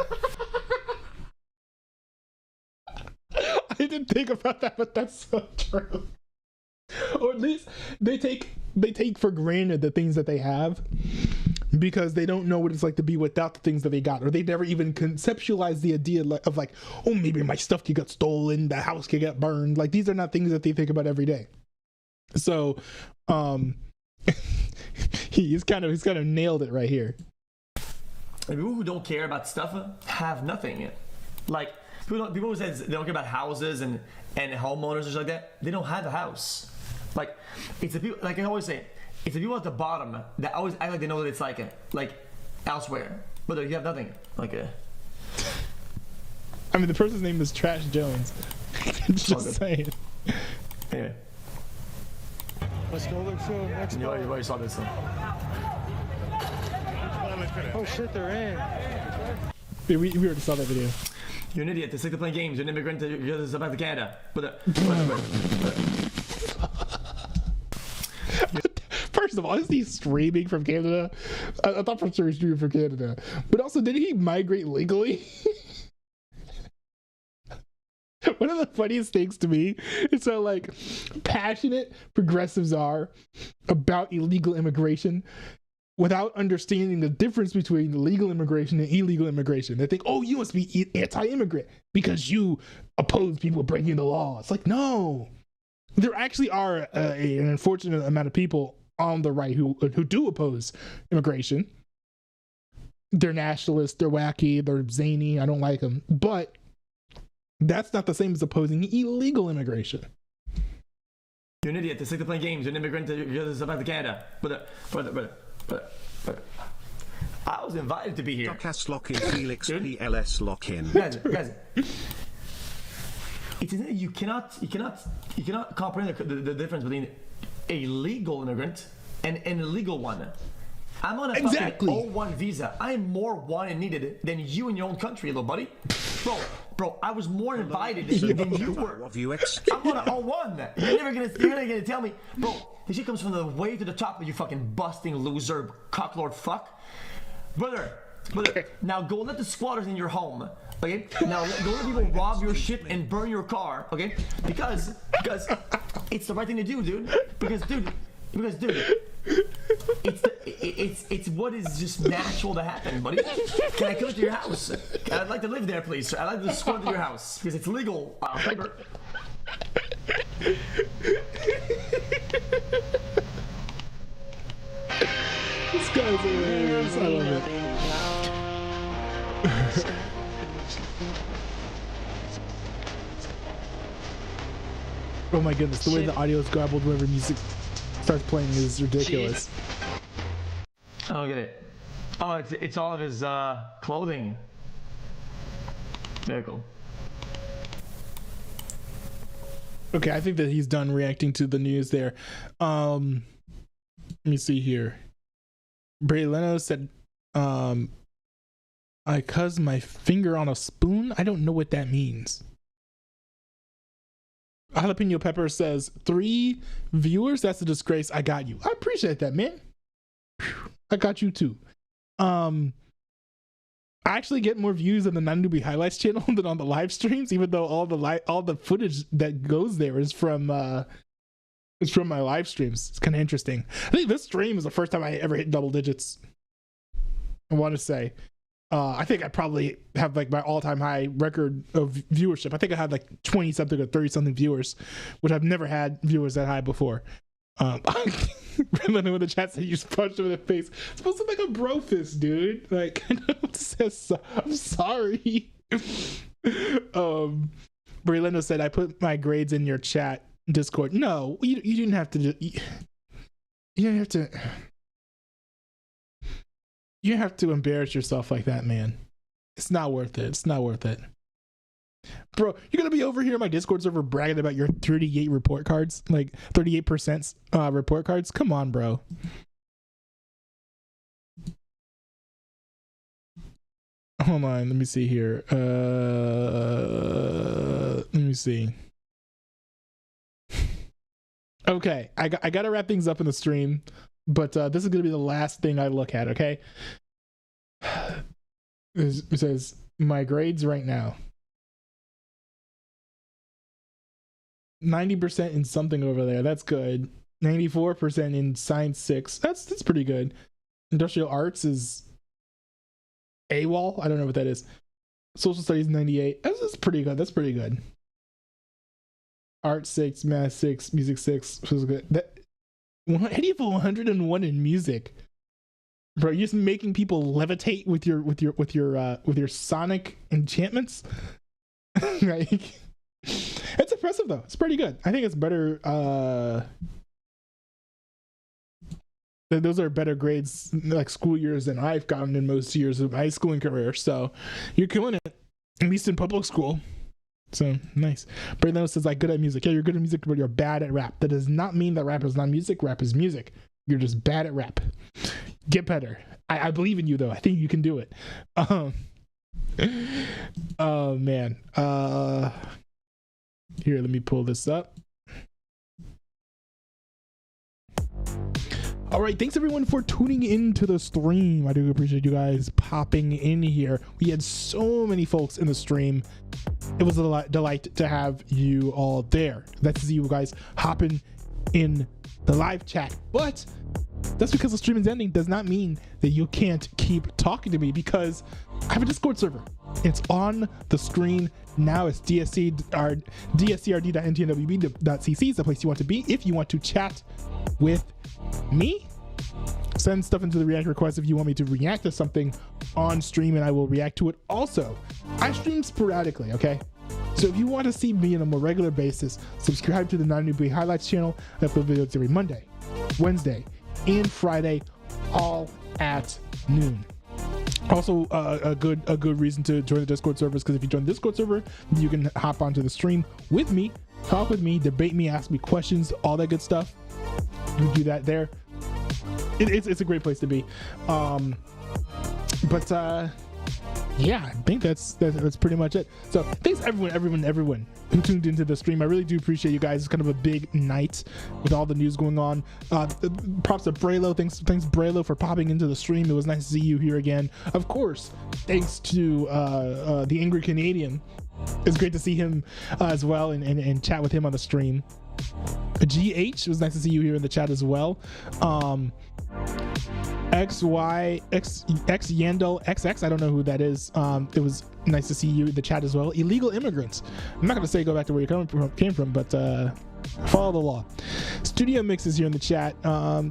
I didn't think about that, but that's so true. Or at least they take for granted the things that they have, because they don't know what it's like to be without the things that they got, or they never even conceptualize the idea of like, oh, maybe my stuff could get stolen, the house could get burned. Like, these are not things that they think about every day. So he's kind of nailed it right here. People who don't care about stuff have nothing. Like, people who say they don't care about houses and homeowners and shit like that, they don't have a house. Like, it's the people, like I always say, it's the people at the bottom that always act like they know what it's like elsewhere, but you have nothing. Like, I mean, the person's name is Trash Jones. Just saying. Anyway. Let's go look for next. You already saw this. Oh shit, they're in. Yeah, we already saw that video. You're an idiot. They're sick of playing games. You're an immigrant. You're back to Canada. First of all, is he streaming from Canada? I thought for sure he's streaming from Canada. But also, did he migrate legally? One of funniest things to me is how like passionate progressives are about illegal immigration without understanding the difference between legal immigration and illegal immigration. They think, oh, you must be anti-immigrant because you oppose people breaking the law. It's like, no, there actually are an unfortunate amount of people on the right who do oppose immigration. They're nationalists, they're wacky, they're zany, I don't like them. But that's not the same as opposing illegal immigration. You're an idiot. They're sick of playing games. You're an immigrant. You're back to Canada. But I was invited to be here. Docas lock in Felix PLS lock in. Guys. You cannot comprehend the difference between a legal immigrant and an illegal one. I'm on a fucking O1 visa. I am more wanted and needed than you in your own country, little buddy. Bro, I was more invited than you were. I'm on an O1. You're never gonna tell me, bro. This shit comes from the way to the top of you fucking busting loser, cocklord fuck. Brother, now go let the squatters in your home. Okay? Now go let people rob your shit and burn your car. Okay? Because it's the right thing to do, dude. Because dude. It's what is just natural to happen, buddy. Can I come to your house? I'd like to live there, please, sir. I'd like to squat to your house because it's legal. Paper. This guy's hilarious. I love it. Oh my goodness, the way the audio is garbled whenever music starts playing is ridiculous. I don't get it. Oh, it's all of his clothing. Very cool. Okay, I think that he's done reacting to the news there. Let me see here. Bray Leno said, I cuz my finger on a spoon? I don't know what that means. Jalapeno Pepper says 3 viewers. That's a disgrace. I got you. I appreciate that, man. I got you too. I actually get more views on the Non-Newbie Highlights channel than on the live streams, even though all the footage that goes there is from my live streams. It's kind of interesting. I think this stream is the first time I ever hit double digits. I want to say. I think I probably have like my all-time high record of viewership. I think I had like 20 something or 30 something viewers, which I've never had viewers that high before. Remember when the chat said you just punched him in the face? It's supposed to be like a bro fist, dude. Like, I'm sorry. Brelendo said I put my grades in your chat Discord. No, you didn't have to. You didn't have to. You have to embarrass yourself like that, man. It's not worth it. It's not worth it. Bro, you're going to be over here in my Discord server bragging about your 38 report cards? Like 38% report cards? Come on, bro. Hold on. Let me see here. Let me see. Okay. I got to wrap things up in the stream. But this is going to be the last thing I look at, okay? It says, my grades right now. 90% in something over there. That's good. 94% in Science 6. That's pretty good. Industrial Arts is AWOL. I don't know what that is. Social Studies 98. That's pretty good. That's pretty good. Art 6, Math 6, Music 6. Physical. How do you have 101 in music, bro? You're just making people levitate with your sonic enchantments. Like, it's impressive though. It's pretty good. I think it's better. Those are better grades, like school years, than I've gotten in most years of my schooling career. So you're killing it, at least in public school. So nice. Brandon says, like, good at music. Yeah, you're good at music, but you're bad at rap. That does not mean that rap is not music. Rap is music. You're just bad at rap. Get better. I believe in you though. I think you can do it. Oh man. Here, let me pull this up. All right, thanks everyone for tuning into the stream. I do appreciate you guys popping in here. We had so many folks in the stream, it was a delight to have you all there. Nice to see you guys hopping in the live chat. But that's because the stream is ending does not mean that you can't keep talking to me, because I have a Discord server. It's on the screen now. It's dscrd.ntnwb.cc is the place you want to be if you want to chat with me. Send stuff into the react request if you want me to react to something on stream, and I will react to it. Also, I stream sporadically, okay? So if you want to see me on a more regular basis, subscribe to the Non-Newbie Highlights channel. I upload videos every Monday, Wednesday, and Friday, all at noon. Also, a good reason to join the Discord servers, because if you join the Discord server, you can hop onto the stream with me, talk with me, debate me, ask me questions, all that good stuff. You do that there. It's a great place to be. Yeah, I think that's pretty much it. So thanks everyone who tuned into the stream. I really do appreciate you guys. It's kind of a big night with all the news going on. Props to Braylo. Thanks Braylo for popping into the stream. It was nice to see you here again. Of course, thanks to the Angry Canadian. It's great to see him as well and chat with him on the stream. GH, it was nice to see you here in the chat as well. Yandel XX, I don't know who that is. It was nice to see you in the chat as well. Illegal immigrants. I'm not going to say go back to where you came from, but follow the law. Studio Mix is here in the chat.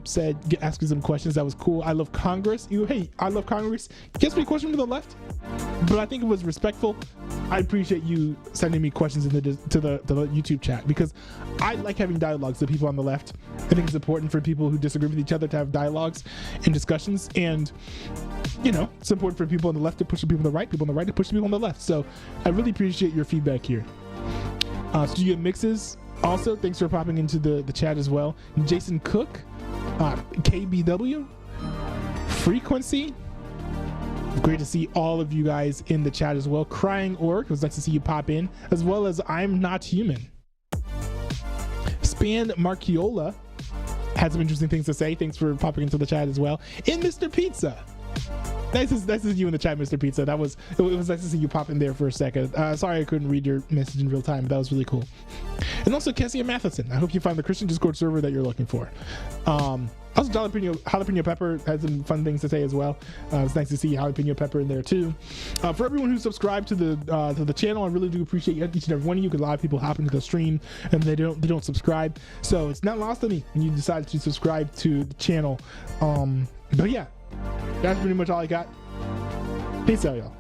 Said asking some questions. That was cool. I love Congress. I love Congress. Guess me a question to the left, but I think it was respectful. I appreciate you sending me questions to the YouTube chat, because I like having dialogues with people on the left. I think it's important for people who disagree with each other to have dialogues and discussions, and it's important for people on the left to push the people on the right, people on the right to push the people on the left. So I really appreciate your feedback here. Studio Mixes, also thanks for popping into the chat as well. Jason Cook, KBW, Frequency. Great to see all of you guys in the chat as well. Crying Orc, it was nice to see you pop in, as well as I'm Not Human. Span Marchiola had some interesting things to say. Thanks for popping into the chat as well. And Mr. Pizza. Nice to see you in the chat, Mr. Pizza. It was nice to see you pop in there for a second. Sorry I couldn't read your message in real time, but that was really cool. And also Kessia Matheson. I hope you find the Christian Discord server that you're looking for. Also, Jalapeno Pepper had some fun things to say as well. It's nice to see Jalapeno Pepper in there too. For everyone who subscribed to the channel, I really do appreciate each and every one of you, because a lot of people hop into the stream and they don't subscribe. So it's not lost on me when you decide to subscribe to the channel. But yeah, that's pretty much all I got. Peace out, y'all.